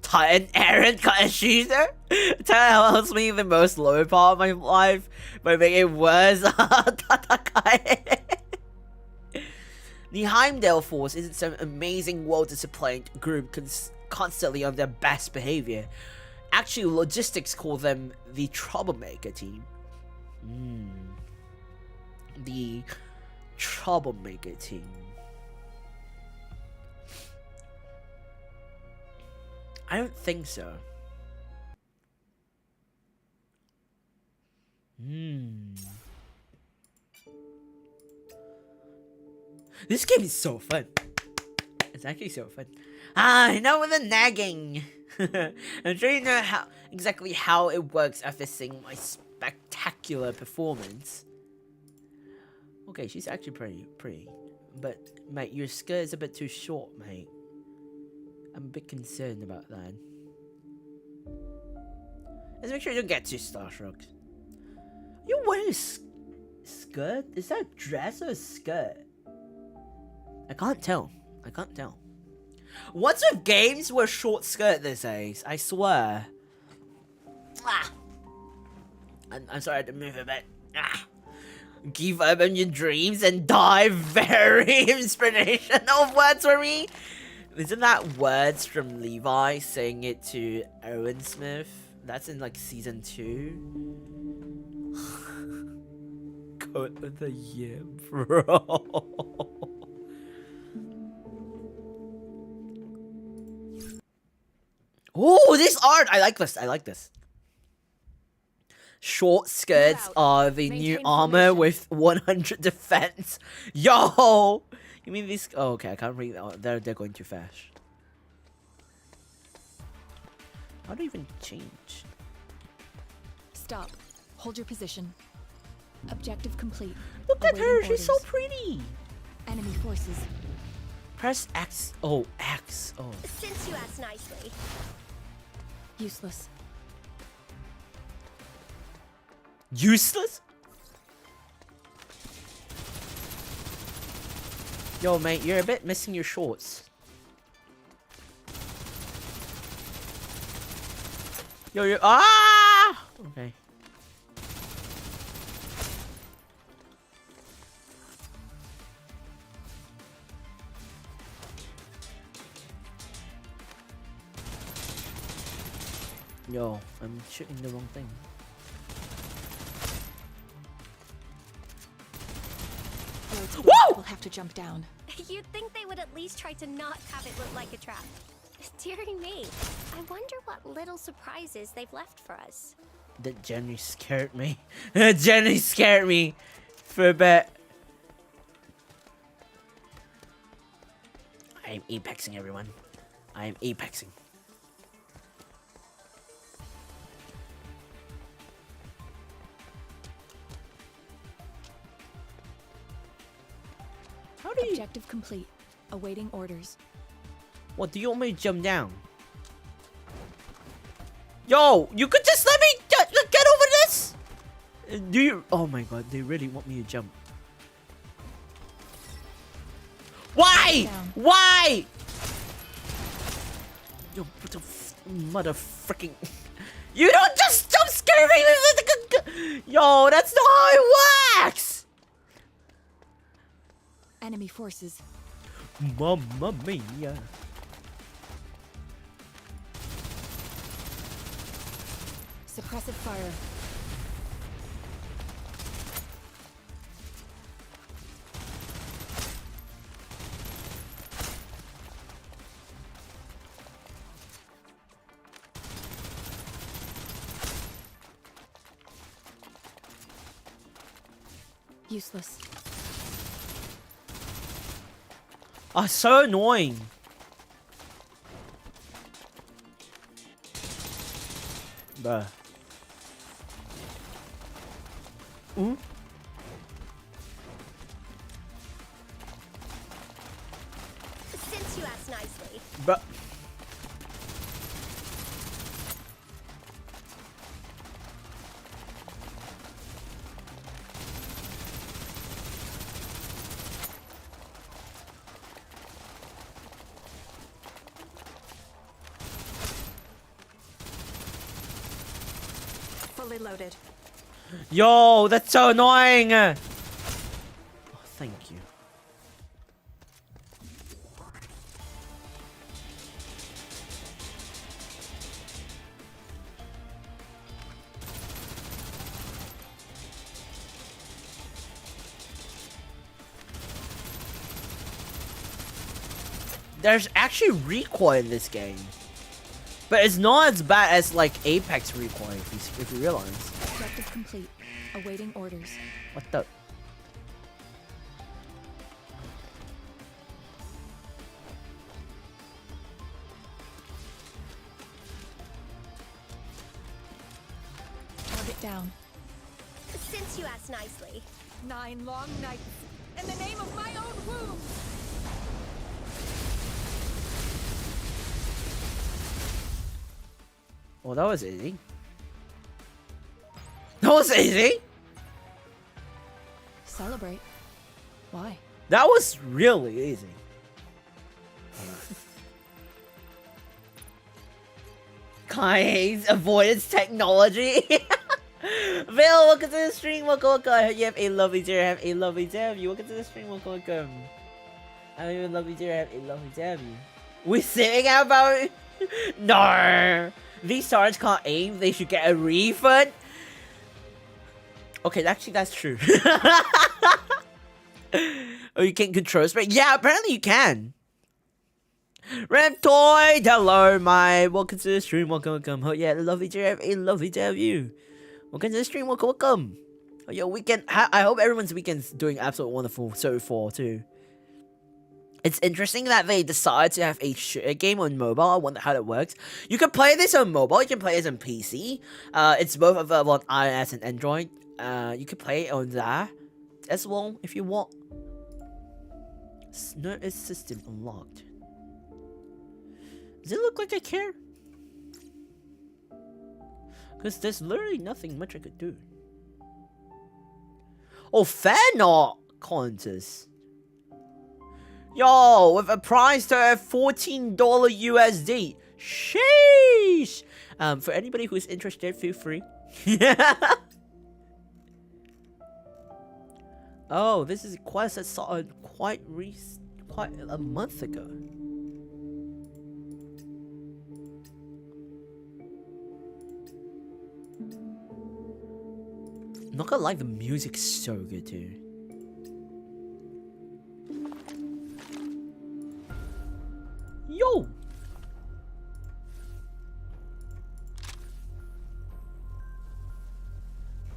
Titan Aaron KaissSUS? Titan helps me the most lower part of my life by making it worse. The Heimdall Force isn't some amazing, well-disciplined group constantly on their best behavior. Actually, logistics call them the Troublemaker team. The Troublemaker team. I don't think so. This game is so fun. It's actually so fun. Now with the nagging. I'm sure you know exactly how it works after seeing my spectacular performance. Okay, she's actually pretty. But, mate, your skirt is a bit too short, mate. I'm a bit concerned about that. Let's make sure you don't get too starstruck. You wearing a skirt? Is that a dress or a skirt? I can't tell. What's with games with short skirt these days? I swear. I'm sorry I had to move a bit. Give up on your dreams and die. Very inspirational words for me. Isn't that words from Levi saying it to Owen Smith? That's in like season 2. Quote of the year, bro. Oh, this art! I like this. Short skirts are the new armor with 100 defense. Yo! You mean these? Oh, okay, I can't read that. They're going too fast. How do you even change? Stop. Hold your position. Objective complete. Look at her, Awaiting she's so orders. pretty. Enemy forces. Press X. Oh, X. Oh. Since you asked nicely. Useless. Useless? Yo, mate, you're a bit missing your shorts. Yo, ah! Okay. Yo, I'm shooting the wrong thing. Whoa! We'll have to jump down. You'd think they would at least try to not have it look like a trap. Dearie me, I wonder what little surprises they've left for us. That Jenny scared me. Jenny scared me for a bit. I am apexing, everyone. I am apexing. How do you... Objective complete. Awaiting orders. What, do you want me to jump down? Yo, you could just let me get over this? Do you... Oh my god, they really want me to jump. Why? Why? Yo, what the mother freaking... You don't just jump scare me! Yo, that's not how it works! Enemy forces. Mamma mia. Suppressive fire. Useless. Oh, so annoying. Bruh. Ooh. Since you asked nicely. But Fully loaded. yo, that's so annoying. Oh, thank you. There's actually recoil in this game, but it's not as bad as like Apex recoil if you realize. Objective complete. Awaiting orders. What the? Target down. Since you asked nicely. 9 long nights. In the name of my own womb. Well, that was easy. That was easy. Celebrate. Why? That was really easy. Guys, avoidance technology. Vale, welcome to the stream. Welcome. You have a lovely day. Have a lovely day. Welcome to the stream. Welcome. I have a lovely day. Have a lovely day. We singing about it? No. These stars can't aim. They should get a refund. Okay, actually, that's true. Oh, you can't control space? Yeah, apparently you can. Toy, hello, my. Welcome to the stream. Welcome. Oh, yeah, lovely to have a lovely day of you. Welcome to the stream. Welcome. Oh, yeah, weekend. I hope everyone's weekend's doing absolutely wonderful so far, too. It's interesting that they decide to have a shooter game on mobile. I wonder how that works. You can play this on mobile. You can play this on PC. It's both available on iOS and Android. You can play it on that as well if you want. Nervous system unlocked. Does it look like I care? Because there's literally nothing much I could do. Oh, fan art contest. Yo, with a price tag of $14 USD. Sheesh. For anybody who's interested, feel free. Oh, this is a quest that saw quite a month ago. Not gonna lie, the music's so good too. Yo!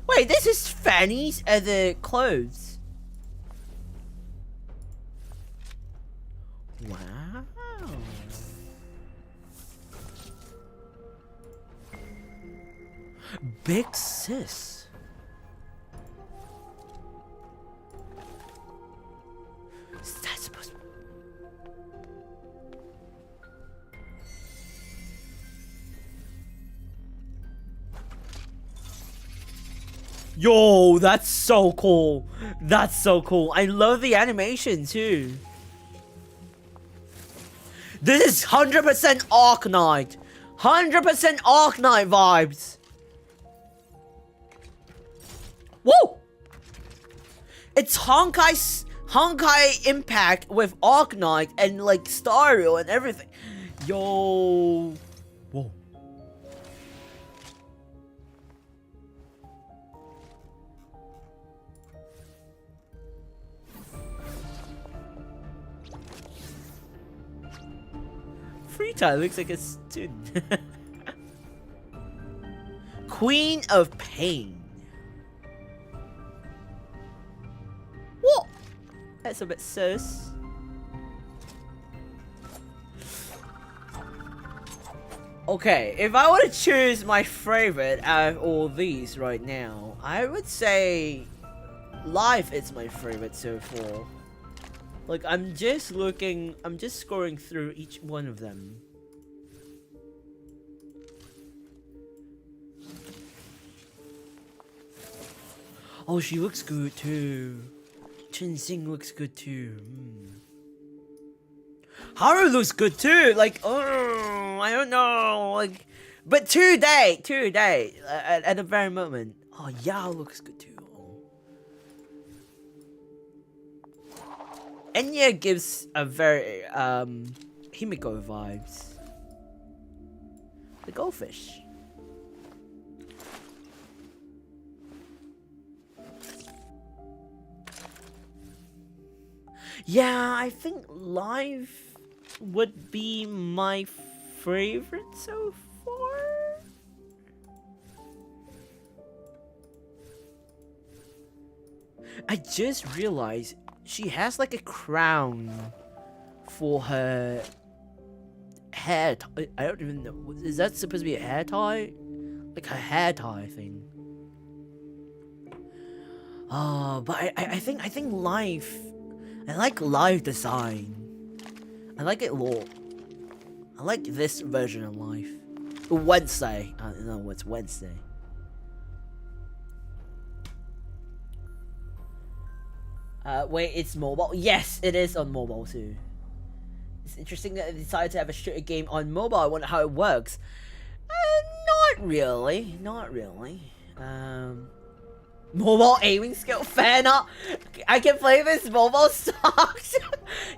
Wait, this is fannies and the clothes. Wow. Big sis. Is that supposed to... Yo, that's so cool. That's so cool. I love the animation too. This is 100% Arknight. 100% Arknight vibes. Whoa! It's Honkai Impact with Arknight and like Stario and everything. Yo. Whoa. Frita looks like a student. Queen of Pain. What? That's a bit sus. Okay, if I were to choose my favorite out of all these right now, I would say Life is my favorite so far. Like, I'm just looking, I'm just scrolling through each one of them. Oh, she looks good too. Chen-Xing looks good too. Haru looks good too. Like, oh, I don't know. Like, but today, at the very moment. Oh, Yao looks good too. Enya gives a very Himiko vibes. The goldfish. Yeah, I think live would be my favorite so far. I just realized she has like a crown for her hair tie. I don't even know. Is that supposed to be a hair tie? Like a hair tie thing. Oh, but I think live. I like live design. I like it a lot. I like this version of life. Wednesday. I don't know what's Wednesday. Wait, it's mobile? Yes, it is on mobile too. It's interesting that they decided to have a shooter game on mobile. I wonder how it works. Not really. Not really. Mobile aiming skill? Fair enough. I can play this mobile sucks.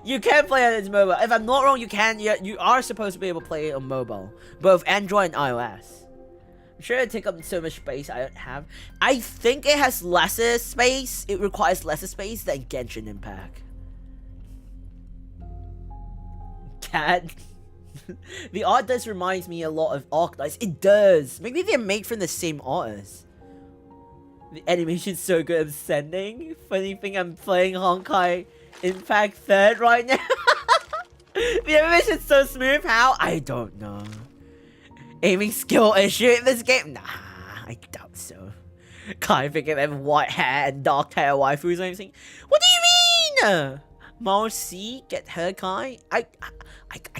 You can play it as mobile. If I'm not wrong, you can. You are supposed to be able to play it on mobile. Both Android and iOS. I'm sure it'd take up so much space I don't have. I think it has lesser space. It requires lesser space than Genshin Impact. Cat. The art does reminds me a lot of Arclights. It does. Maybe they're made from the same artist. The animation's so good. I'm sending. Funny thing, I'm playing Honkai Impact 3rd right now. The animation's so smooth. How? I don't know. Aiming skill issue in this game? Nah, I doubt so. Can't think of them white hair and dark hair waifus or anything. What do you mean? Marcy, get her Kai? I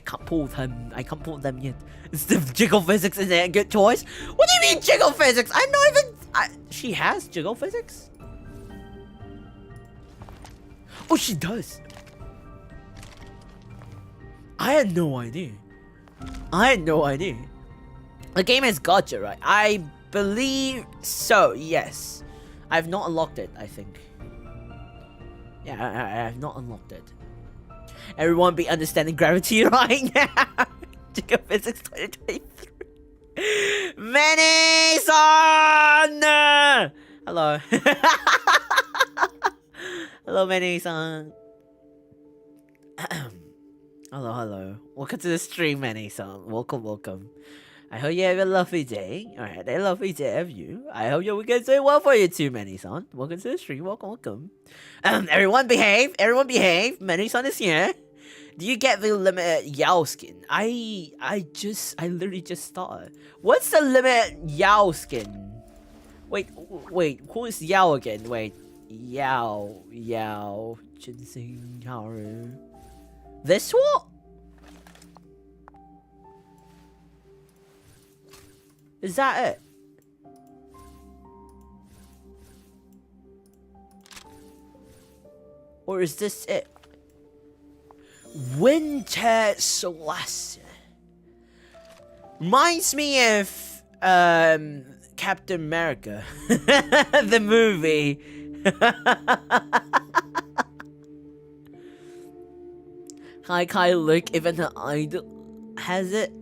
can't pull them. I can't pull them yet. It's the jiggle physics isn't a good choice. What do you mean jiggle physics? I'm not even. She has jiggle physics? Oh, she does. I had no idea. The game has gotcha, right? I believe so, yes. I've not unlocked it, I think. Yeah, I have not unlocked it. Everyone be understanding gravity right now. Jiggle Physics 2023. Manny-san! Hello. Hello, Manny-san. Hello. Welcome to the stream, Manny-san. Welcome. I hope you have a lovely day. Alright, a lovely day of you. I hope your weekend's doing well for you too, Manny-san. Welcome to the stream. Welcome. Everyone behave. Manny-san is here. Do you get the limited Yao skin? I literally just started. What's the limited Yao skin? Wait, who is Yao again? Wait, Yao, Chen-Xing, Haru. This what? Is that it? Or is this it? Winter Celeste. Reminds me of Captain America. The movie. Kai look, even her idol has it.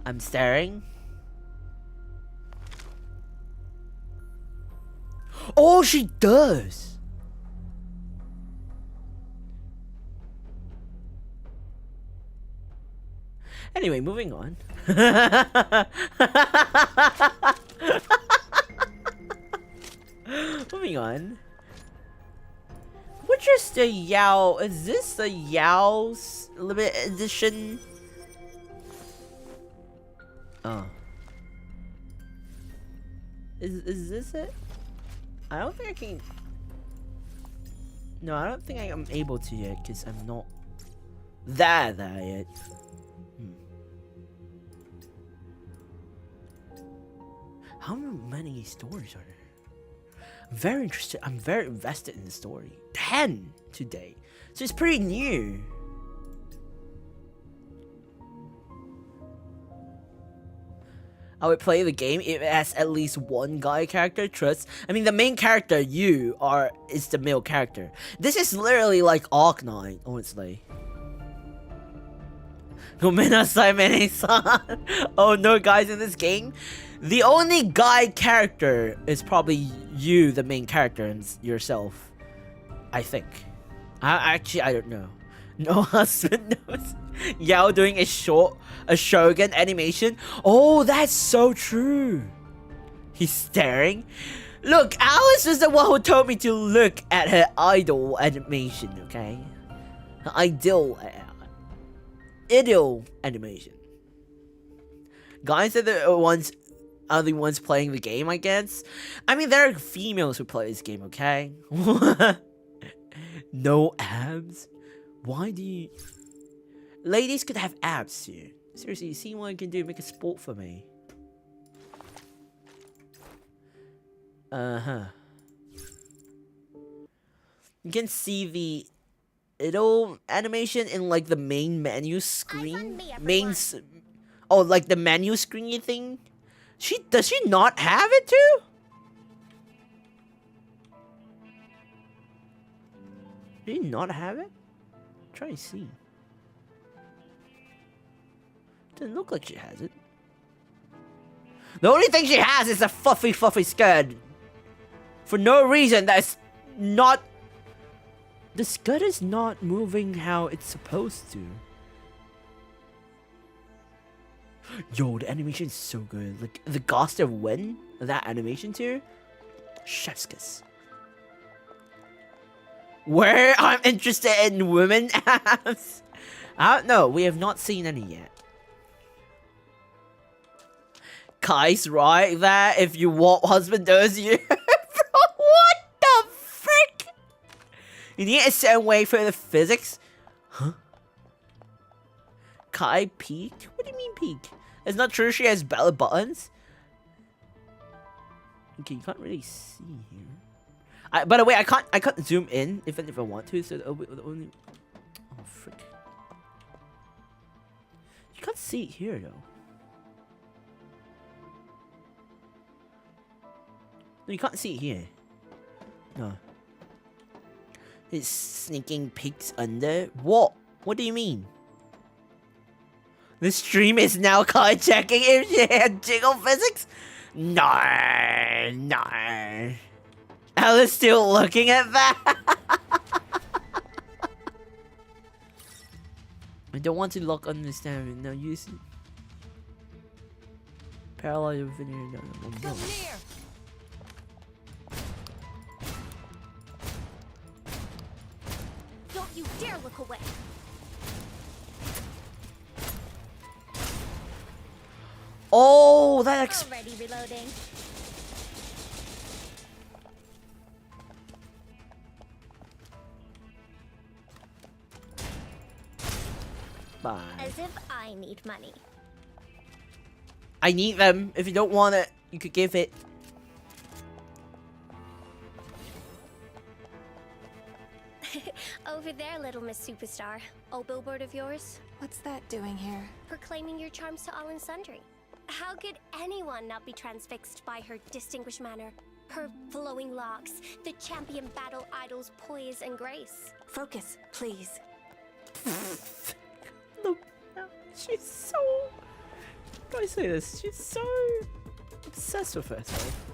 I'm staring. Oh, she does. Anyway, moving on. Moving on. Which is the Yao? Is this the Yao's limited edition? Oh. Is this it? I don't think I can. No, I don't think I am able to yet, because I'm not there yet. How many stories are there? I'm very interested. I'm very invested in the story. 10 today. So it's pretty new. I would play the game if it has at least one guy character. Trust. I mean, the main character is the male character. This is literally like Arc 9, honestly. Oh no, guys, in this game, the only guy character is probably you, the main character, and yourself. I think. I don't know. No husband knows. Yao doing a Shogun animation. Oh, that's so true. He's staring. Look, Alice was the one who told me to look at her idol animation, okay? Her ideal animation. Guys are the ones playing the game, I guess. I mean, there are females who play this game, okay? No abs? Why do you... Ladies could have abs too. Seriously, you see what I can do? Make a sport for me. You can see the idol animation in like the main menu screen. Oh, like the menu screen thing. Does she not have it too? Does she not have it? Try to see. Doesn't look like she has it. The only thing she has is a fluffy skirt. For no reason. That's not... The skirt is not moving how it's supposed to. Yo, the animation is so good. Like, the Ghost of Wind, that animation too. Chef's kiss. Where I'm interested in women abs. I don't know. We have not seen any yet. Kai's right that if you want husband does you. Bro, what the frick? You need a certain way for the physics? Huh? Kai peaked? What do you mean peak? It's not true she has belly buttons? Okay, you can't really see here. By the way, I can't zoom in if I want to, so the only... Oh, frick. You can't see it here, though. No, you can't see it here. No. It's sneaking pigs under? What? What do you mean? The stream is now Kai checking if she had jiggle physics? No. Alice still looking at that? I don't want to lock understanding. Now use it. Parallel video. Come near. Don't you dare look away. Oh, that Already reloading. Bye. As if I need money. I need them. If you don't want it, you could give it. Over there, little Miss Superstar. Old billboard of yours? What's that doing here? Proclaiming your charms to all and sundry. How could anyone not be transfixed by her distinguished manner, her flowing locks, the champion battle idol's poise and grace? Focus, please. No, she's so... How do I say this? She's so obsessed with herself.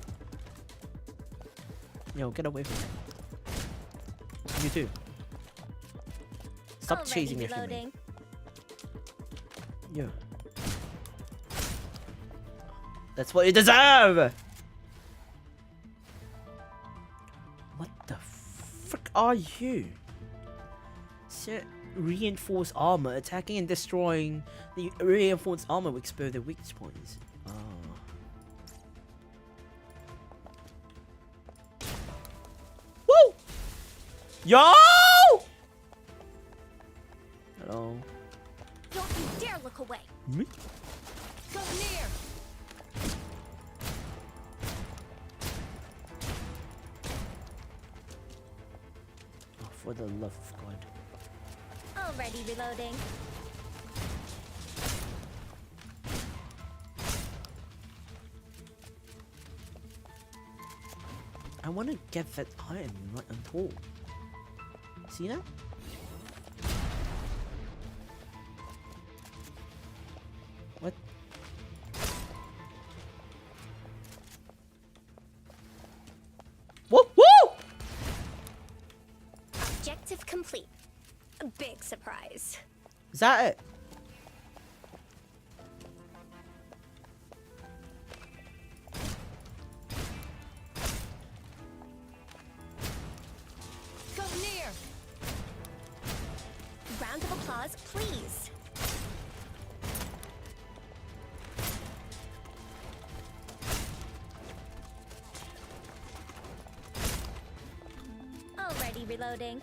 Yo, get away from me. You too. Stop Already chasing after me. reloading. Yo. That's what you deserve! What the frick are you? Set reinforced armor. Attacking and destroying the reinforced armor will expose the weak points. Oh. Yo! Hello. Don't you dare look away. Me? Go near! Oh, for the love of God. Already reloading. I want to get that iron right on top. See that? What? Whoa! Whoa! Objective complete. A big surprise. Is that it? Go near! Round of applause, please. Already reloading.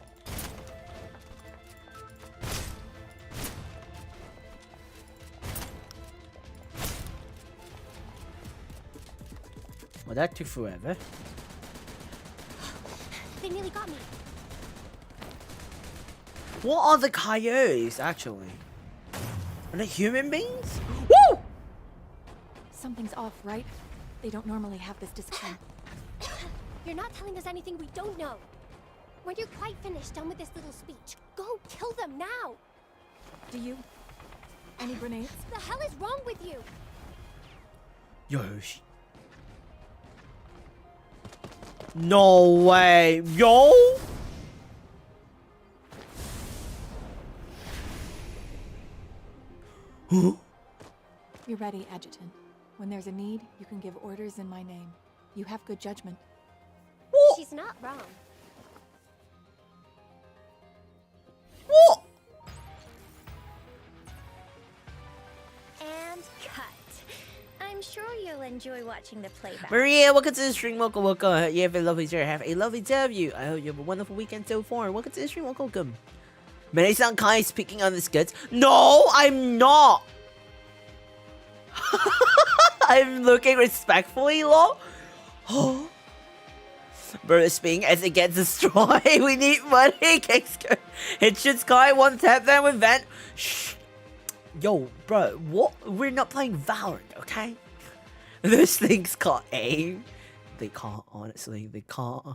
Well, that took forever. They nearly got me. What are the coyotes, actually? Are they human beings? Woo! Something's off, right? They don't normally have this discipline. You're not telling us anything we don't know. When you're quite finished done with this little speech, go kill them now. Do you? Any grenades? The hell is wrong with you? Yoshi. No way. Yo! You're ready, Adjutant. When there's a need, you can give orders in my name. You have good judgment. She's not wrong. What? And cut. I'm sure you'll enjoy watching the playback. Maria, welcome to the stream. Welcome, welcome. You have a lovely day. Have a lovely day of you. I hope you have a wonderful weekend so far. Welcome to the stream. Welcome, welcome. Many-san Kai is picking on the skits. No, I'm not. I'm looking respectfully, lol. Bro, speaking as it gets destroyed. We need money. Hitchin Sky one tap then with vent. Shh. Yo, bro, what? We're not playing Valorant, okay? Those things can't aim. They can't, honestly. They can't.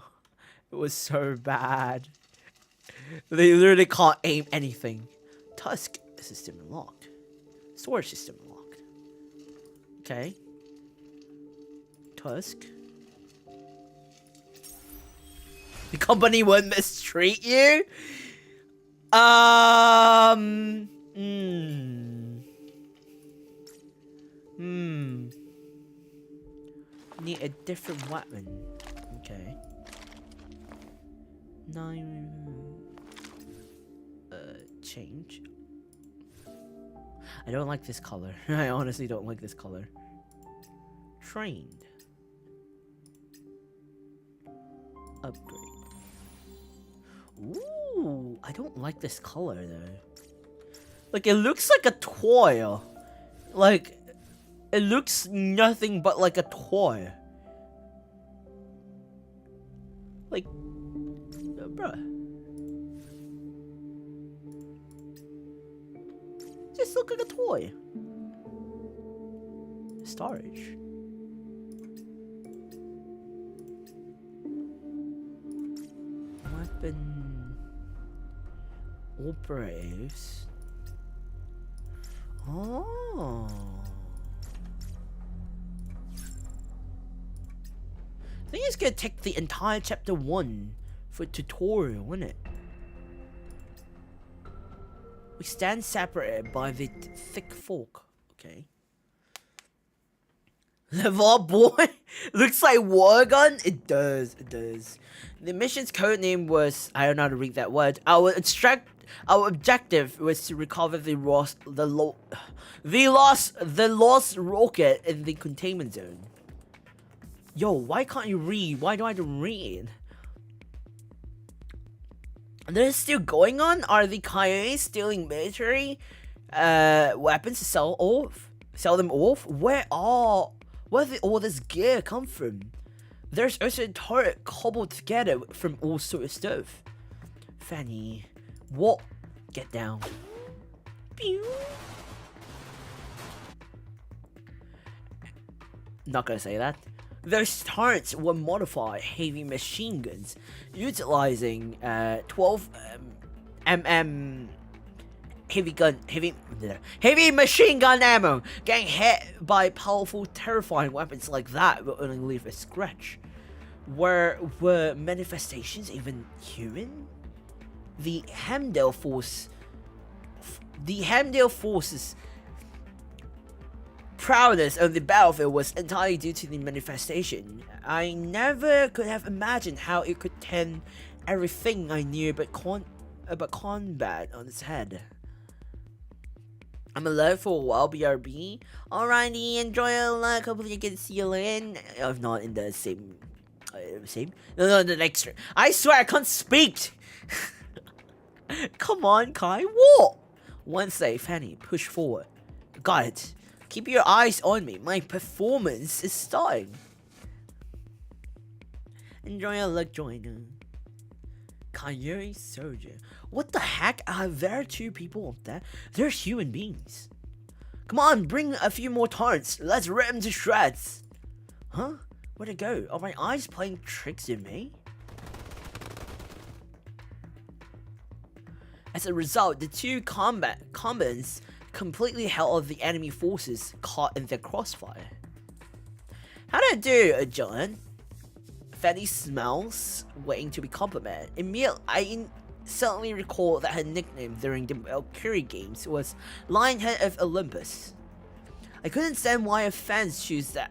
It was so bad. They literally can't aim anything. Tusk system unlocked. Storage system unlocked. Okay. Tusk. The company won't mistreat you? Need a different weapon. Okay. 9. Change. I don't like this color. I honestly don't like this color. Trained. Upgrade. Ooh, I don't like this color though. Like, it looks like a toy. Like, it looks nothing but like a toy. Like, bruh. Just look like a toy. Storage. Weapon. Operatives. Oh. I think it's gonna take the entire chapter 1 for a tutorial, isn't it? We stand separated by the thick fog. Okay. Level up, boy. Looks like water gun. It does. It does. The mission's code name was, I don't know how to read that word. Our objective was to recover the lost rocket in the containment zone. Yo, why can't you read? Why do I have to read? This still going on? Are the Coyotes stealing military weapons to sell them off? Where did all this gear come from? There's also a turret cobbled together from all sort of stuff. Fanny, what? Get down. Pew. Not gonna say that. Those turrets were modified heavy machine guns, utilizing 12 heavy machine gun ammo. Getting hit by powerful, terrifying weapons like that will only leave a scratch. Were manifestations even human? The Hamdale Force's prowess on the battlefield was entirely due to the manifestation. I never could have imagined how it could turn everything I knew about combat on its head. I'm alive for a while, BRB. Alrighty, enjoy your luck. Hopefully you can see you in. If not, in the same. No, the next. I swear I can't speak. Come on, Kai. What? Wednesday, Fanny, push forward. Got it. Keep your eyes on me. My performance is starting. Enjoy your luck, joiner. Coyote soldier. What the heck? Are there two people up there? They're human beings. Come on, bring a few more turrets. Let's rip them to shreds. Huh? Where'd it go? Are my eyes playing tricks on me? As a result, the two combatants completely held the enemy forces caught in their crossfire. How did I do, John? Fanny smells, waiting to be complimented. I suddenly recall that her nickname during the Valkyrie games was Lionhead of Olympus. I couldn't understand why her fans choose that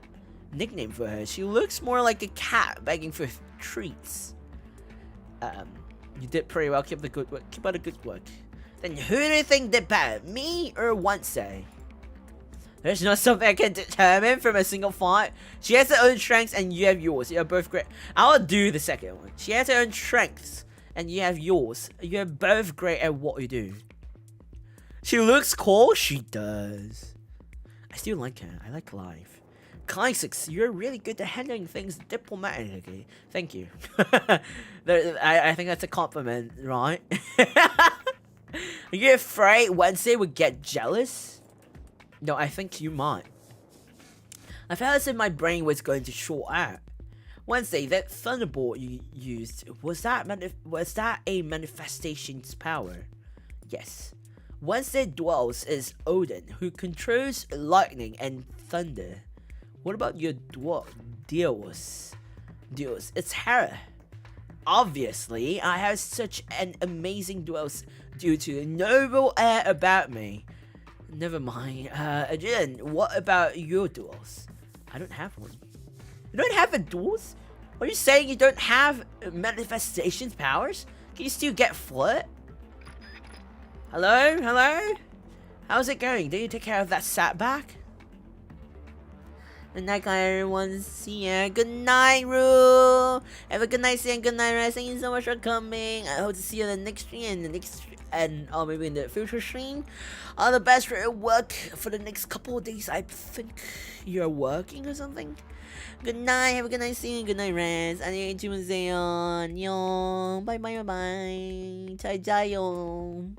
nickname for her. She looks more like a cat begging for treats. You did pretty well. Keep up the good work. Then who do you think did better, me or Wednesday? There's not something I can determine from a single fight. She has her own strengths and you have yours. You're both great. I'll do the second one. She has her own strengths and you have yours. You're both great at what you do. She looks cool. She does. I still like her. I like life. Kaissics, you're really good at handling things diplomatically. Thank you. I think that's a compliment, right? Are you afraid Wednesday would get jealous? No, I think you might. I felt as if my brain was going to short out. Wednesday, that thunderbolt you used, was that a manifestation's power? Yes. Wednesday dwells is Odin, who controls lightning and thunder. What about your deals? It's Hera. Obviously, I have such an amazing duels due to the noble air about me. Never mind. Again, what about your duels? I don't have one. You don't have a duels? Are you saying you don't have manifestations powers? Can you still get flood? Hello? Hello? How's it going? Did you take care of that setback? Good night, everyone. See ya. Good night, Rue. Have a good night, see ya. Good night, rest. Thank you so much for coming. I hope to see you in the next stream and maybe in the future stream. All the best for your work for the next couple of days. I think you're working or something. Good night. Have a good night, see ya. Good night, rest. 안녕히 주무세요. 안녕. Bye, bye, bye, bye. 잘 자요.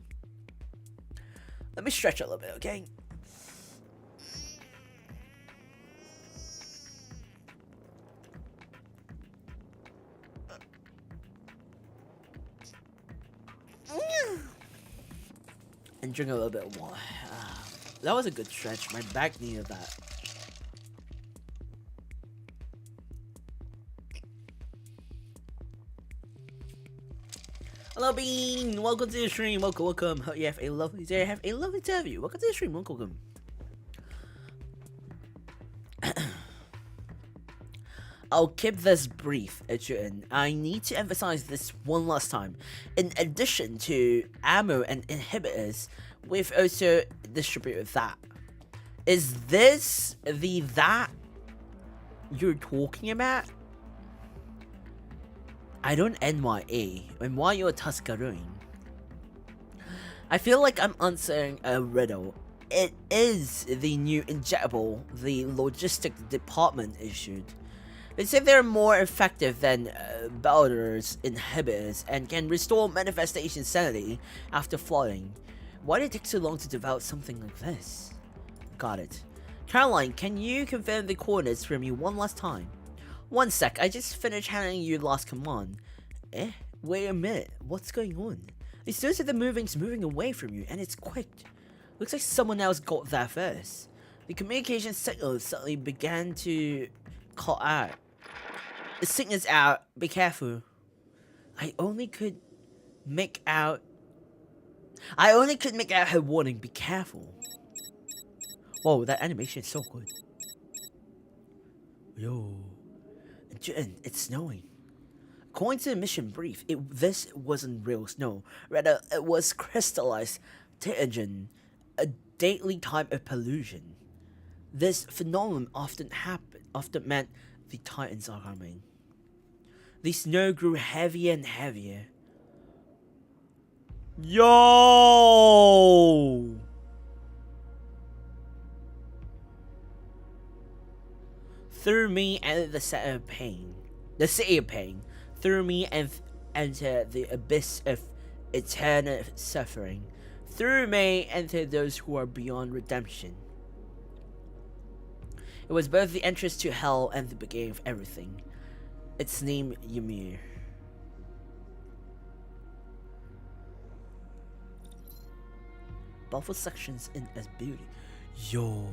Let me stretch a little bit, okay? And drink a little bit of water. That was a good stretch. My back needed that. Hello, Bean. Welcome to the stream. Welcome. Hope you have a lovely day. Have a lovely day of you. Welcome to the stream. Welcome. I'll keep this brief, Adrian. I need to emphasize this one last time. In addition to ammo and inhibitors, we've also distributed that. Is this that you're talking about? I don't NYA, and why you're Tuscaroon? I feel like I'm answering a riddle. It is the new injectable the logistics department issued. They say they're more effective than Baldur's inhibitors and can restore manifestation sanity after flooding. Why did it take so long to develop something like this? Got it. Caroline, can you confirm the coordinates for me one last time? One sec, I just finished handing you the last command. Wait a minute, what's going on? It says that the moving's moving away from you, and it's quick. Looks like someone else got there first. The communication signal suddenly began to call out. The signal's out, be careful. I only could make out her warning, be careful. Whoa, that animation is so good. Yo. It's snowing. According to the mission brief, this wasn't real snow. Rather, it was crystallized pterogen, a deadly type of pollution. This phenomenon often meant the Titans are coming. The snow grew heavier and heavier. Yo! Through me entered the city of pain. Through me entered the abyss of eternal suffering. Through me entered those who are beyond redemption. It was both the entrance to hell and the beginning of everything. Its name, Ymir. Buffalo sections in as beauty. Yo.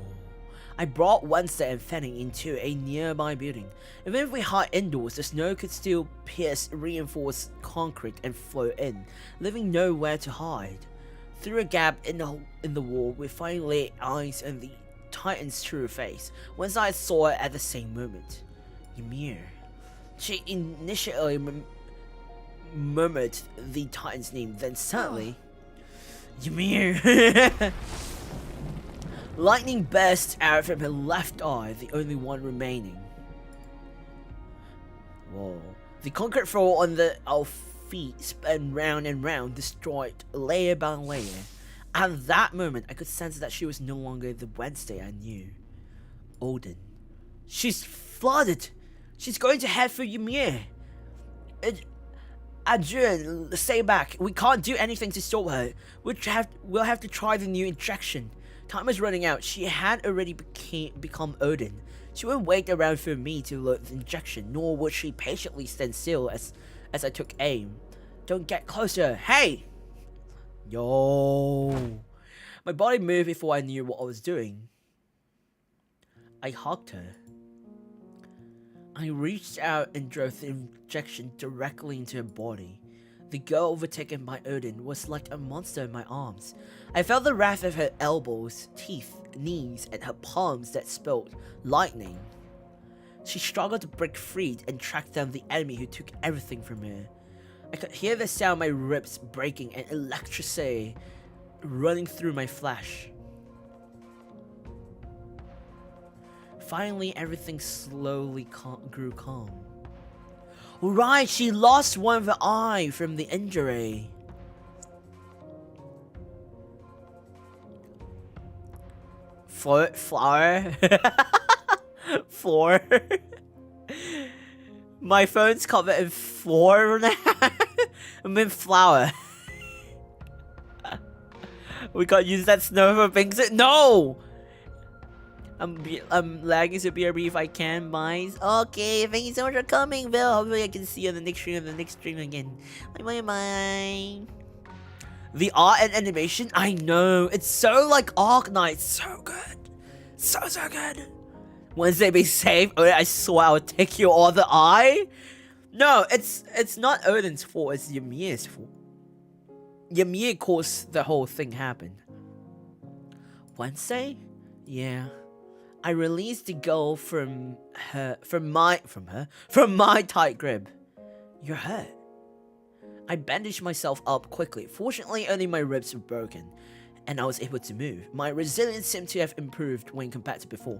I brought Wednesday and Fanning into a nearby building. Even if we hide indoors, the snow could still pierce reinforced concrete and flow in, leaving nowhere to hide. Through a gap in the wall, we finally laid eyes on the Titan's true face. Wednesday I saw it at the same moment. Ymir. She initially murmured the Titan's name, then suddenly, Ymir. Lightning burst out from her left eye, the only one remaining. Whoa. The concrete floor on our feet spun round and round, destroyed layer by layer. At that moment, I could sense that she was no longer the Wednesday I knew. Odin. She's flooded! She's going to head for Ymir! Adrian, stay back. We can't do anything to stop her. We'll have to try the new injection. Time was running out. She had already become Odin. She wouldn't wait around for me to load the injection, nor would she patiently stand still as I took aim. Don't get closer. Hey! Yo. My body moved before I knew what I was doing. I hugged her. I reached out and drove the injection directly into her body. The girl overtaken by Odin was like a monster in my arms. I felt the wrath of her elbows, teeth, knees, and her palms that spilled lightning. She struggled to break free and track down the enemy who took everything from her. I could hear the sound of my ribs breaking and electricity running through my flesh. Finally, everything slowly grew calm. Right, she lost one of her eye from the injury. Floor? Floor? My phone's covered in floor now. I mean flour. We can't use that snow for things. No! I'm lagging so BRB if I can, guys. Okay, thank you so much for coming, Bill. Hopefully I can see you on the next stream again. Bye. The art and animation, I know. It's so like Arknight. So good. So good. Wednesday be safe. Oh, I swear I'll take your other eye. No, it's not Odin's fault. It's Ymir's fault. Ymir caused the whole thing happen. Wednesday? Yeah. I released the girl from my tight grip. You're hurt. I bandaged myself up quickly. Fortunately, only my ribs were broken, and I was able to move. My resilience seemed to have improved when compared to before.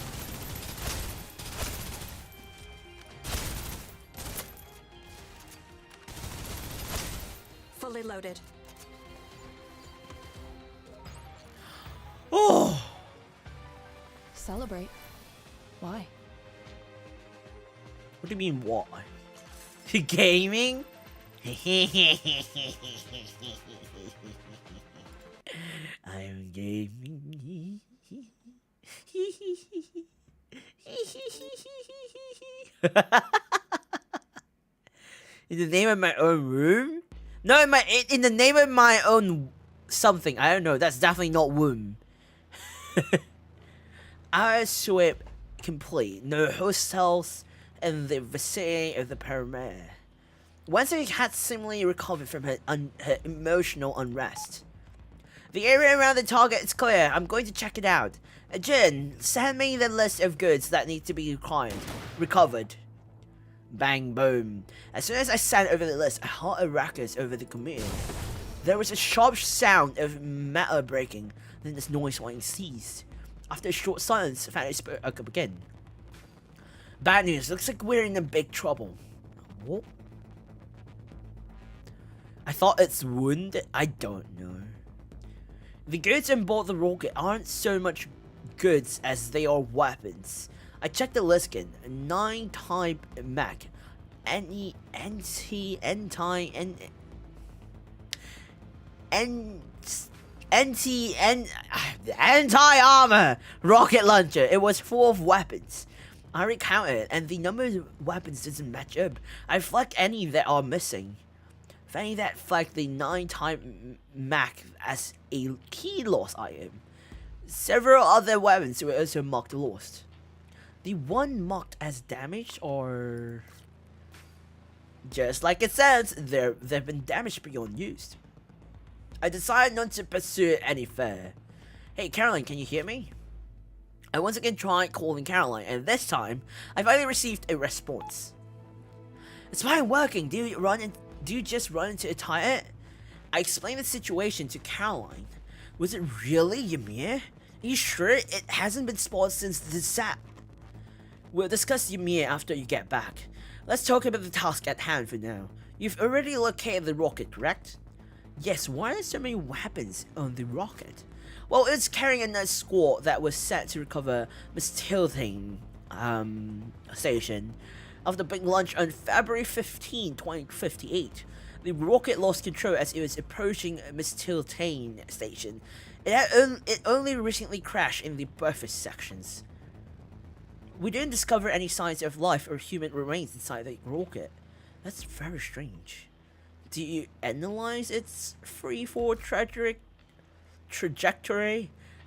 Fully loaded. Oh! Celebrate. Why? What do you mean, why? Gaming? I'm gaming. In the name of my own room? No, in the name of my own something. I don't know. That's definitely not womb. Our sweep complete. No hostels in the vicinity of the perimeter. Wednesday had seemingly recovered from her emotional unrest. The area around the target is clear. I'm going to check it out. Jin, send me the list of goods that need to be recovered. Bang, boom. As soon as I sent over the list, I heard a ruckus over the community. There was a sharp sound of metal breaking, then this noise line ceased. After a short silence, Fanny spoke up again. Bad news, looks like we're in a big trouble. What? I thought it's wounded? I don't know. The goods on board the rocket aren't so much goods as they are weapons. I checked the list again. 9 type mech. Anti-armor rocket launcher. It was full of weapons. I recounted it, and the number of weapons doesn't match up. I flagged any that are missing. Fanny that flagged the 9 type Mac as a key lost item. Several other weapons were also marked lost. The one marked as damaged, or just like it says, they've been damaged beyond use. I decided not to pursue it any further. Hey Caroline, can you hear me? I once again tried calling Caroline, and this time I finally received a response. It's fine working. Do you just run into a tire? I explained the situation to Caroline. Was it really Ymir? Are you sure it hasn't been spotted since the sat? We'll discuss Ymir after you get back. Let's talk about the task at hand for now. You've already located the rocket, correct? Yes, why are there so many weapons on the rocket? Well, it's carrying another squad that was set to recover Miss Tilting station. After big launch on February 15, 2058, the rocket lost control as it was approaching Miss Tilting station. It only recently crashed in the surface sections. We didn't discover any signs of life or human remains inside the rocket. That's very strange. Do you analyze its free-fall trajectory?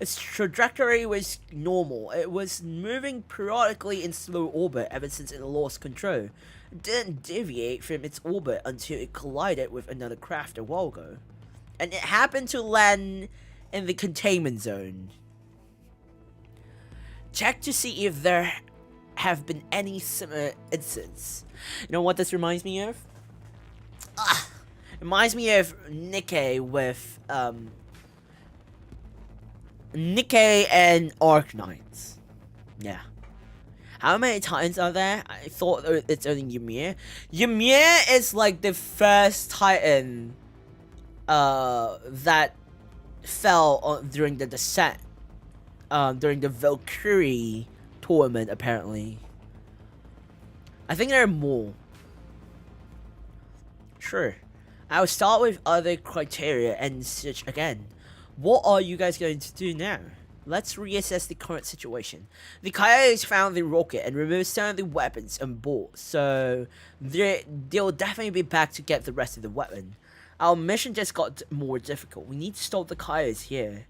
Its trajectory was normal. It was moving periodically in slow orbit ever since it lost control. It didn't deviate from its orbit until it collided with another craft a while ago. And it happened to land in the containment zone. Check to see if there have been any similar incidents. You know what this reminds me of? It reminds me of Nikkei with Nikkei and Arc Knights. Yeah. How many Titans are there? I thought it's only Ymir. Ymir is like the first Titan that fell during the descent. During the Valkyrie tournament, apparently. I think there are more. Sure. I'll start with other criteria and search again. What are you guys going to do now? Let's reassess the current situation. The Kaissics found the rocket and removed some of the weapons on board, so they'll definitely be back to get the rest of the weapon. Our mission just got more difficult. We need to stop the Kaissics here.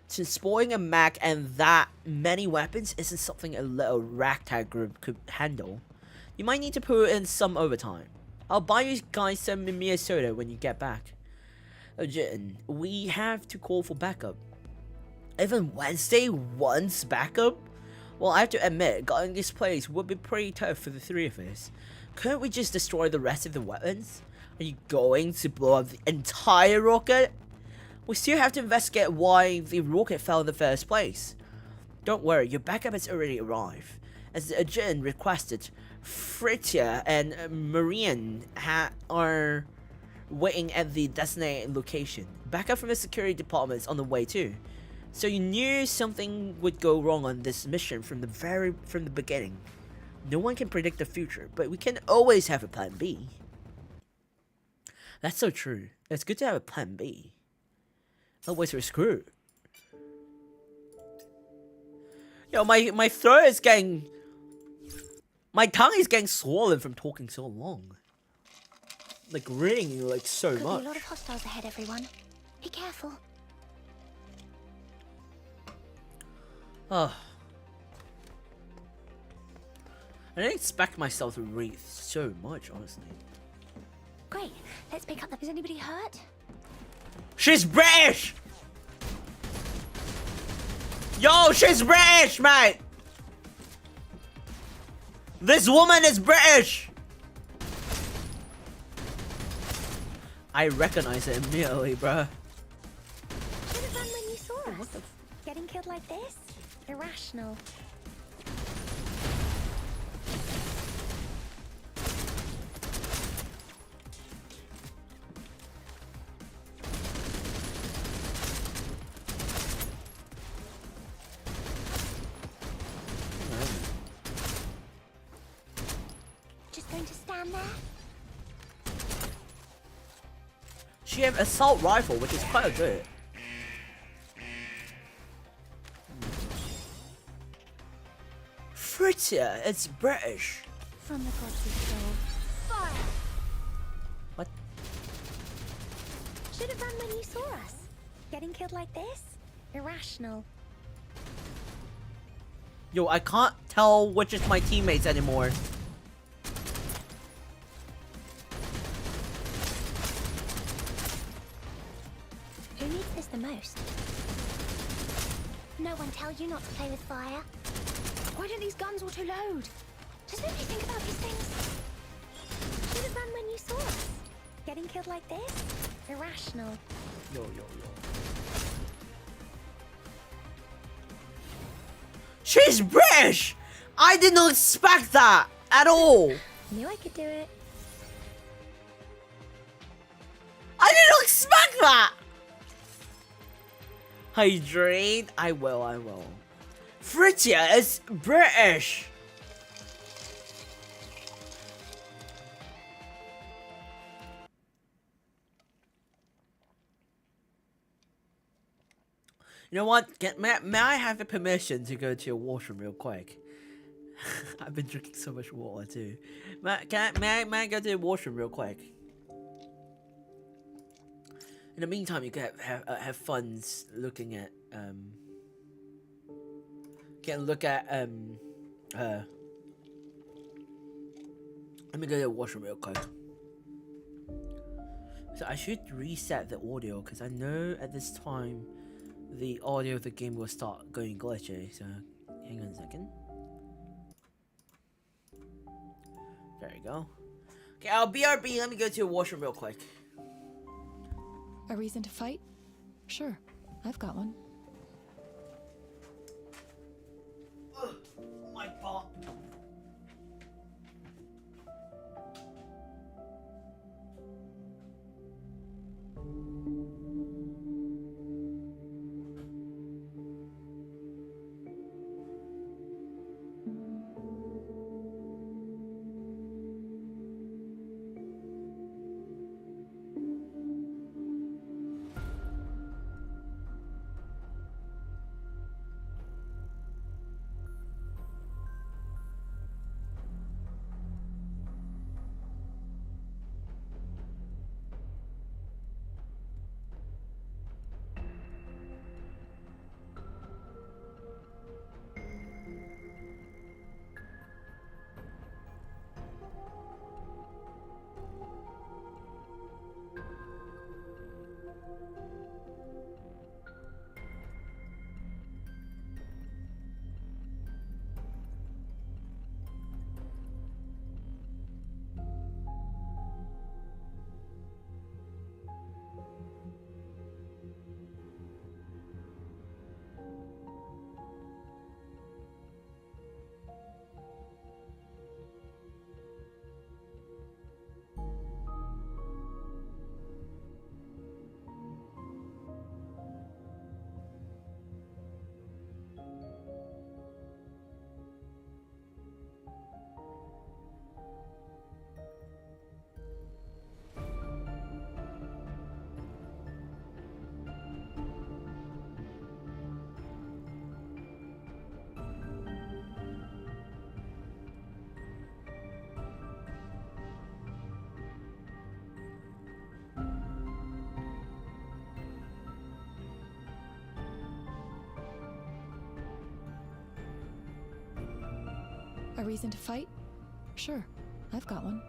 Transporting a mech and that many weapons isn't something a little ragtag group could handle. You might need to put in some overtime. I'll buy you guys some Mimir soda when you get back. Jin, we have to call for backup. Even Wednesday wants backup? Well, I have to admit, guarding this place would be pretty tough for the three of us. Couldn't we just destroy the rest of the weapons? Are you going to blow up the entire rocket? We still have to investigate why the rocket fell in the first place. Don't worry, your backup has already arrived. As the agent requested, Fritia and Marian are waiting at the designated location. Backup from the security department is on the way too. So you knew something would go wrong on this mission from the beginning. No one can predict the future, but we can always have a plan B. That's so true. It's good to have a plan B. Otherwise we're screwed. Yo, my throat is getting... My tongue is getting swollen from talking so long. Like, reading, like, so Could much. be a lot of hostiles ahead, everyone. Be careful. Oh. I didn't expect myself to read so much, honestly. Great. Let's pick up. Is anybody hurt? She's British! Yo, she's British, mate! This woman is British! I recognize it immediately, bruh. Should have run when you saw us. Getting killed like this? Irrational. Just going to stand there? She have assault rifle, which is quite good. Fritzia, it's British. From the gods of soul. Fire! What? Should have run when you saw us. Getting killed like this? Irrational. Yo, I can't tell which is my teammates anymore. Who needs this the most? No one tell you not to play with fire? Why don't these guns auto-load? Does nobody think about these things? Should have run when you saw us. Getting killed like this? Irrational. Yo. She's British! I did not expect that at all. Knew I could do it. I did not expect that. Hydrate. I will. Fritzia is British. You know what? May I have the permission to go to your washroom real quick? I've been drinking so much water too. May I go to the washroom real quick? In the meantime, you can have fun looking at let me go to the washroom real quick. So I should reset the audio because I know at this time the audio of the game will start going glitchy. So hang on a second. There you go. Okay, I'll BRB. Let me go to the washroom real quick. A reason to fight? Sure, I've got one. Ugh, my butt. reason to fight? Sure, I've got one.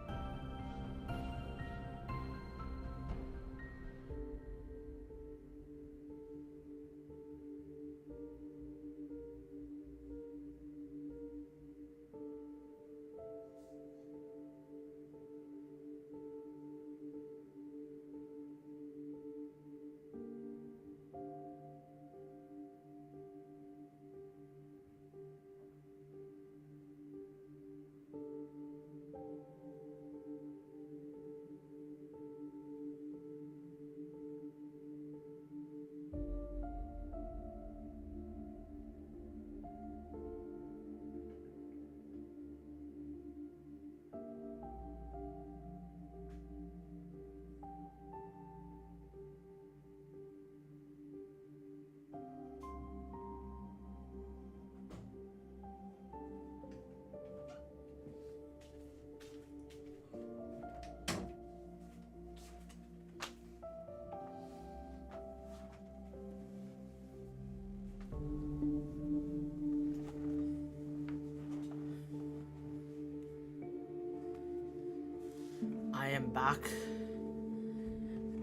I am back.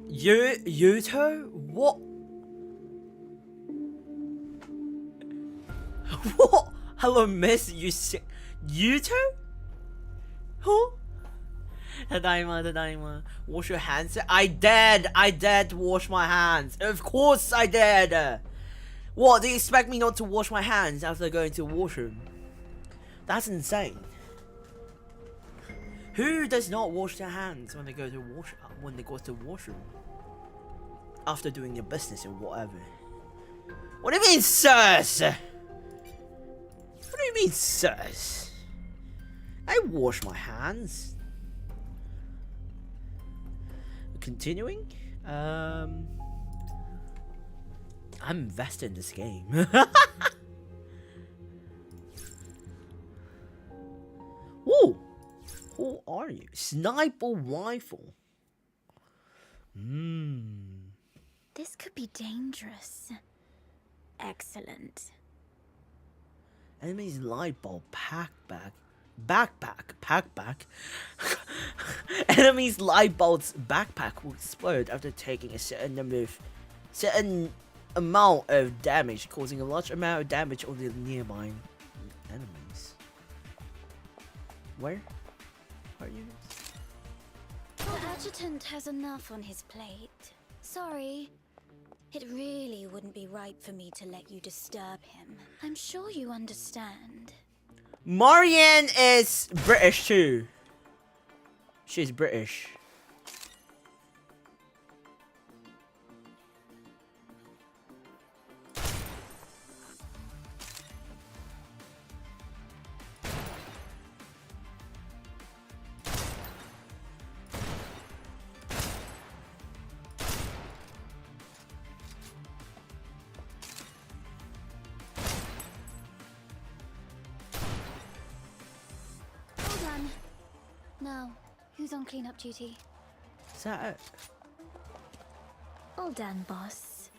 Yuto? What? What? Hello, miss. Yuto? Huh? Tadaima. Wash your hands. I dared to wash my hands. Of course I dared. What, do you expect me not to wash my hands after going to the washroom? That's insane. Who does not wash their hands when they go to the washroom? After doing their business or whatever. What do you mean, sirs? What do you mean, sirs? I wash my hands. Continuing. I'm invested in this game. Ooh. Who are you? Sniper rifle. This could be dangerous. Excellent. Enemy's light bulb backpack. Enemy's light bulb's backpack will explode after taking a certain amount of damage, causing a large amount of damage on the nearby enemies. Where are you? The adjutant has enough on his plate. Sorry. It really wouldn't be right for me to let you disturb him. I'm sure you understand. Marianne is British too. She's British. Now, who's on cleanup duty? Is that it? All done, boss.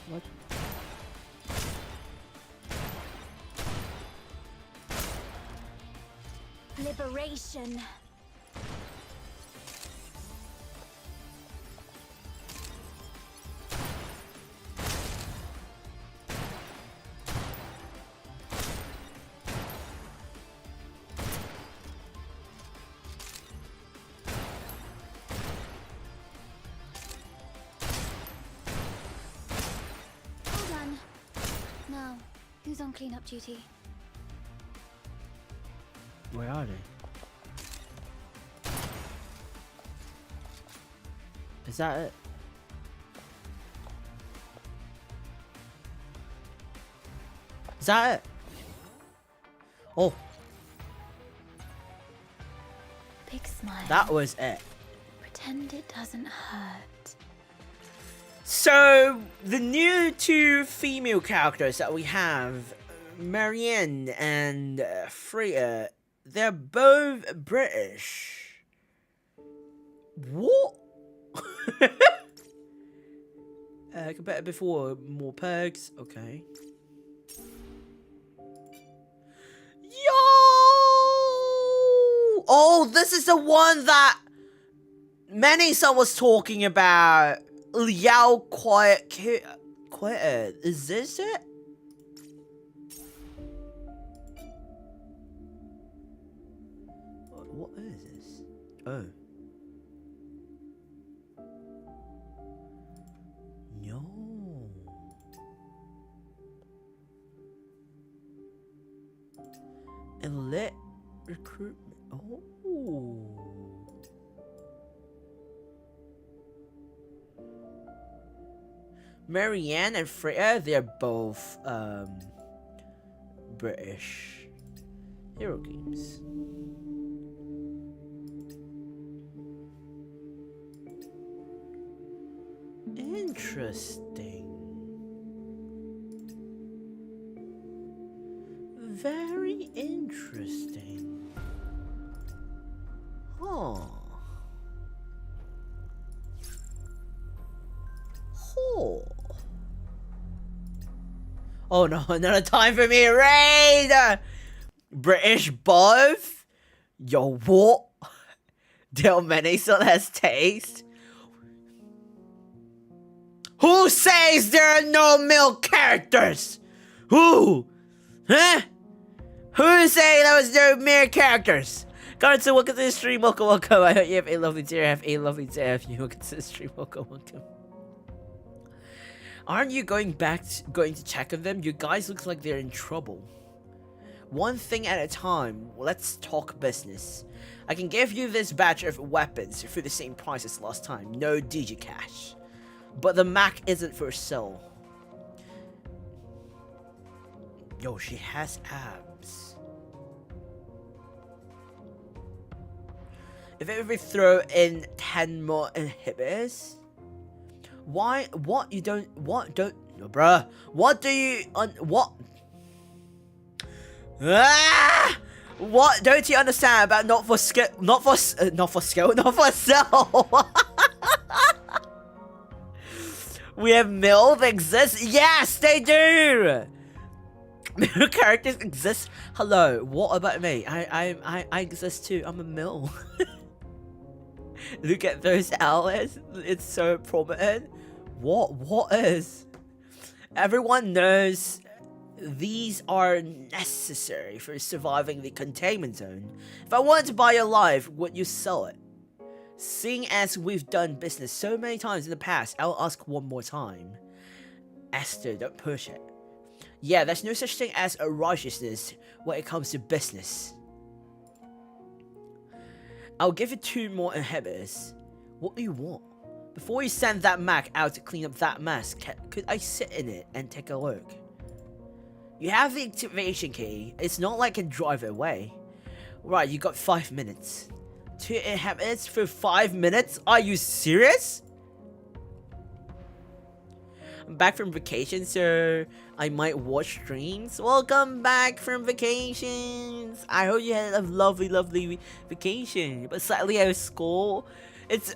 What? Liberation. All done. Now, who's on cleanup duty? Where are they? Is that it? Is that it? Oh, Big smile. that was it. Pretend it doesn't hurt. So, the new two female characters that we have, Marianne and Freya, they're both British. What? Compared before, more perks. Okay. Yo! Oh, this is the one that Manny-san was talking about. Liao Quiet. Is this it? What is this? Oh. No. Elite recruitment. Oh. Marianne and Freya, they're both British hero games. Interesting. Very interesting. Huh. Oh. Oh no, another time for me, raid! British both? Yo, what? Del Manny-san has taste? Who says there are no male characters? Who? Huh? Who say there was no male characters? Guys, so welcome to the stream, welcome. I hope you have a lovely day, welcome to the stream, welcome. Aren't you going to check on them? You guys look like they're in trouble. One thing at a time, let's talk business. I can give you this batch of weapons for the same price as last time, no digicash. But the Mac isn't for sale. Yo, she has abs. If we throw in 10 more inhibitors, why? What you don't? What don't? No, bruh. What do you? What? Ah! What don't you understand about not for skill? Not for skill. Not for sell. We have MILF exist. Yes, they do. Middle characters exist. Hello. What about me? I exist too. I'm a MILF. Look at those hours. It's so prominent. What is? Everyone knows these are necessary for surviving the containment zone. If I wanted to buy your life, would you sell it? Seeing as we've done business so many times in the past, I'll ask one more time. Esther, don't push it. Yeah, there's no such thing as a righteousness when it comes to business. I'll give you 2 more inhibitors. What do you want? Before you send that Mac out to clean up that mess, could I sit in it and take a look? You have the activation key. It's not like I can drive it away. Right, you got 5 minutes. 2 inhibitors for 5 minutes? Are you serious? I'm back from vacation, so I might watch streams. Welcome back from vacations. I hope you had a lovely vacation, but slightly out of school. It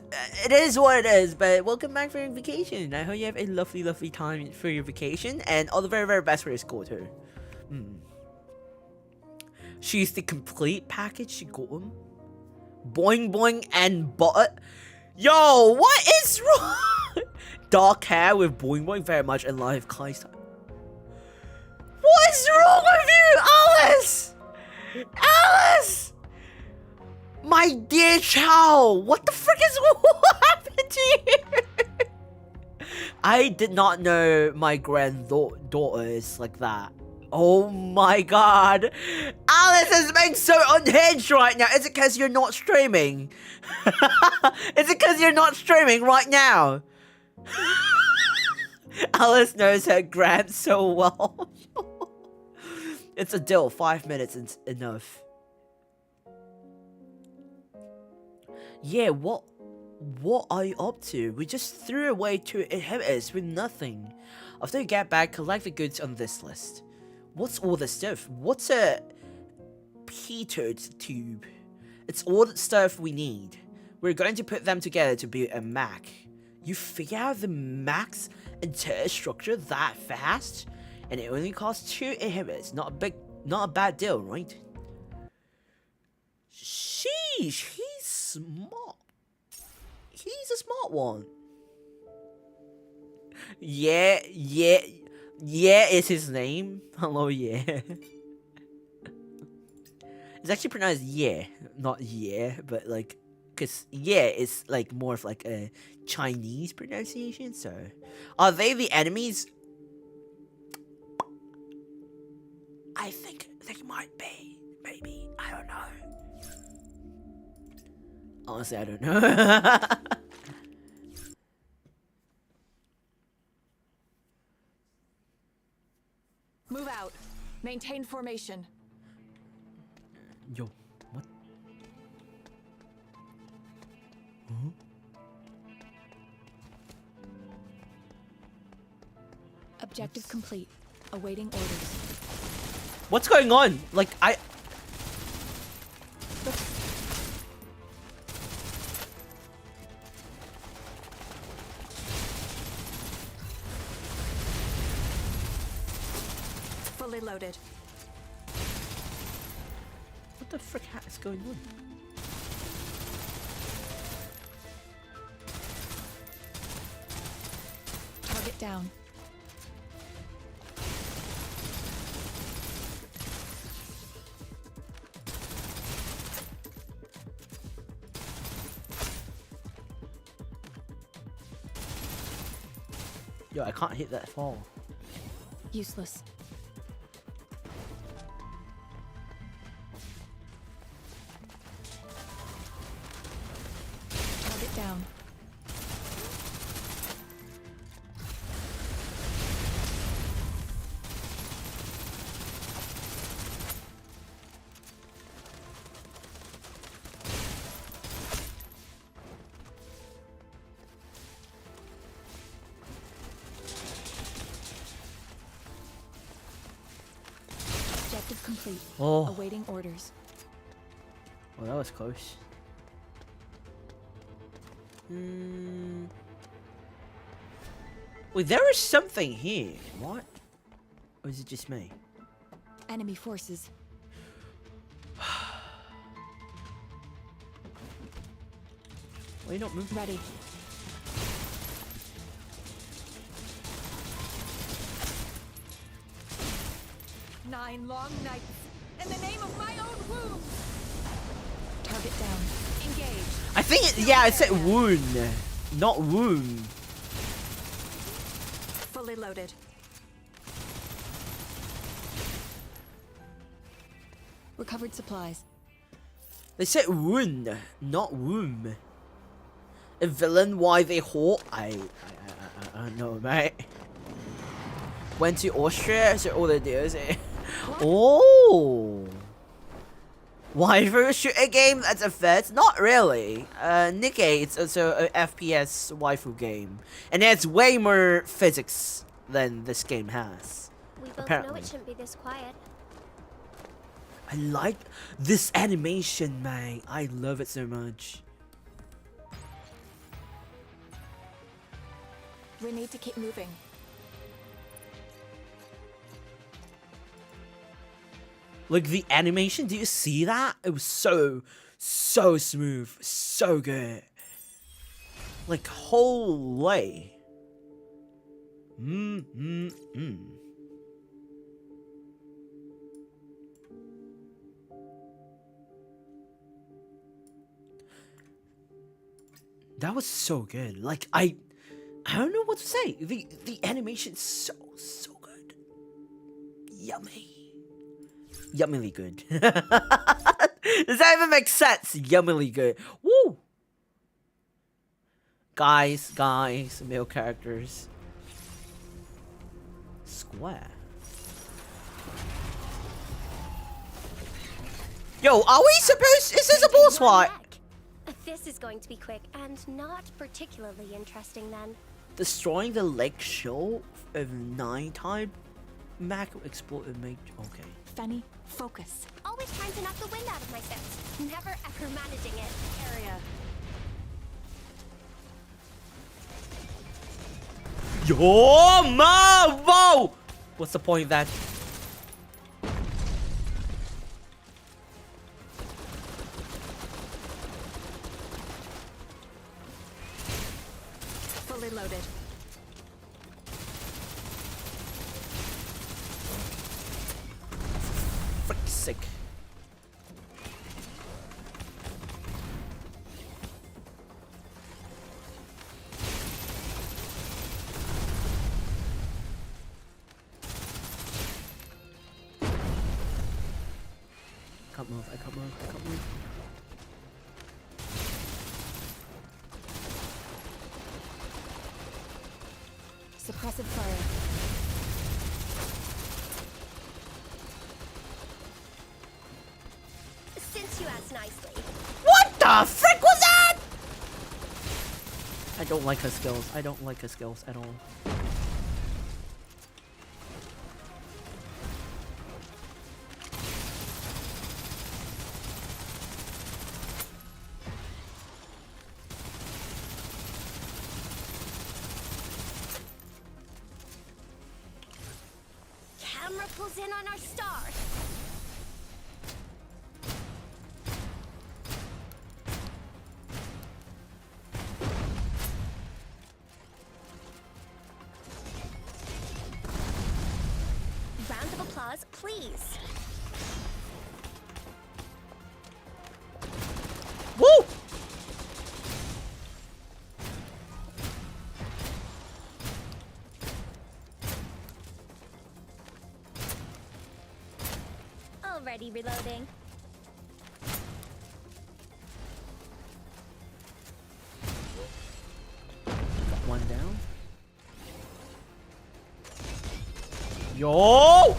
is what it is, but welcome back from vacation. I hope you have a lovely time for your vacation, and all the very best for your school too. She's the complete package. She got them. Boing boing and butt. Yo, what is wrong? Dark hair with boing boing, very much in line with Kaissart. What is wrong with you, Alice? Alice! My dear child, what the frick is what happened to you? I did not know my granddaughter is like that. Oh my god. Alice is being so unhinged right now. Is it because you're not streaming? Is it because you're not streaming right now? Alice knows her grand so well. It's a deal. 5 minutes is enough. Yeah, what What are you up to? We just threw away 2 inhibitors with nothing. After you get back, collect the goods on this list. What's all this stuff? What's a Peter's tube? It's all the stuff we need. We're going to put them together to build a mech. You figure out the mech's entire structure that fast? And it only costs 2 inhibitors. Not a bad deal, right? Sheesh, he's smart. He's a smart one. Yeah is his name. Hello, yeah. It's actually pronounced yeah, not yeah, but like, cause yeah is like more of like a Chinese pronunciation. So, are they the enemies? I think they might be. Maybe, I don't know. Honestly, I don't know. Move out. Maintain formation. Yo, what? Huh? Objective complete. Awaiting orders. What's going on? Like, Fully loaded. what the frick is going on? Target down. Yo, I can't hit that fall. Useless. Target down. Objective complete. Oh, Awaiting orders. well, that was close. Wait, there is something here. What? Or is it just me? Enemy forces. Why are you not moving? Ready. Nine long nights in the name of my own womb. Target down. Engage. I think it, yeah, I said wound, not womb. Fully loaded. Recovered supplies. They said wound, not womb. A villain, why they haunt? I don't know, mate. Went to Austria, is all they do, is it? Oh! Waifu shooter game? That's a first? Not really. Nikkei, it's also a FPS waifu game. And it has way more physics than this game has. We both know Apparently. it shouldn't be this quiet. I like this animation, man. I love it so much. We need to keep moving. Like the animation, do you see that? It was so smooth, so good. Like holy. That was so good. Like I don't know what to say. The animation's so good. Yummy. Yummily good. Does that even make sense? Yummily good. Woo! Guys, male characters. Square. Yo, are we supposed? Is this a boss fight? This is going to be quick and not particularly interesting then. Destroying the lake shore of 9 type Mac explode make okay. Fenny, focus. Always trying to knock the wind out of my sails. Never ever managing it. Area. Yo ma whoa! What's the point of that? Fully loaded. Frick sick. I can't move, I can't move, I can't move. Suppressive fire. Since you asked nicely. What the frick was that? I don't like her skills. I don't like her skills at all. Camera pulls in on our star. Round of applause, please. Woo! Already reloading. Got one down. Yo!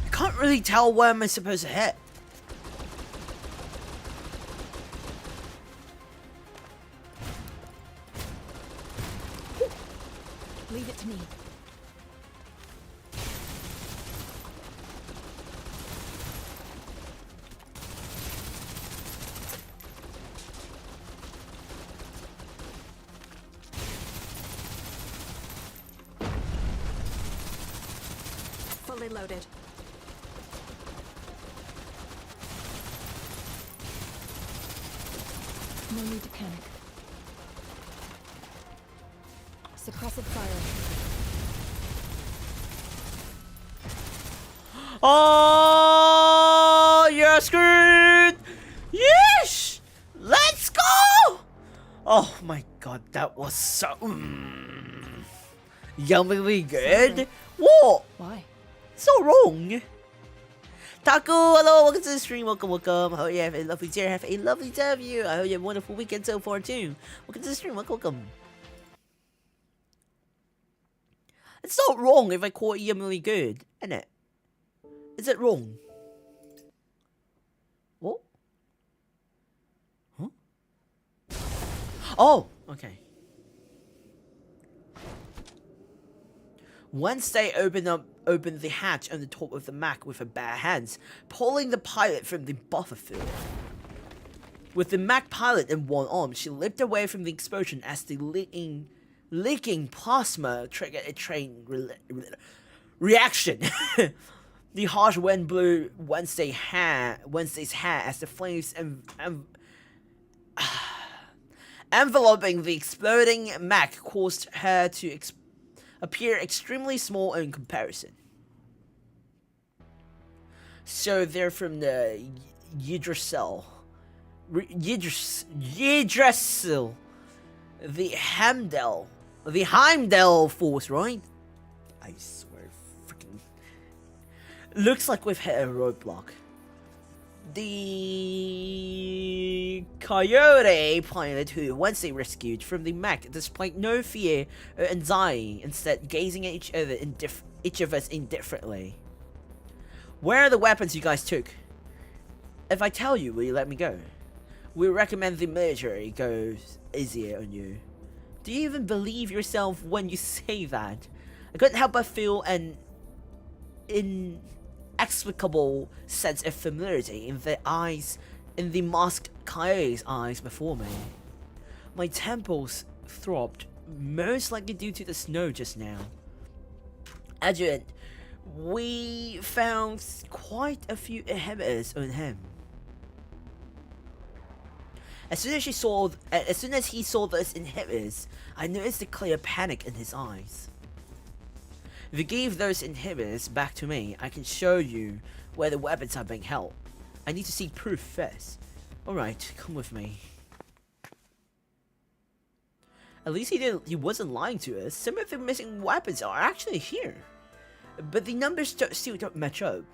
I can't really tell where am I supposed to hit. Leave it to me. Fully loaded. No need to panic. Suppressive fire. Oh, you're screwed! Yes! Let's go! Oh my god, that was so yummily good. What? Why? So wrong. Taco, hello, welcome to the stream. Welcome, welcome. I hope you have a lovely day. Have a lovely day of you. I hope you have a wonderful weekend so far too. Welcome to the stream. Welcome, welcome. It's not wrong if I call it yummily good, isn't it? Is it wrong? What? Huh? Oh, okay. Wednesday opened the hatch on the top of the Mac with her bare hands, pulling the pilot from the battlefield. With the Mac pilot in one arm, she leapt away from the explosion as the leaking plasma triggered a train reaction. The harsh wind blew Wednesday's hair as the flames enveloping the exploding Mac caused her to appear extremely small in comparison. So they're from the Yggdrasil, the Heimdall force, right? I swear, freaking. Looks like we've hit a roadblock. The coyote pilot who Wednesday rescued from the mech displayed no fear or anxiety, instead gazing at each of us indifferently. Where are the weapons you guys took? If I tell you, will you let me go? We recommend the military goes easier on you. Do you even believe yourself when you say that? I couldn't help but feel an inexplicable sense of familiarity in the masked coyote's eyes before me. My temples throbbed, most likely due to the snow just now. Adjutant, we found quite a few inhibitors on him. As soon as he saw those inhibitors, I noticed a clear panic in his eyes. If you give those inhibitors back to me, I can show you where the weapons are being held. I need to see proof first. Alright, come with me. At least he wasn't lying to us. Some of the missing weapons are actually here. But the numbers still don't match up.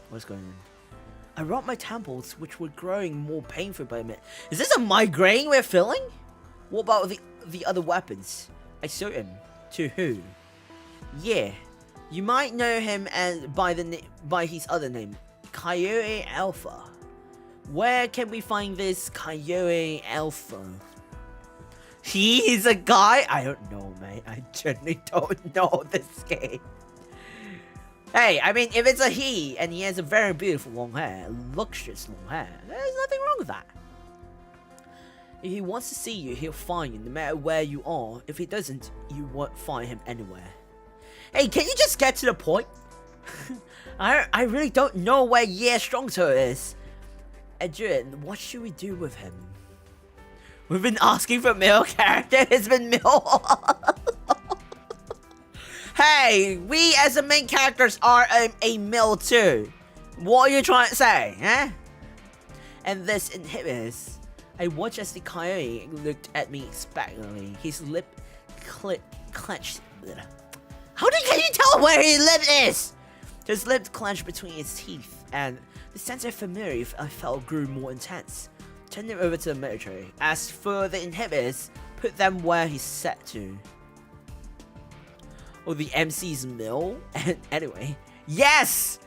What's going on? I rubbed my temples, which were growing more painful by a minute. Is this a migraine we're feeling? What about the other weapons? I showed him. To who? Yeah, you might know him as by his other name, Coyote Alpha. Where can we find this Coyote Alpha? He's a guy? I don't know, mate. I genuinely don't know this game. Hey, I mean, if it's a he, and he has a very beautiful long hair, luxurious long hair, there's nothing wrong with that. If he wants to see you, he'll find you, no matter where you are. If he doesn't, you won't find him anywhere. Hey, can you just get to the point? I really don't know where Yeah Strongtoe is. Adrian, what should we do with him? We've been asking for male character, it's been male. Hey, we as the main characters are a male too. What are you trying to say, huh? And this inhibitors. I watched as the coyote looked at me expectantly. His lip clenched. Can you tell where his lip is? His lips clenched between his teeth, and the sense of familiarity I felt grew more intense. Turned him over to the military. As for the inhibitors, put them where he's set to. Oh, the MC's mill? And anyway, yes!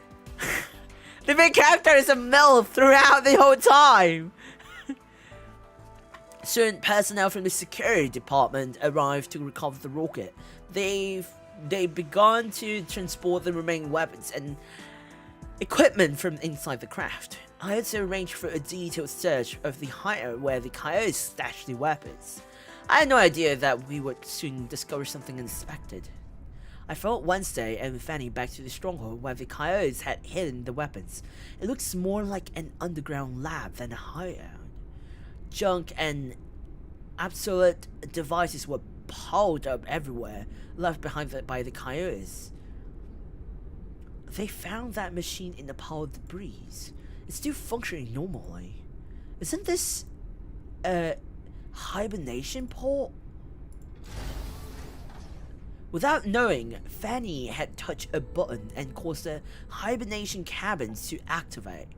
The main character is a mill throughout the whole time! Soon, personnel from the security department arrived to recover the rocket. They began to transport the remaining weapons and equipment from inside the craft. I had to arrange for a detailed search of the hideout where the coyotes stashed the weapons. I had no idea that we would soon discover something unexpected. I followed Wednesday and Fanny back to the stronghold where the coyotes had hidden the weapons. It looks more like an underground lab than a hideout. Junk and obsolete devices were piled up everywhere, left behind by the coyotes. They found that machine in a pile of debris. It's still functioning normally. Isn't this a hibernation port? Without knowing, Fanny had touched a button and caused the hibernation cabins to activate.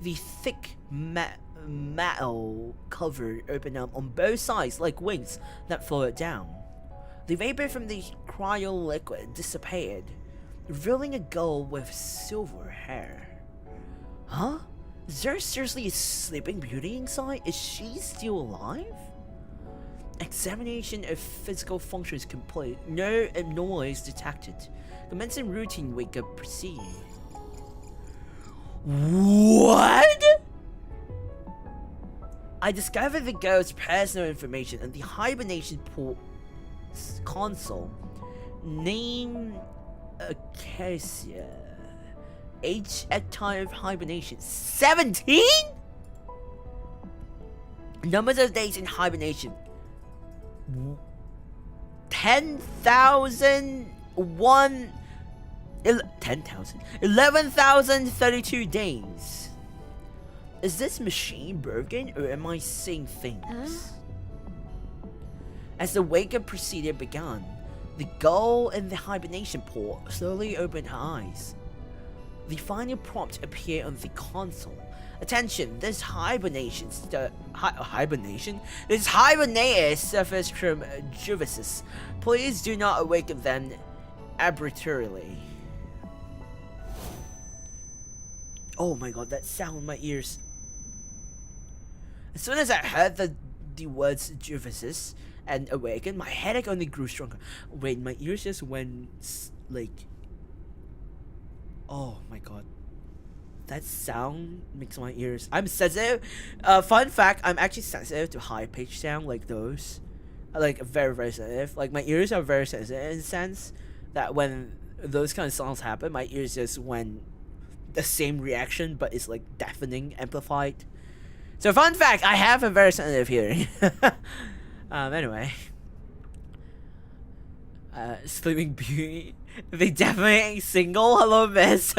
The thick metal cover opened up on both sides like wings that floated down. The vapor from the cryo liquid dissipated, revealing a girl with silver hair. Huh? Is there seriously a sleeping beauty inside? Is she still alive? Examination of physical functions complete. No abnormalities detected. Commencing routine wake-up procedure. What? I discovered the girl's personal information and the hibernation port console. Name Acacia. Age at time of hibernation 17? Numbers of days in hibernation 11,032 days. Is this machine broken or am I seeing things? As the wake-up procedure began, The girl in the hibernation port slowly opened her eyes. The final prompt appeared on the console. Attention, this hibernator suffers from juvicis. Please do not awaken them arbitrarily. Oh my god, that sound in my ears. As soon as I heard the words juvicis and awaken, my headache only grew stronger. Wait, my ears just went like... Oh my god. That sound makes my ears... I'm sensitive. Fun fact, I'm actually sensitive to high-pitched sound like those. Like, very, very sensitive. Like, my ears are very sensitive in the sense that when those kind of songs happen, my ears just went the same reaction, but it's like deafening, amplified. So, fun fact, I have a very sensitive hearing. Anyway. Sleeping Beauty. They definitely ain't single. Hello, Miss.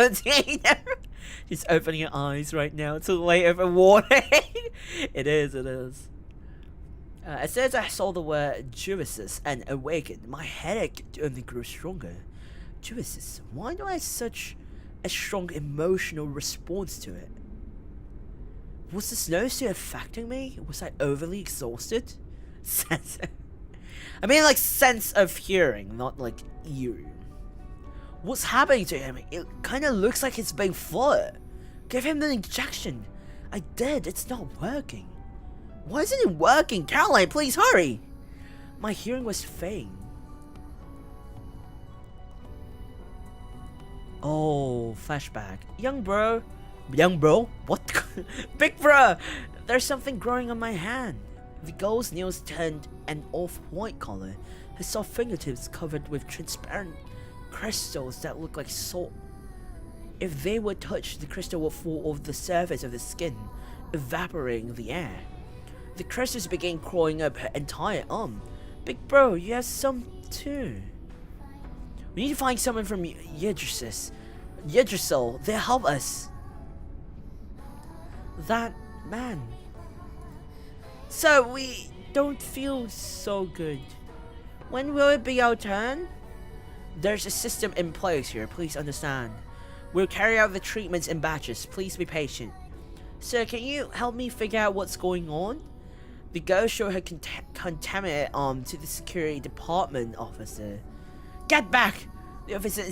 She's opening her eyes right now. Too late for warning. It is. As soon as I saw the word juvicis and awakened, my headache only grew stronger. Juvicis. Why do I have such a strong emotional response to it? Was the snowsuit affecting me? Was I overly exhausted? I mean, like, sense of hearing, not like ear. What's happening to him? It kind of looks like he's being flooded. Give him the injection. I did. It's not working. Why isn't it working? Caroline, please hurry. My hearing was fading. Oh, flashback. Young bro. What? Big bro. There's something growing on my hand. The girl's nails turned an off-white color. Her soft fingertips covered with transparent crystals that look like salt. If they were touched, the crystal would fall off the surface of the skin, evaporating the air. The crystals began crawling up her entire arm. Big bro, you have some too. We need to find someone from Yggdrasil. They'll help us. That man. So we don't feel so good. When will it be our turn? There's a system in place here, please understand. We'll carry out the treatments in batches, please be patient. Sir, can you help me figure out what's going on? The girl showed her contaminated arm to the security department officer. Get back! The officer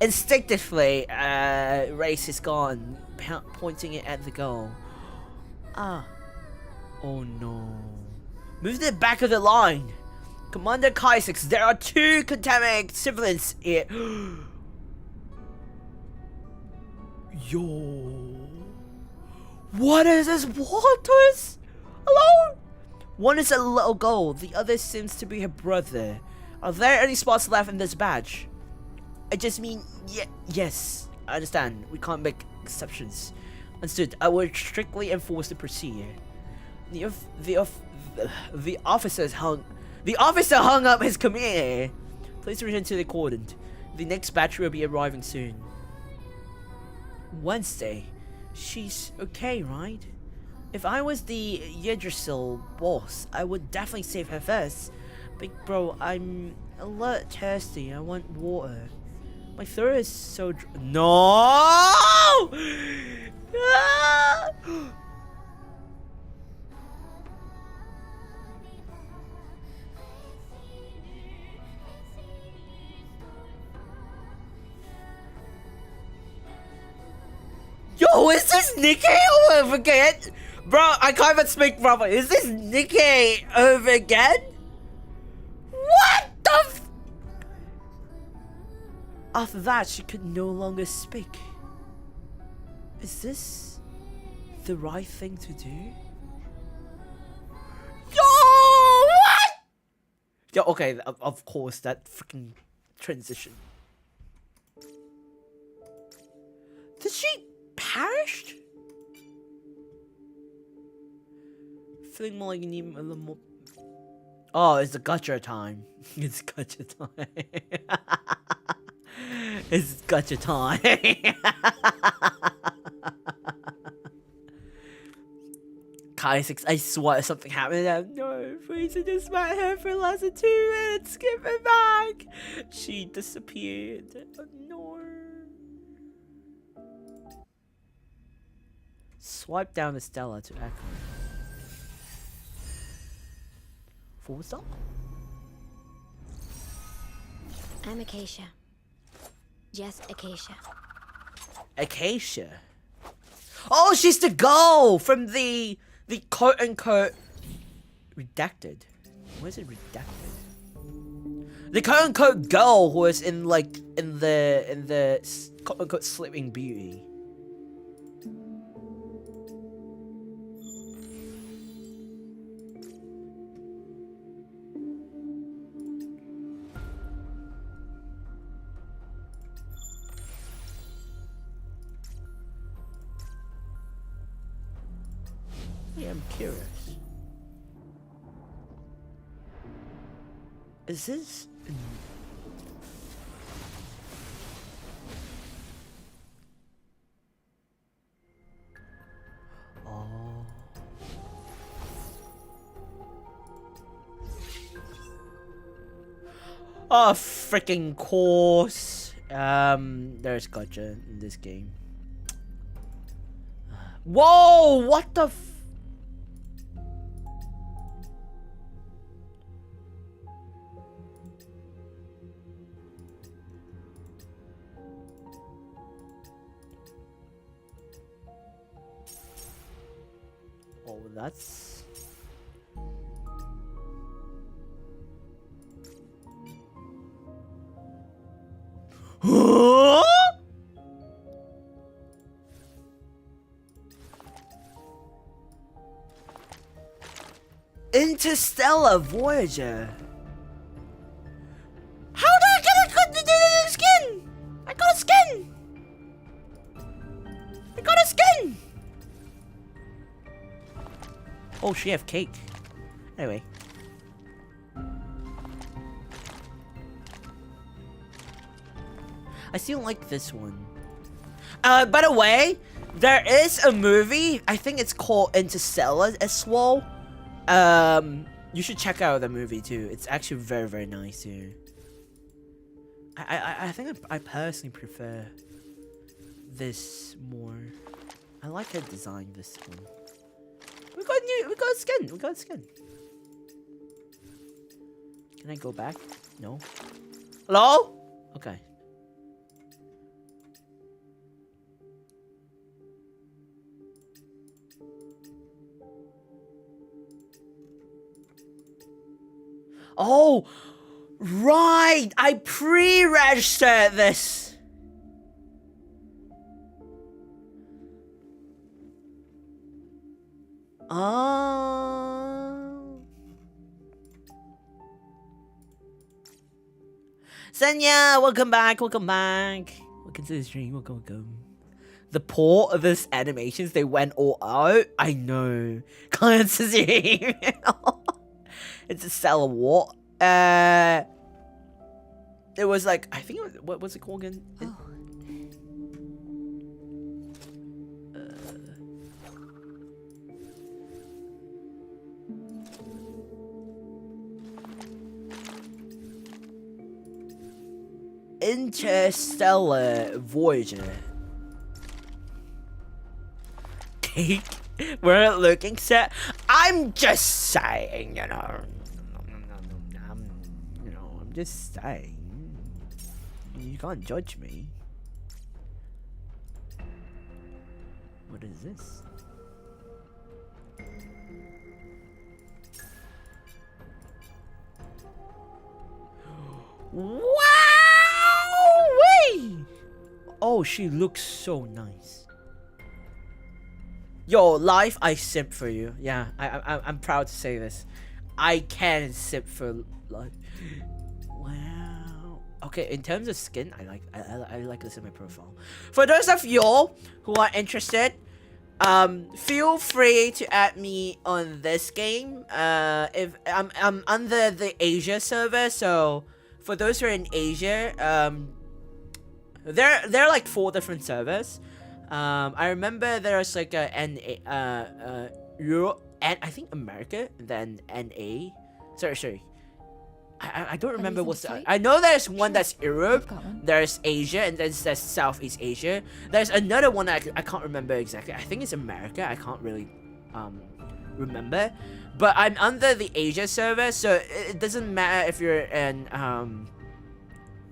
instinctively raised his gun, pointing it at the girl. Ah. Oh no. Move to the back of the line. Commander Kaissics, there are 2 contaminated civilians here. Yo. What is this? Waters? Hello? One is a little girl, the other seems to be her brother. Are there any spots left in this batch? I just mean, yes. I understand. We can't make exceptions. Understood. I will strictly enforce the procedure. The officer hung up his communicator. Please return to the coordinate. The next batch will be arriving soon. Wednesday. She's okay, right? If I was the Yggdrasil boss, I would definitely save her first. Big bro, I'm a little thirsty. I want water. My throat is so No! Ah! Yo, is this Nikki over again? Bro, I can't even speak properly. Is this Nikki over again? What the f— After that, she could no longer speak. Is this the right thing to do? Yo, what? Yo, okay, of course, that freaking transition. Did she perish? Feeling more like you need a little more. Oh, it's the gotcha time. It's gotcha time. It's gotcha time. Kaissics, I swear something happened. No, Fraser just met her for less than 2 minutes. Give it back. She disappeared. No. Swipe down the Stella to echo. Full stop. I'm Acacia. Just Acacia. Acacia. Oh, she's the girl from the quote unquote redacted. What is it redacted? The quote unquote girl who was in the quote unquote Sleeping Beauty. Yeah, I'm curious. Is this? Oh. Oh, freaking course. There's gotcha in this game. Whoa! What the? Oh, that's... Huh? Interstellar Voyager. How did I get a skin? I got a skin. I got a skin. Oh, she have cake. Anyway. I still like this one. By the way, there is a movie. I think it's called Interstellar as well. You should check out the movie too. It's actually very, very nice too. I think I personally prefer this more. I like how designed this one. We got skin. We got skin. Can I go back? No. Hello? Okay. Oh, right. I pre-registered this. Oh. Senya, welcome back. Welcome back. Welcome to the stream. Welcome. The port of this animations, they went all out. I know. Can't see. It's a Stella what? It was like, I think it was, what was it called again? Interstellar Voyager. Cake? We're looking set. I'm just saying, you know. I'm just saying. You can't judge me. What is this? Wow! Wait! Oh, she looks so nice. Yo, life, I simp for you. Yeah, I'm proud to say this. I can simp for life. Wow. Okay, in terms of skin, I like this in my profile. For those of y'all who are interested, feel free to add me on this game. If I'm under the Asia server, so for those who are in Asia, there are like 4 different servers. I remember there's like a Europe and I think America, then NA. Sorry. I don't remember what's the. I know there's one that's Europe, there's Asia, and then there's Southeast Asia. There's another one that I can't remember exactly. I think it's America. I can't really remember. But I'm under the Asia server, so it doesn't matter if you're in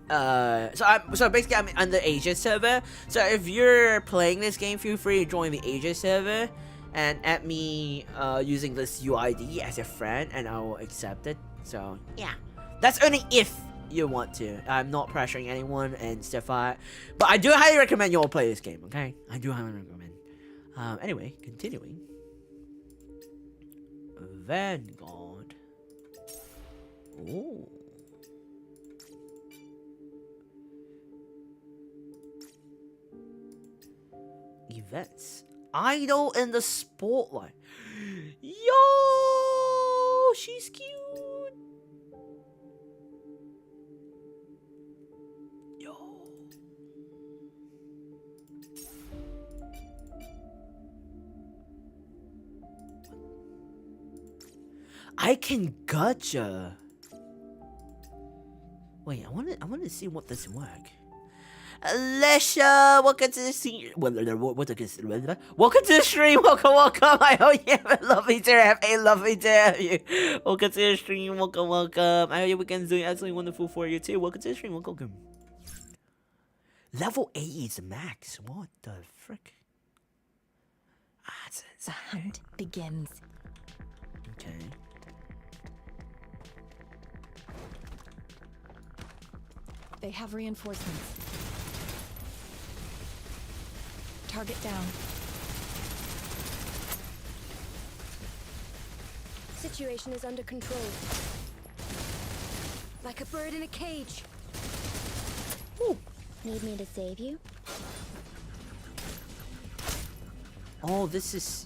so basically I'm under Asia server. So if you're playing this game, feel free to join the Asia server and add me using this UID as a friend, and I will accept it. So yeah, that's only if you want to. I'm not pressuring anyone and stuff like that. But I do highly recommend you all play this game, okay? I do highly recommend. Anyway, continuing. Vanguard. Ooh. Events. Idol in the spotlight. Yo, she's cute. Yo. I can gotcha. Wait, I want to see what this work. Alicia, welcome to the stream. Welcome to the stream. Welcome. I hope you have a lovely day. Have a lovely day. Welcome to the stream. Welcome. I hope your weekend's doing absolutely wonderful for you too. Welcome to the stream. Welcome. Level 8 is max. What the frick? The hunt begins. Okay. They have reinforcements. Target down. Situation is under control. Like a bird in a cage. Ooh. Need me to save you? Oh, this is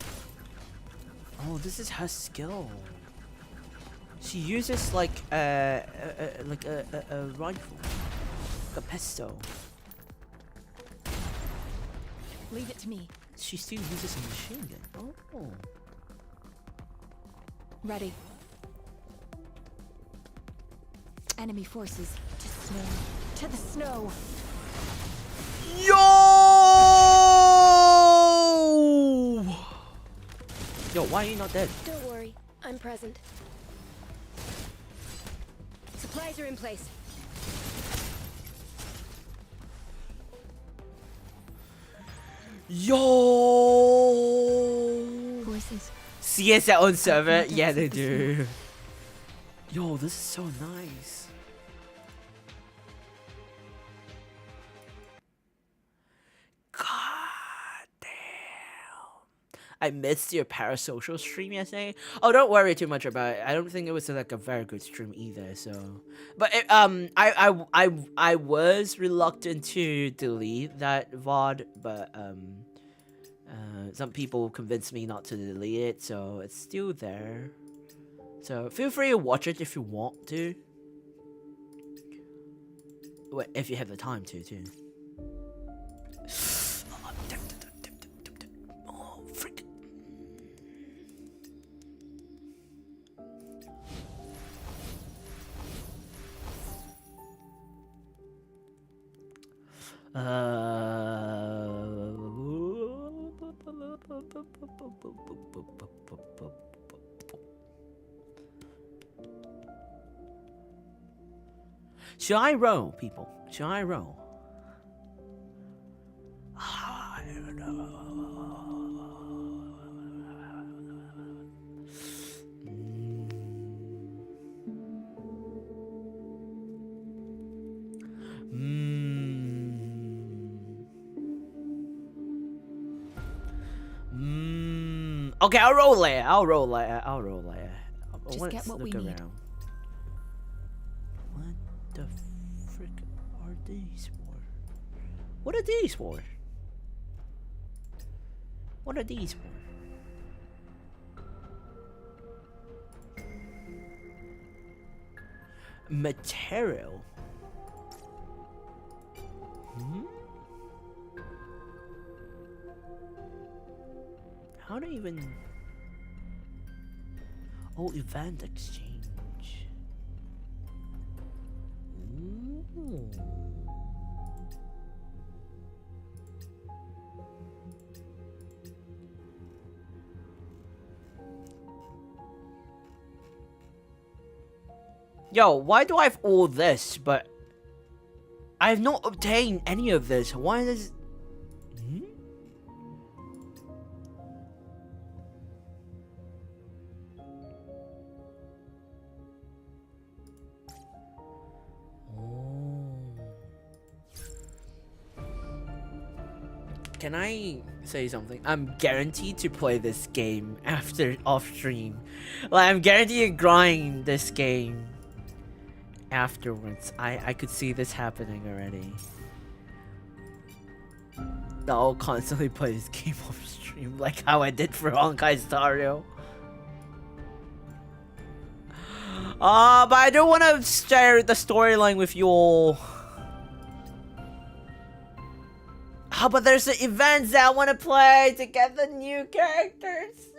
her skill. She uses like a rifle, like a pistol. Leave it to me. She still uses a machine gun. Oh. Ready. Enemy forces to snow. To the snow. Yo! Yo, why are you not dead? Don't worry, I'm present. Supplies are in place. Yo! Forces. CS their own server? Yeah, they do. Yo, this is so nice. God damn. I missed your parasocial stream yesterday. Oh, don't worry too much about it. I don't think it was like a very good stream either. So, but it, I was reluctant to delete that VOD, but some people convinced me not to delete it, so it's still there. So feel free to watch it if you want to. Wait, if you have the time to too. Oh, frick. Should I roll, people? Should I roll? I don't know. Okay, I'll roll later. I'll roll later. Just get what we need. What the frick are these for? What are these for? What are these for? Material. How do you even... Oh, event exchange. Ooh. Yo, why do I have all this, but I have not obtained any of this? Why does... Hmm? Oh. Can I say something? I'm guaranteed to play this game after off stream. Like, I'm guaranteed to grind this game afterwards. I could see this happening already. I'll constantly play this game off stream like how I did for Honkai Star Rail. But I don't want to share the storyline with you all. But there's the events that I want to play to get the new characters.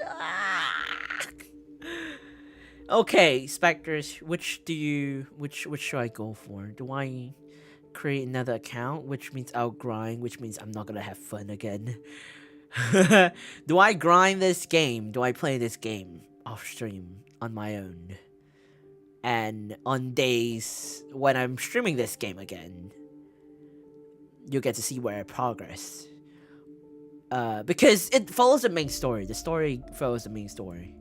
Okay, Spectres, which should I go for? Do I create another account, which means I'll grind, which means I'm not gonna have fun again? Do I grind this game? Do I play this game off stream on my own? And on days when I'm streaming this game again, you'll get to see where I progress. Because it follows the main story. The story follows the main story.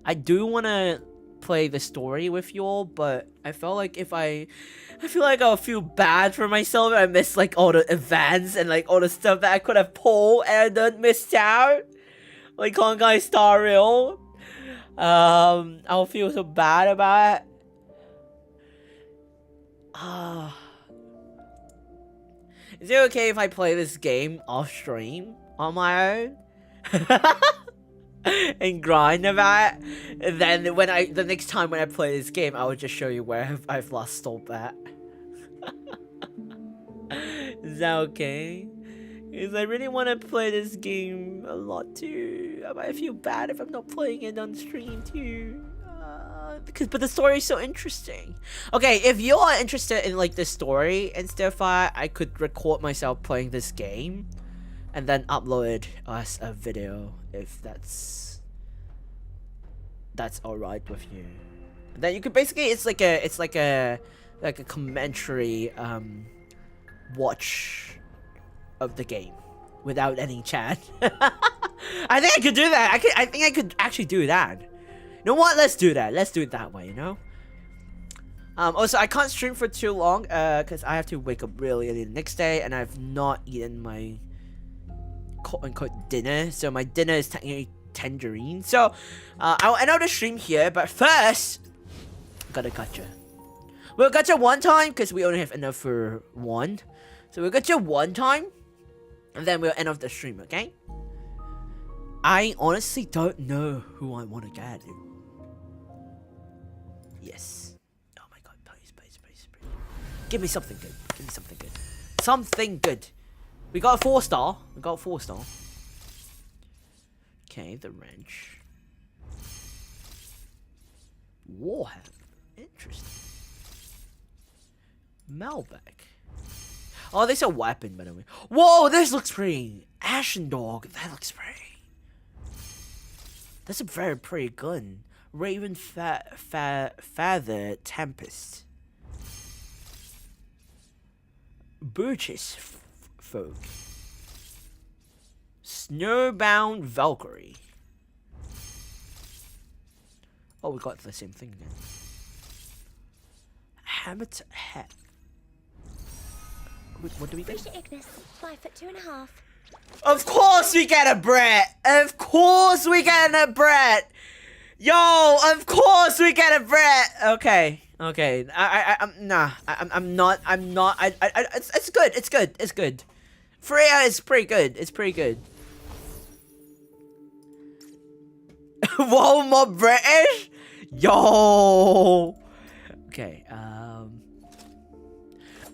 I do want to play the story with you all, but I felt like if I feel like I'll feel bad for myself if I miss like all the events and like all the stuff that I could have pulled and then missed out. Like Honkai Star Rail. I'll feel so bad about it. Is it okay if I play this game off stream on my own? And grind about it? And then when the next time when I play this game, I will just show you where I've lost stop at. Is that okay? Because I really want to play this game a lot too. I might feel bad if I'm not playing it on stream too. But the story is so interesting. Okay, if you are interested in like the story and stuff, I could record myself playing this game and then upload it as a video if that's alright with you. And then you could basically it's like a commentary watch of the game without any chat. I think I could do that. I think I could actually do that. You know what? Let's do that. Let's do it that way, you know? Also, I can't stream for too long, because I have to wake up really early the next day, and I've not eaten my quote-unquote dinner, so my dinner is technically tangerine. So, I'll end out the stream here, but first, got a gacha. We'll gacha one time, because we only have enough for one. So we'll gacha one time, and then we'll end off the stream, okay? I honestly don't know who I want to get. Yes. Oh my god, please, please, please, please. Give me something good. Give me something good. Something good. We got a 4-star. We got a 4-star. Okay, the wrench. Warhammer. Interesting. Malbec. Oh, this is a weapon, by the way. Whoa, this looks pretty. Ashen Dog. That looks pretty. That's a very pretty gun. Raven Feather Tempest. Burgess Folk. Snowbound Valkyrie. Oh, we got the same thing again. Hamlet Hat. What do we get? Ignis, 5'2.5". Of course we get a Brett! Of course we get a Brett! Yo, of course we get a Brett! Okay, okay. I'm not, it's good. Freya is pretty good, it's pretty good. Whoa, more British? Yo! Okay,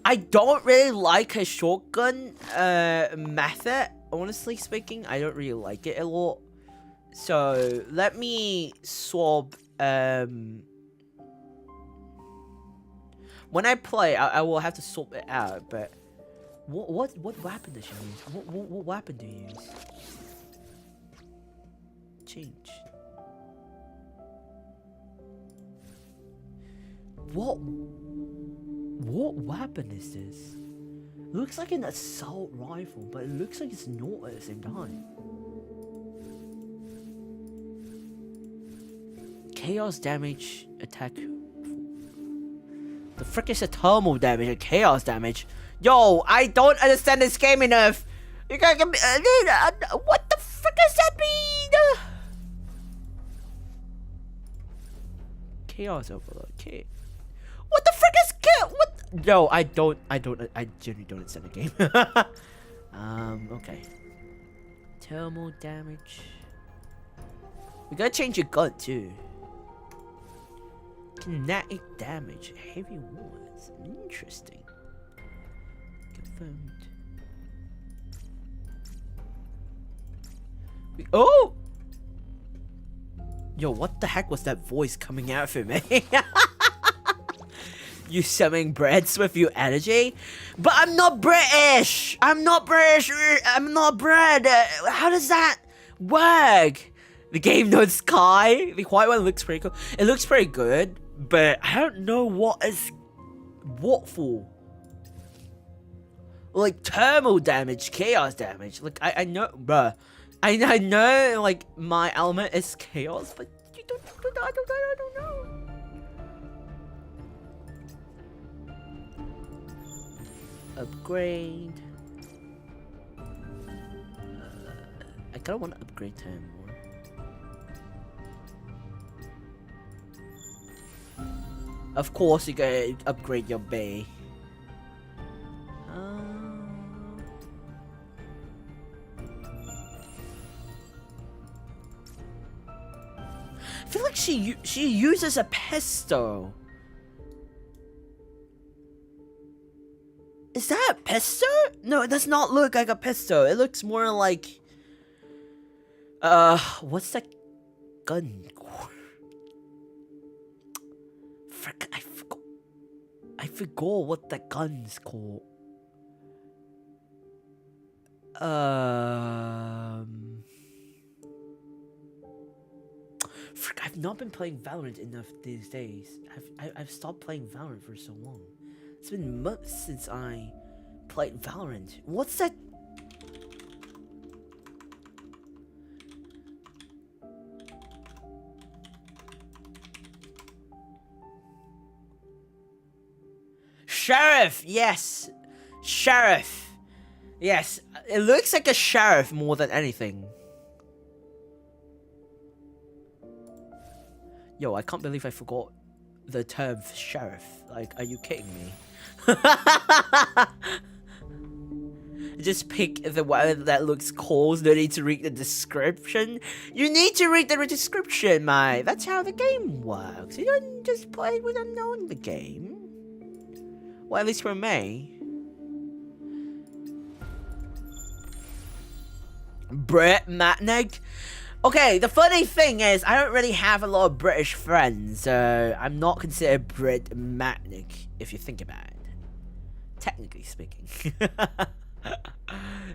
I don't really like her shotgun method, honestly speaking. I don't really like it a lot. So let me swap when I play, I will have to sort it out. But what weapon does she use? What weapon do you use? Change. What weapon is this? Looks like an assault rifle, but it looks like it's not at the same time. Chaos damage attack. The frick is a thermal damage and chaos damage? Yo, I don't understand this game enough. You gotta give me. What the frick does that mean? Chaos overload. Okay. What the frick is what? No, I genuinely don't understand the game. Okay. Thermal damage. We gotta change your gun too. Kinetic damage. Heavy wounds. Interesting. Confirmed. Oh! Yo, what the heck was that voice coming out for me? You selling breads with your energy? But I'm not British! I'm not British! I'm not bread! How does that work? The game knows Sky. The white one looks pretty cool. It looks pretty good, but I don't know what is what for. Like thermal damage, chaos damage. Like I know, bruh. I know like my element is chaos, but you I don't know. Upgrade. I kinda wanna upgrade to him more. Of course you gotta upgrade your bay. I feel like she uses a pistol. Is that a pistol? No, it does not look like a pistol. It looks more like what's that gun? Frick, I forgot what that gun's called. Frick, I've not been playing Valorant enough these days. I've stopped playing Valorant for so long. It's been months since I played Valorant. What's that? Sheriff, yes. Sheriff. Yes, it looks like a sheriff more than anything. Yo, I can't believe I forgot the term sheriff. Like, are you kidding me? Just pick the one that looks cool, no need to read the description. You need to read the description, mate. That's how the game works. You don't just play without knowing the game. Well, at least for me. Brett Matnick. Okay, the funny thing is, I don't really have a lot of British friends, so I'm not considered Brit Matnick, if you think about it. Technically speaking.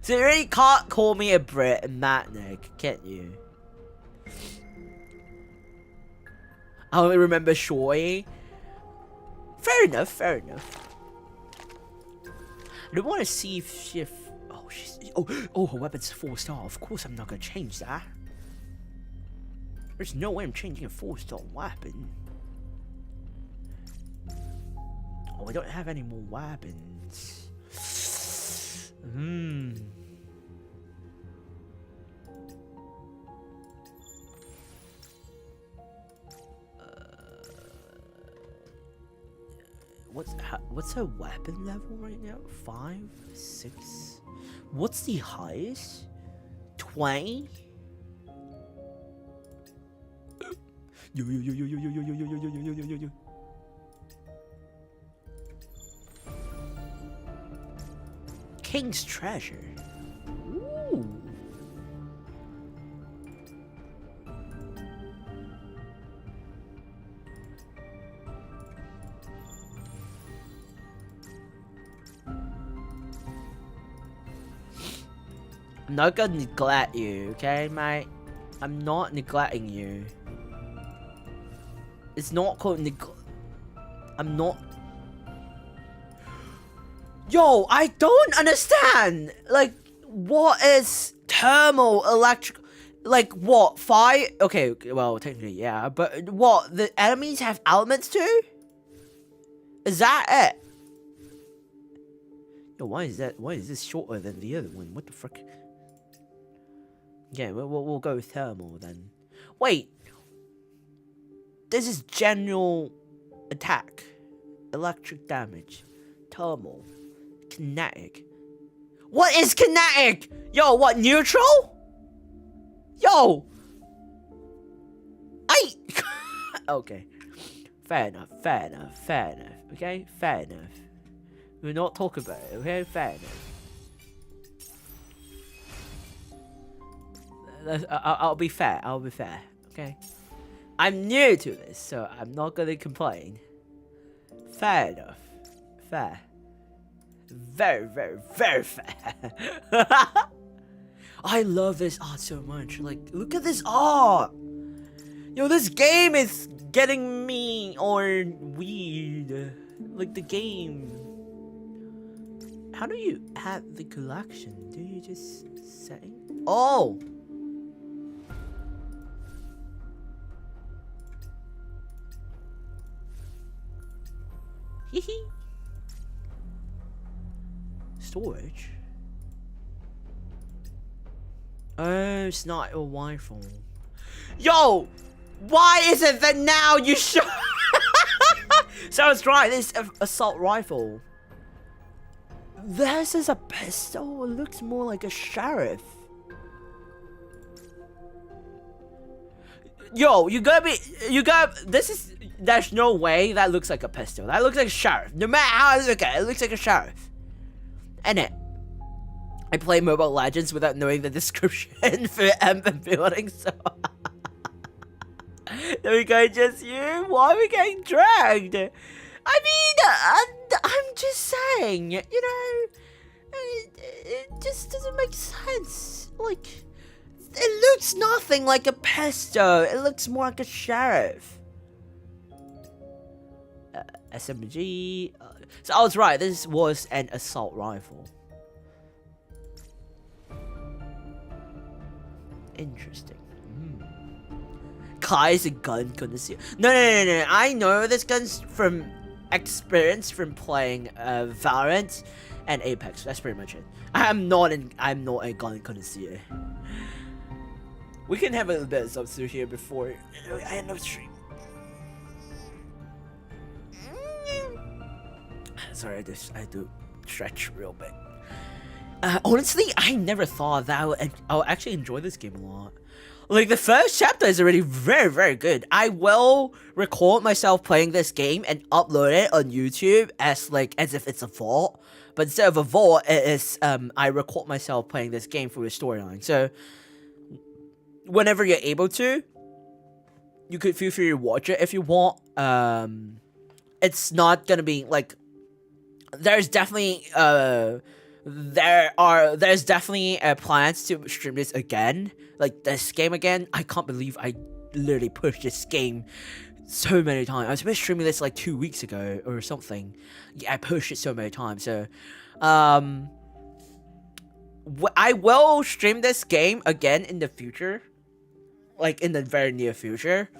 So you really can't call me a Brit Matnick, can't you? I only remember Shoy. Fair enough, fair enough. I don't want to see if she... Oh, she's... Oh, her weapon's 4-star. Of course I'm not going to change that. There's no way I'm changing a 4-star weapon. Oh, I don't have any more weapons. What's her weapon level right now? 5, 6. What's the highest? 20. Yo. King's treasure. Ooh. I'm not gonna neglect you, okay, mate? I'm not neglecting you. It's not called I'm not. Yo, I don't understand. Like, what is thermal electric? Like, what? Fire? Okay, well, technically, yeah. But what? The enemies have elements too? Is that it? Yo, why is that? Why is this shorter than the other one? What the frick? Yeah, we'll go with thermal then. Wait. This is general attack, electric damage, thermal, kinetic. What is kinetic? Yo, what, neutral? Yo! Okay. Fair enough, okay? Fair enough. We'll not talk about it, okay? Fair enough. I'll be fair, okay? I'm new to this, so I'm not gonna complain. Fair enough. Fair. Very fair. I love this art so much. Like, look at this art! Yo, this game is getting me on weed. Like, the game. How do you add the collection? Do you just say? Oh! Hehe. Storage? Oh, it's not a rifle. Yo! Why is it that now you show? So I was right, this is assault rifle. This is a pistol. It looks more like a sheriff. Yo, there's no way that looks like a pistol. That looks like a sheriff. No matter how I look at it, it looks like a sheriff. And I play Mobile Legends without knowing the description for Ember building, so there we go, just you. Why are we getting dragged? I mean, I'm just saying, you know, it just doesn't make sense. Like, it looks nothing like a pesto. It looks more like a sheriff. SMG. So I was right. This was an assault rifle. Interesting. Kai's a gun connoisseur. No. I know this gun's from experience from playing Valorant and Apex. That's pretty much it. I'm not a gun connoisseur. We can have a little bit of substitute here before I end up stream. Sorry, I had to stretch real bit. Honestly, I never thought that I'll actually enjoy this game a lot. Like, the first chapter is already very good. I will record myself playing this game and upload it on YouTube as if it's a vault. But instead of a vault, it is I record myself playing this game through the storyline. So whenever you're able to, you could feel free to watch it if you want. It's not gonna be like, there's definitely there's definitely plans to stream this again, like this game again. I can't believe I literally pushed this game so many times. I was supposed to stream this like 2 weeks ago or something. Yeah, I pushed it so many times. So I will stream this game again in the future, like in the very near future.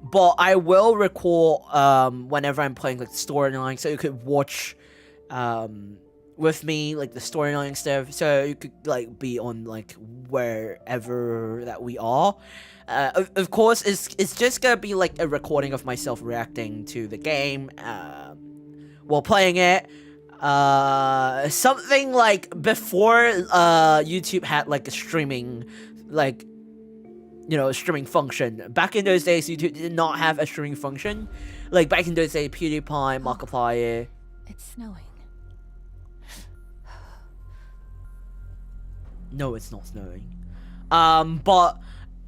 But I will record whenever I'm playing like the storyline, so you could watch with me, like the storyline stuff, so you could like be on like wherever that we are. Of course, it's just gonna be like a recording of myself reacting to the game while playing it. Something like before YouTube had like a streaming, like, you know, a streaming function. Back in those days, YouTube did not have a streaming function. Like back in those days, PewDiePie, Markiplier. It's snowing. No, it's not snowing. But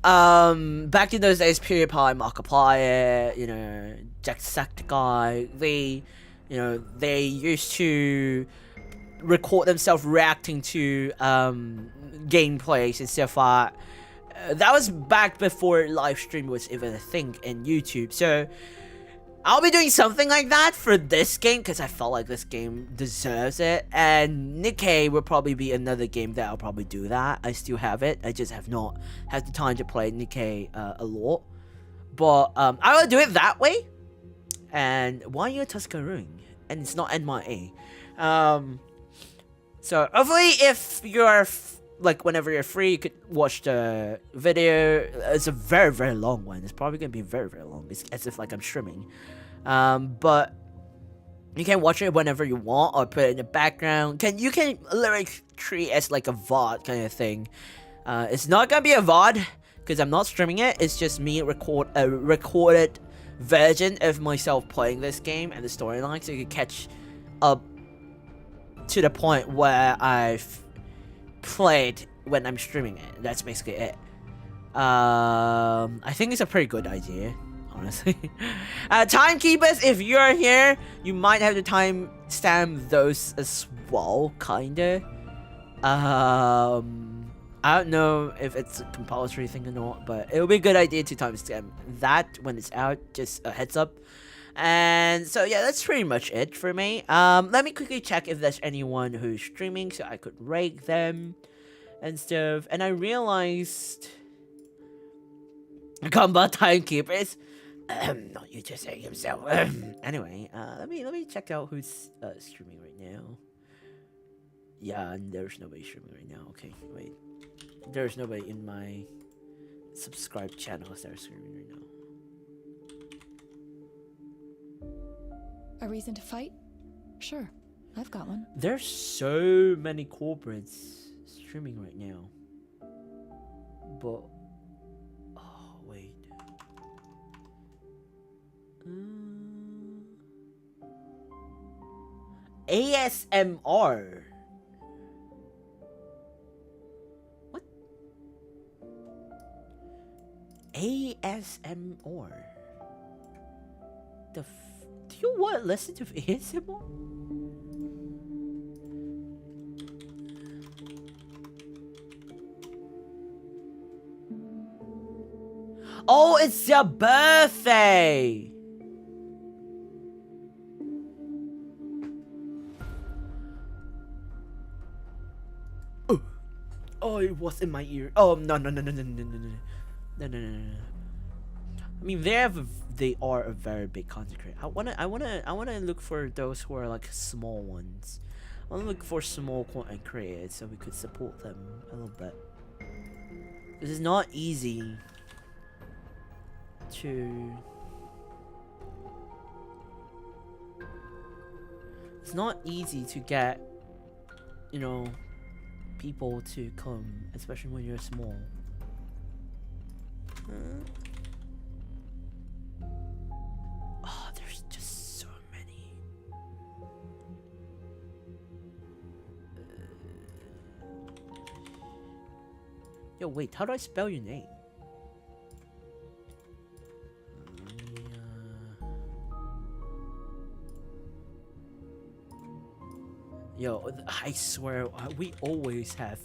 back in those days, PewDiePie, Markiplier, you know, Jacksepticeye, they used to record themselves reacting to gameplays and stuff like that was back before live stream was even a thing in YouTube. So I'll be doing something like that for this game because I felt like this game deserves it. And Nikkei will probably be another game that I'll probably do that. I still have it. I just have not had the time to play Nikkei a lot. But I will do it that way. And why are you a Tuscarooing? And it's not NYA. So hopefully if you're like whenever you're free, you could watch the video. It's a very, very long one. It's probably gonna be very, very long. It's as if like I'm streaming. But you can watch it whenever you want or put it in the background. You can literally treat it as like a VOD kind of thing. It's not gonna be a VOD because I'm not streaming it. It's just me record a recorded version of myself playing this game and the storyline, so you can catch up to the point where I've played when I'm streaming it. That's basically it. I think it's a pretty good idea, honestly. Timekeepers, if you're here, you might have to timestamp those as well, kinda. I don't know if it's a compulsory thing or not, but it would be a good idea to timestamp that when it's out, just a heads up. And so yeah, that's pretty much it for me. Let me quickly check if there's anyone who's streaming so I could rate them and stuff. And I realized combat timekeepers. Not you just saying himself. Anyway, let me check out who's streaming right now. Yeah, and there's nobody streaming right now. Okay, wait. There's nobody in my subscribed channels that are streaming right now. A reason to fight? Sure, I've got one. There's so many corporates streaming right now. But oh wait. ASMR. What? ASMR. Do you want to listen to ASMR? Oh, it's your birthday! Oh, it was in my ear. Oh, no. No. I mean, they are a very big content creator. I wanna look for those who are like small ones. I wanna look for small content creators so we could support them a little bit. This is not easy to. It's not easy to get, you know, people to come, especially when you're small. Oh, there's just so many. Yo, wait, how do I spell your name? Yo, I swear, we always have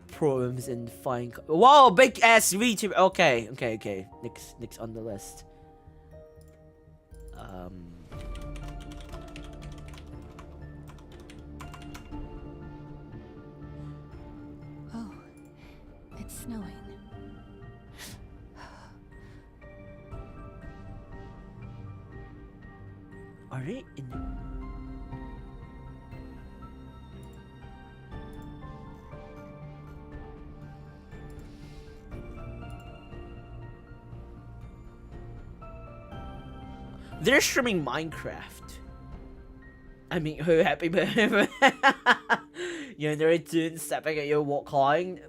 problems in finding. Wow, big ass VTuber. Okay. Next on the list. Oh, it's snowing. Are they in? They're streaming Minecraft. I mean, who happy birthday? Yeah, they're doing stepping at your walk line.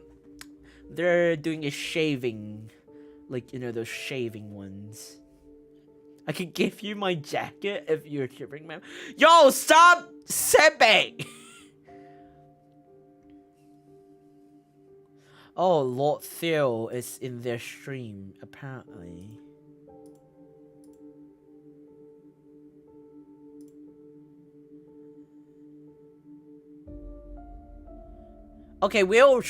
They're doing a shaving, like, you know, those shaving ones. I could give you my jacket if you're shivering, man. Yo, stop sipping! Oh, Lord Theo is in their stream, apparently. Okay, we'll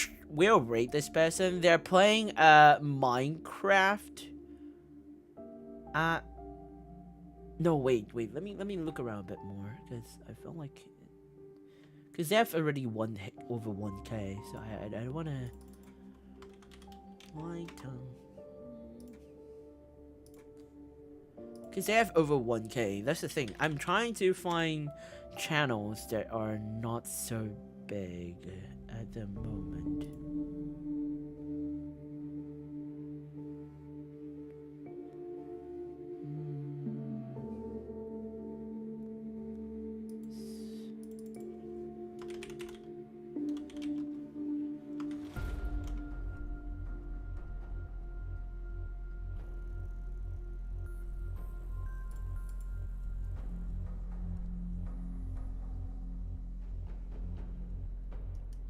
rate this person. They're playing Minecraft. No, wait. Let me look around a bit more, because I felt like, because they have already over 1K, so I don't wanna because they have over 1K. That's the thing. I'm trying to find channels that are not so big at the moment.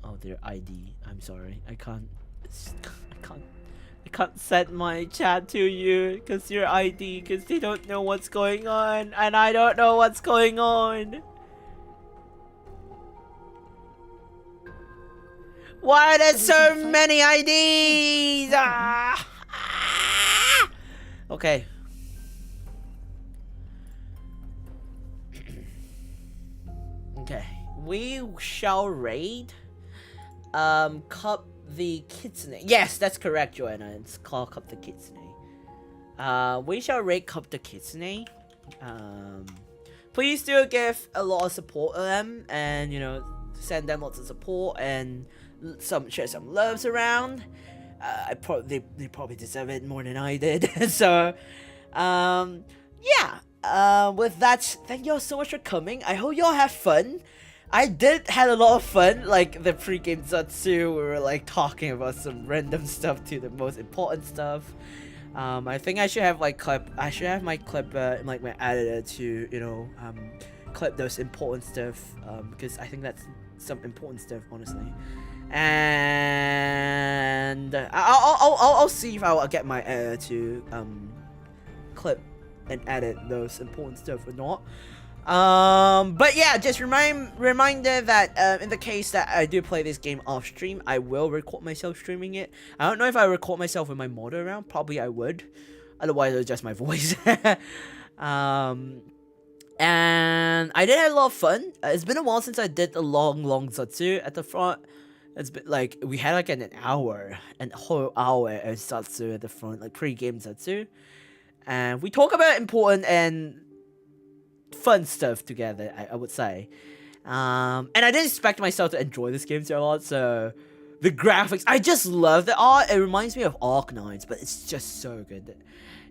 Oh, their ID. I'm sorry. I can't send my chat to you because your ID, because they don't know what's going on and I don't know what's going on. Why are there so many IDs? Okay. Okay. We shall raid Cup the Kitsune. Yes, that's correct, Joanna. It's called Cup the Kitsune. We shall rate Cup the Kitsune. Please do give a lot of support to them, and you know, send them lots of support and share some loves around. They probably deserve it more than I did. So, yeah. With that, thank y'all so much for coming. I hope y'all have fun. I did had a lot of fun, like the pre-game Zatsu, we were like talking about some random stuff to the most important stuff. I think I should have like I should have my clip like my editor to, you know, clip those important stuff, because I think that's some important stuff, honestly. And I'll see if I'll get my editor to clip and edit those important stuff or not. But yeah, just reminder that in the case that I do play this game off stream, I will record myself streaming it. I don't know if I record myself with my mod around. Probably I would. Otherwise, it's just my voice. And I did have a lot of fun. It's been a while since I did a long Zatsu at the front. It's been like we had like an hour, a whole hour of Zatsu at the front, like pre-game Zatsu, and we talk about important and fun stuff together, I would say. And I didn't expect myself to enjoy this game so a lot, so the graphics, I just love the art. It reminds me of Arknights, but it's just so good.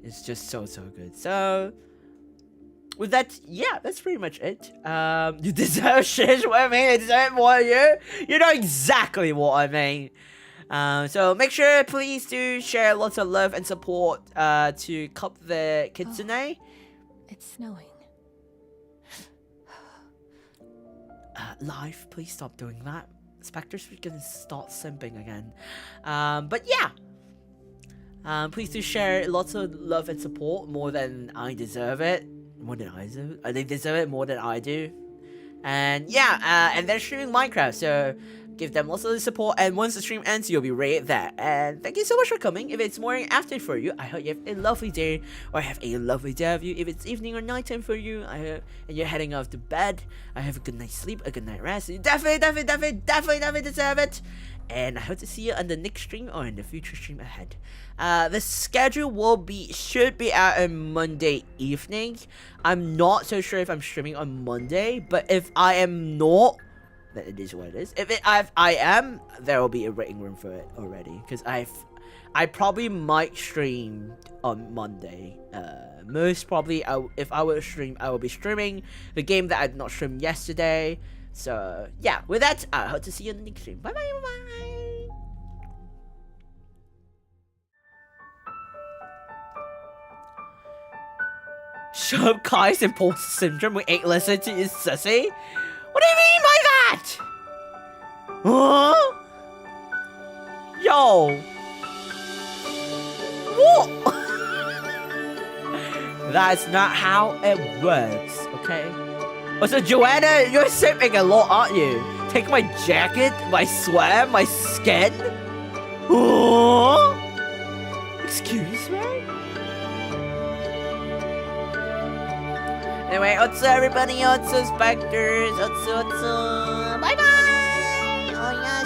It's just so good. So with that, yeah, that's pretty much it. You deserve shit, what I mean. I deserve more of you. You know exactly what I mean. So make sure, please do share lots of love and support to Cup the Kitsune. Oh, it's snowing. Live, please stop doing that. Spectre's gonna start simping again. But yeah. Please do share lots of love and support, more than I deserve it. More than I do. They deserve it more than I do. And yeah, and they're streaming Minecraft, so give them lots of support, and once the stream ends, you'll be rated there. And thank you so much for coming. If it's morning after for you, I hope you have a lovely day, or have a lovely day of you. If it's evening or nighttime for you, I hope, and you're heading off to bed, I have a good night's sleep, a good night rest. You definitely deserve it. And I hope to see you on the next stream or in the future stream ahead. The schedule should be out on Monday evening. I'm not so sure if I'm streaming on Monday, but if I am not, then it is what it is. If I am, there will be a waiting room for it already, because I probably might stream on Monday. Most probably, if I were to stream, I will be streaming the game that I did not stream yesterday. So yeah, with that, I hope to see you in the next stream. Bye. Shut up, Kai's imposter syndrome. We ain't listening to you, sissy. What do you mean by that? Huh? Yo. What? That's not how it works, okay? Also, Joanna, you're sipping a lot, aren't you? Take my jacket, my swag, my skin? Oh? Excuse me? Anyway, otso everybody, otso specters, otso. Bye bye! Oh yeah,